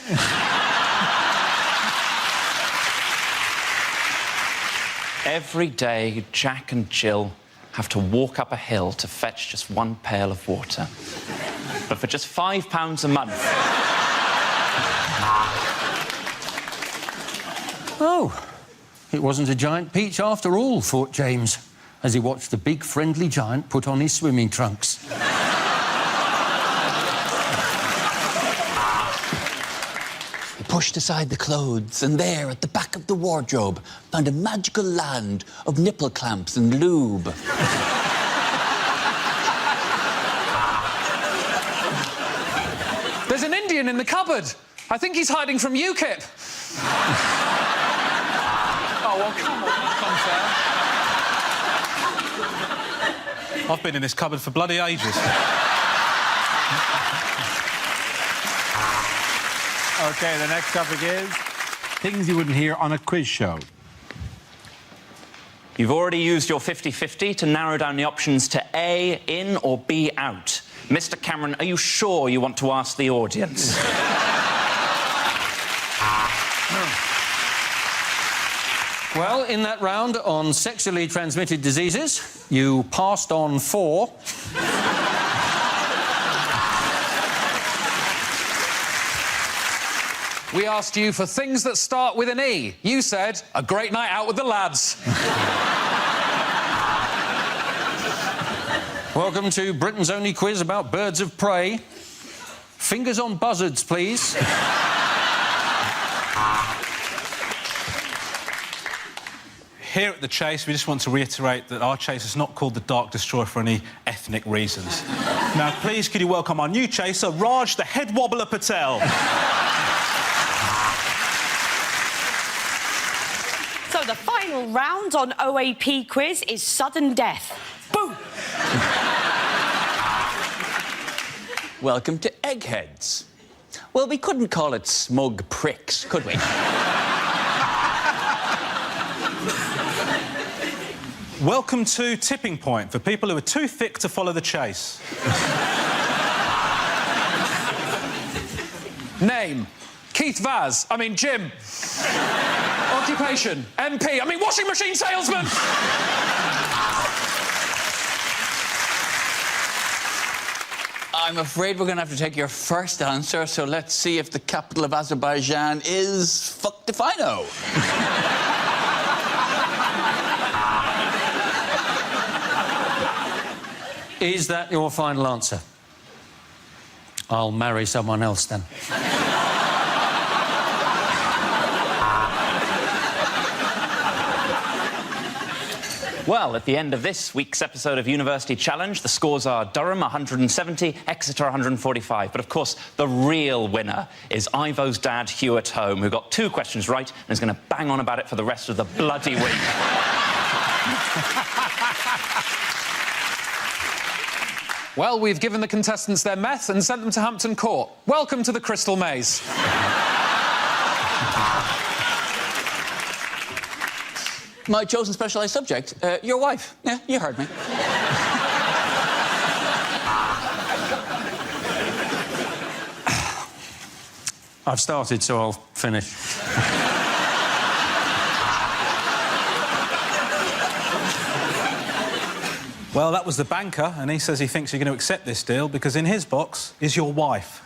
Every day, Jack and Jill have to walk up a hill to fetch just one pail of water. But for just £5 a month... Oh, it wasn't a giant peach after all, thought James, as he watched the big friendly giant put on his swimming trunks. He pushed aside the clothes and there, at the back of the wardrobe, found a magical land of nipple clamps and lube. There's an Indian in the cupboard. I think he's hiding from UKIP. Oh, well, come on, that's unfair. I've been in this cupboard for bloody ages. OK, the next topic is things you wouldn't hear on a quiz show. You've already used your 50-50 to narrow down the options to A, in or B, out. Mr. Cameron, are you sure you want to ask the audience? Well, in that round on sexually transmitted diseases, you passed on 4. We asked you for things that start with an E. You said, a great night out with the lads. Welcome to Britain's only quiz about birds of prey. Fingers on buzzards, please. Here at The Chase, we just want to reiterate that our chase is not called the Dark Destroyer for any ethnic reasons. Now, please, could you welcome our new chaser, Raj the Head Wobbler Patel. So the final round on OAP quiz is sudden death. Boom! Welcome to Eggheads. Well, we couldn't call it smug pricks, could we? Welcome to Tipping Point, for people who are too thick to follow the chase. Name, Keith Vaz. I mean, Jim. Occupation, MP. I mean, washing machine salesman. I'm afraid we're going to have to take your first answer, so let's see if the capital of Azerbaijan is fuck if I know. Is that your final answer? I'll marry someone else then. Well, at the end of this week's episode of University Challenge, the scores are Durham 170, Exeter 145. But of course, the real winner is Ivo's dad, Hugh at home, who got 2 questions right and is going to bang on about it for the rest of the bloody week. Well, we've given the contestants their meth and sent them to Hampton Court. Welcome to the Crystal Maze. My chosen specialised subject, your wife. Yeah, you heard me. I've started, so I'll finish. Well, that was the banker, and he says he thinks you're going to accept this deal because in his box is your wife.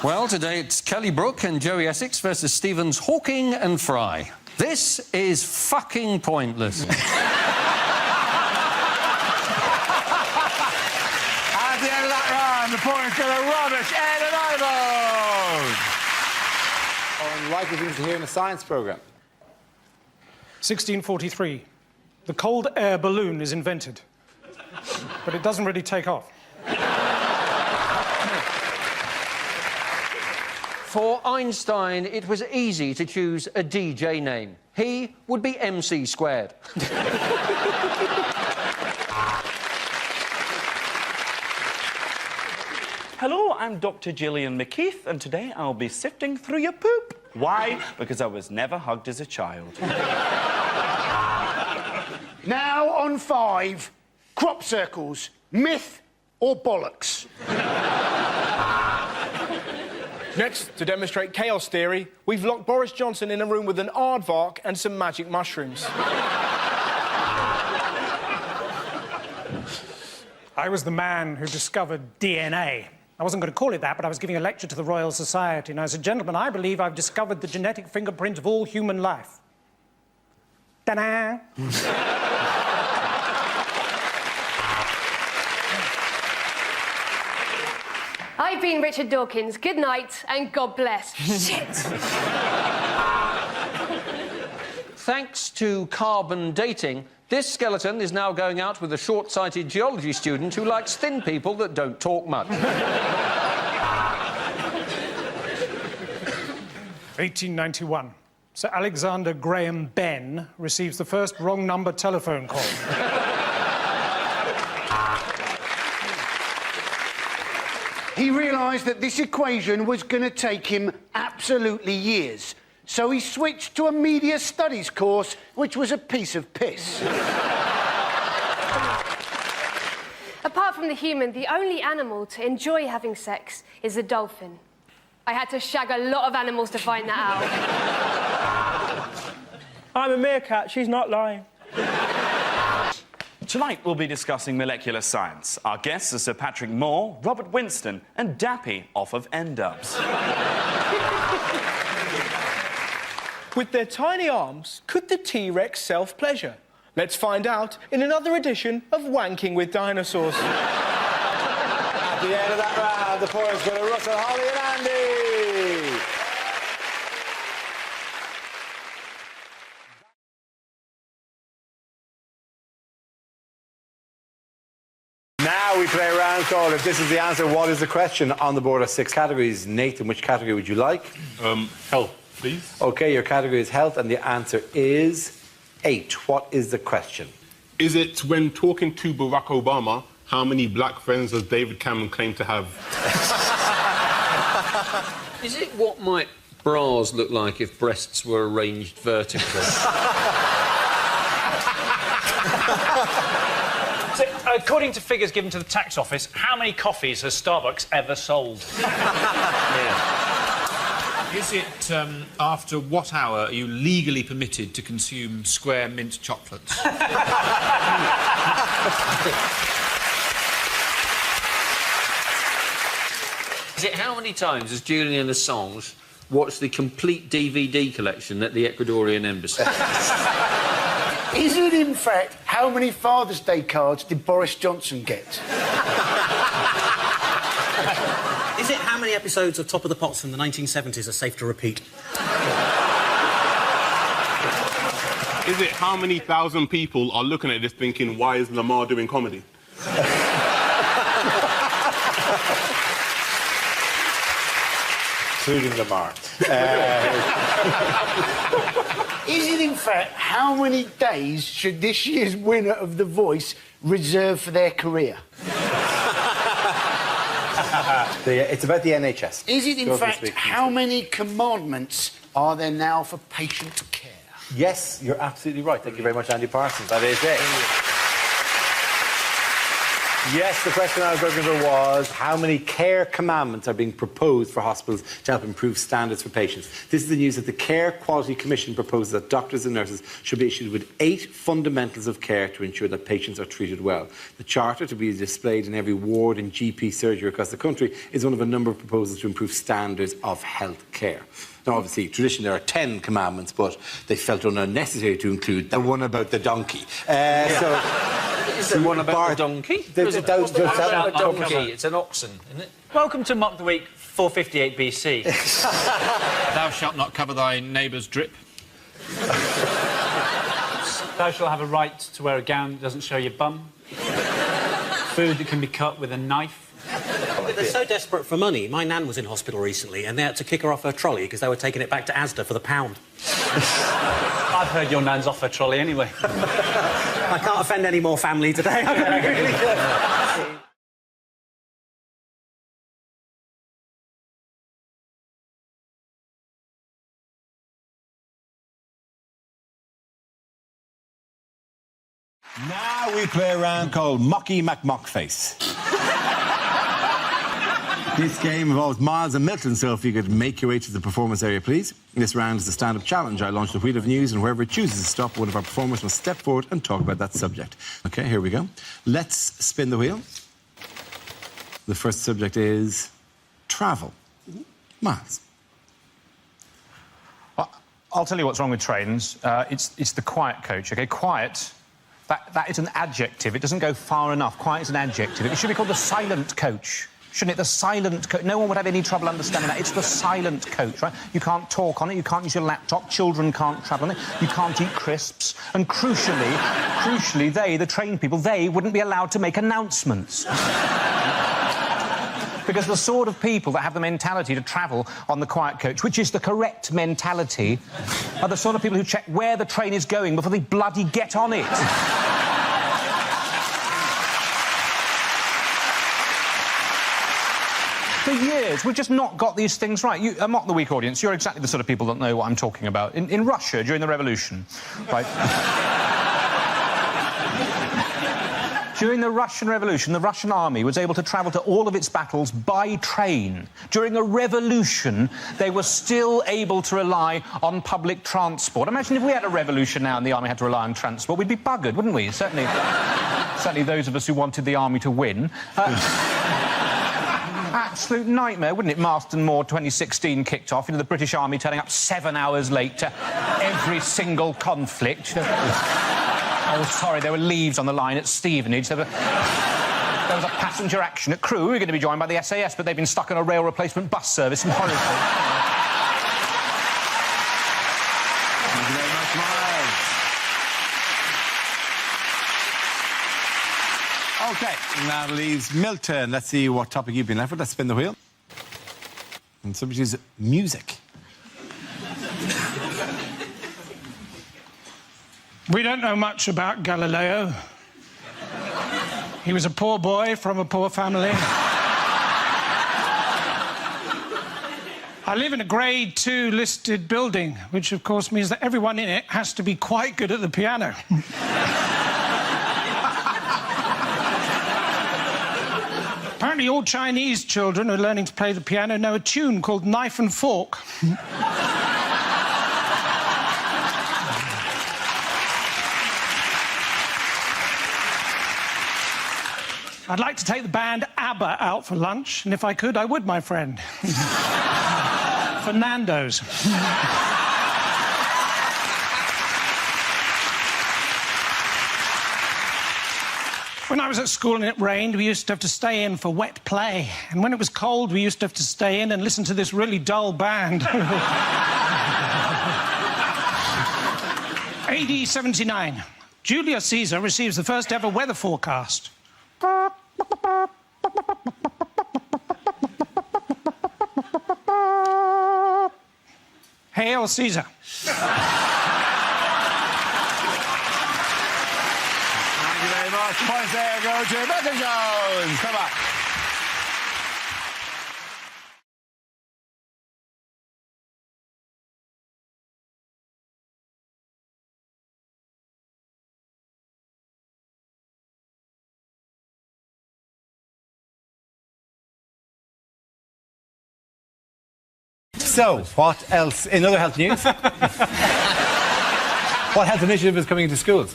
Well, today it's Kelly Brook and Joey Essex versus Stevens, Hawking and Fry. This is fucking pointless. At the end of that round, the points go to rubbish, Ed and Ivo! Unlikely things to hear in a science programme. 1643. The cold air balloon is invented. But it doesn't really take off. For Einstein, it was easy to choose a DJ name. He would be MC squared. Hello, I'm Dr. Gillian McKeith, and today I'll be sifting through your poop. Why? Because I was never hugged as a child. Now on 5, crop circles, myth or bollocks? Next, to demonstrate chaos theory, we've locked Boris Johnson in a room with an aardvark and some magic mushrooms. I was the man who discovered DNA. I wasn't going to call it that, but I was giving a lecture to the Royal Society, and I said, gentlemen, I believe I've discovered the genetic fingerprint of all human life. Ta-da! I've been Richard Dawkins. Good night and God bless. Shit! Thanks to carbon dating, this skeleton is now going out with a short-sighted geology student who likes thin people that don't talk much. 1891. Sir Alexander Graham Benn receives the first wrong number telephone call. He realised that this equation was going to take him absolutely years. So he switched to a media studies course, which was a piece of piss. Apart from the human, the only animal to enjoy having sex is the dolphin. I had to shag a lot of animals to find that out. I'm a meerkat, she's not lying. Tonight we'll be discussing molecular science. Our guests are Sir Patrick Moore, Robert Winston and Dappy off of N-Dubs. With their tiny arms, could the T-Rex self-pleasure? Let's find out in another edition of Wanking with Dinosaurs. At the end of that round, the points go to Russell, Holly and Andy. Now we play a round called If This Is the Answer, What Is the Question? On the board are 6 categories. Nathan, which category would you like? Health, please. OK, your category is health, and the answer is 8. What is the question? Is it when talking to Barack Obama, how many black friends does David Cameron claim to have? Is it what might bras look like if breasts were arranged vertically? So, according to figures given to the tax office, how many coffees has Starbucks ever sold? Is it after what hour are you legally permitted to consume square mint chocolates? Is it how many times has Julian Assange watched the complete DVD collection at the Ecuadorian embassy? Is it, in fact, how many Father's Day cards did Boris Johnson get? Is it how many episodes of Top of the Pops from the 1970s are safe to repeat? Is it how many thousand people are looking at this thinking, why is Lamar doing comedy? Including Lamar. Is it, in fact, how many days should this year's winner of The Voice reserve for their career? It's about the NHS. Is it, in fact, how many commandments are there now for patient care? Yes, you're absolutely right. Thank you very much, Andy Parsons. That is it. Yes, the question I was looking for was how many care commandments are being proposed for hospitals to help improve standards for patients. This is the news that the Care Quality Commission proposes that doctors and nurses should be issued with 8 fundamentals of care to ensure that patients are treated well. The charter, to be displayed in every ward and GP surgery across the country, is one of a number of proposals to improve standards of health care. Now, obviously, traditionally there are 10 commandments, but they felt unnecessary to include the one about the donkey. Is there one about the donkey? There's a donkey. It's an oxen, isn't it? Welcome to Mock the Week 458 BC. Thou shalt not cover thy neighbour's drip. Thou shalt have a right to wear a gown that doesn't show your bum. Food that can be cut with a knife. They're so desperate for money. My nan was in hospital recently and they had to kick her off her trolley because they were taking it back to Asda for the pound. I've heard your nan's off her trolley anyway. I can't offend any more family today. Now we play a round called Mocky McMockface. This game involves Miles and Milton, so if you could make your way to the performance area, please. This round is the stand-up challenge. I launch the wheel of news, and whoever it chooses to stop, one of our performers must step forward and talk about that subject. OK, here we go. Let's spin the wheel. The first subject is travel. Miles. I'll tell you what's wrong with trains. It's the quiet coach, OK? Quiet, that is an adjective. It doesn't go far enough. Quiet is an adjective. It should be called the silent coach. Shouldn't it? The silent coach. No one would have any trouble understanding that. It's the silent coach, right? You can't talk on it, you can't use your laptop, children can't travel on it, you can't eat crisps, and crucially, they, the train people, they wouldn't be allowed to make announcements. Because the sort of people that have the mentality to travel on the quiet coach, which is the correct mentality, are the sort of people who check where the train is going before they bloody get on it. For years, we've just not got these things right. Mock the weak audience, you're exactly the sort of people that know what I'm talking about. In Russia, during the revolution, right? During the Russian Revolution, the Russian army was able to travel to all of its battles by train. During a revolution, they were still able to rely on public transport. Imagine if we had a revolution now and the army had to rely on transport, we'd be buggered, wouldn't we? Certainly those of us who wanted the army to win. Absolute nightmare, wouldn't it? Marston Moor 2016 kicked off. You know, the British Army turning up 7 hours late to every single conflict. Oh, sorry, there were leaves on the line at Stevenage. There was a passenger action at Crewe. We were going to be joined by the SAS, but they've been stuck on a rail replacement bus service in Horrified. Thank you very much, Miles. OK, now leaves Milton. Let's see what topic you've been left with. Let's spin the wheel. And subject is music. We don't know much about Galileo. He was a poor boy from a poor family. I live in a Grade 2 listed building, which of course means that everyone in it has to be quite good at the piano. Apparently all Chinese children who are learning to play the piano know a tune called Knife and Fork. I'd like to take the band ABBA out for lunch, and if I could, I would, my friend. For Nando's. When I was at school and it rained, we used to have to stay in for wet play. And when it was cold, we used to have to stay in and listen to this really dull band. AD 79. Julius Caesar receives the first ever weather forecast. Hail Caesar. Thank you very much. Points there go to Milton Jones. Come on. So, what else? In other health news? What health initiative is coming into schools?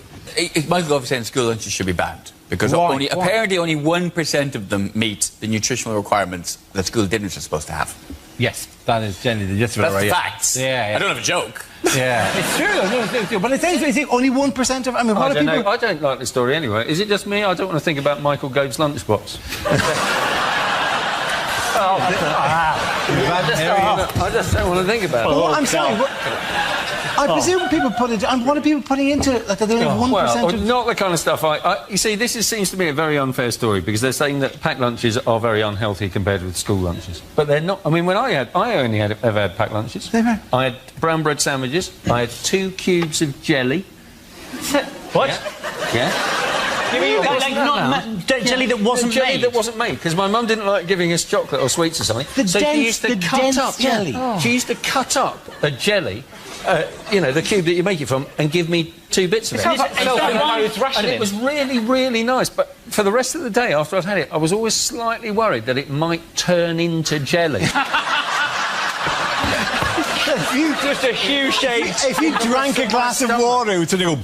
Michael Gove is saying school lunches should be banned because apparently only 1% of them meet the nutritional requirements that school dinners are supposed to have. Yes, that is generally the gist of it, right? That's the facts. Yeah. I don't have a joke. Yeah. It's true. No, it's true. But it's only 1% of... I mean, what are people... I don't like the story anyway. Is it just me? I don't want to think about Michael Gove's lunchbox. I just don't want to think about it. Well, I'm sorry. I presume people put it... What are people putting into it? Like, they're only 1% well, of... not the kind of stuff you see, this seems to me a very unfair story because they're saying that packed lunches are very unhealthy compared with school lunches. But they're not... I mean, when I only ever had packed lunches. I had brown bread sandwiches. I had 2 cubes of jelly. What? Yeah. Jelly that wasn't made? Jelly that wasn't made, because my mum didn't like giving us chocolate or sweets or something. She used to cut up jelly. Yeah. She used to cut up a jelly, you know, the cube that you make it from, and give me 2 bits of it. And it was really, really nice. But for the rest of the day, after I'd had it, I was always slightly worried that it might turn into jelly. Just a huge-shaped... If you drank a glass of water, it would go...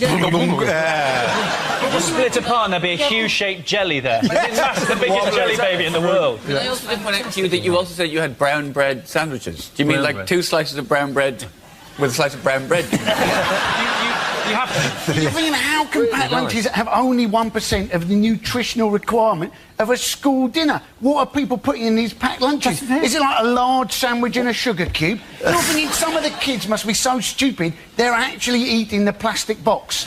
Just split apart and there'd be a huge-shaped jelly there. It didn't matter, the biggest jelly baby in the world. I also did point out to you that you also said you had brown bread sandwiches. Do you mean like 2 slices of brown bread with a slice of brown bread? You have to. I mean, how can packed lunches have only 1% of the nutritional requirement of a school dinner? What are people putting in these packed lunches? Is it like a large sandwich and a sugar cube? You're thinking some of the kids must be so stupid they're actually eating the plastic box.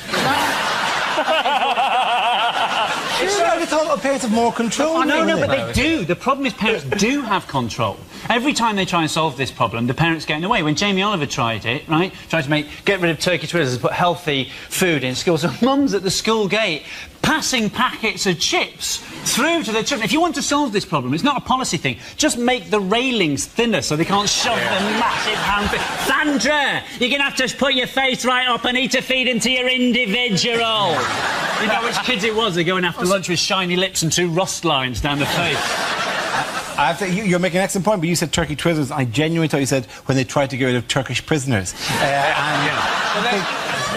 Sure, I thought parents have more control. No, but they do. The problem is parents do have control. Every time they try and solve this problem, the parents get in the way. When Jamie Oliver tried it, right, tried to get rid of turkey twizzlers and put healthy food in schools, so mums at the school gate passing packets of chips through to their children. If you want to solve this problem, it's not a policy thing. Just make the railings thinner so they can't shove the massive hand. Sandra, you're going to have to put your face right up and eat a feed into your individual. You know which kids it was? They're going after lunch with shiny lips and 2 rust lines down the face. I have to, you're making an excellent point, but you said turkey twizzlers. I genuinely thought you said when they tried to get rid of Turkish prisoners.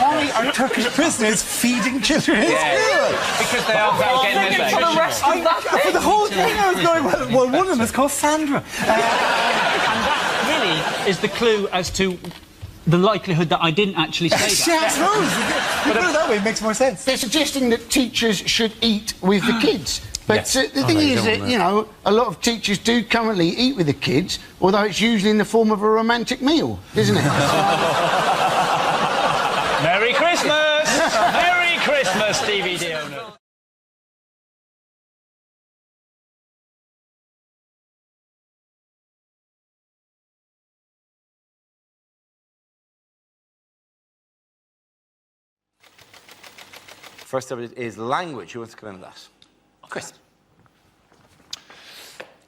Why are Turkish prisoners feeding children in school? Because they are getting their for the rest of that for the whole thing, I was going, well, one of them is called Sandra. And that really is the clue as to the likelihood that I didn't actually say that. I suppose. You put it that way, it makes more sense. They're suggesting that teachers should eat with the kids. But the thing is that, you know, a lot of teachers do currently eat with the kids, although it's usually in the form of a romantic meal, isn't it? Merry Christmas! Merry Christmas, DVD owner. First subject is language. Who wants to come in on that? Chris.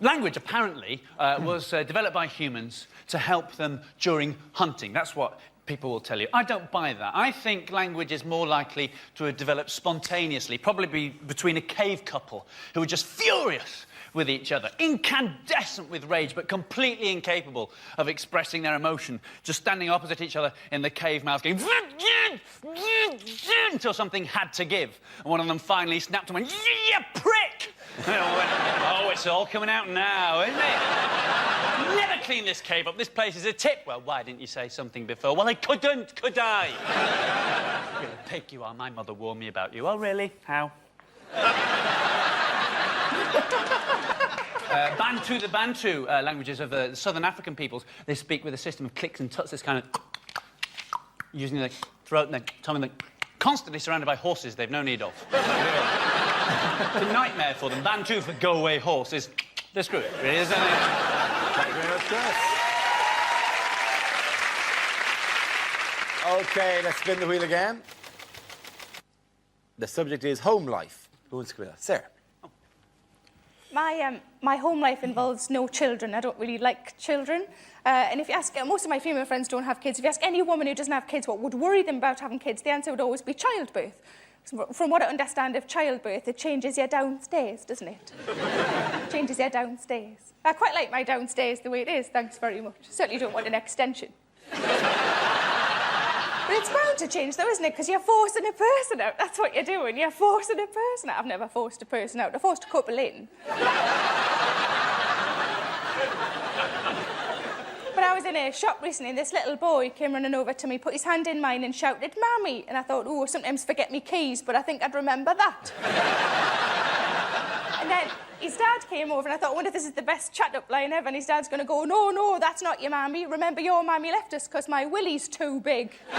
Language, apparently, was developed by humans to help them during hunting. That's what people will tell you. I don't buy that. I think language is more likely to have developed spontaneously, probably between a cave couple who were just furious with each other, incandescent with rage, but completely incapable of expressing their emotion, just standing opposite each other in the cave mouth, going until something had to give. And one of them finally snapped and went, "You prick!" And they all went, "Oh, it's all coming out now, isn't it? Never clean this cave up. This place is a tip." "Well, why didn't you say something before?" "Well, I couldn't, could I?" "You're a pig, you are. My mother warned me about you." "Oh, really? How?" Bantu, the Bantu languages of the southern African peoples, they speak with a system of clicks and tuts, this kind of using their throat and their tongue, and they're constantly surrounded by horses they've no need of. It's a nightmare for them. Bantu for go away horse is they're screwed. It really is, isn't it? Thank you very much, Chris. OK, let's spin the wheel again. The subject is home life. Who wants to come in? Sarah. My home life involves no children. I don't really like children. And if you ask, most of my female friends don't have kids. If you ask any woman who doesn't have kids what would worry them about having kids, the answer would always be childbirth. From what I understand of childbirth, it changes you downstairs, doesn't it? It changes you downstairs. I quite like my downstairs the way it is, thanks very much. Certainly don't want an extension. But it's bound to change, though, isn't it? Because you're forcing a person out. That's what you're doing. You're forcing a person out. I've never forced a person out. I forced a couple in. But I was in a shop recently, and this little boy came running over to me, put his hand in mine and shouted, "Mammy!" And I thought, oh, sometimes forget me keys, but I think I'd remember that. And then his dad came over, and I thought, I wonder if this is the best chat-up line ever. And his dad's going to go, "No, no, that's not your mammy. Remember, your mammy left us because my willy's too big." Oh,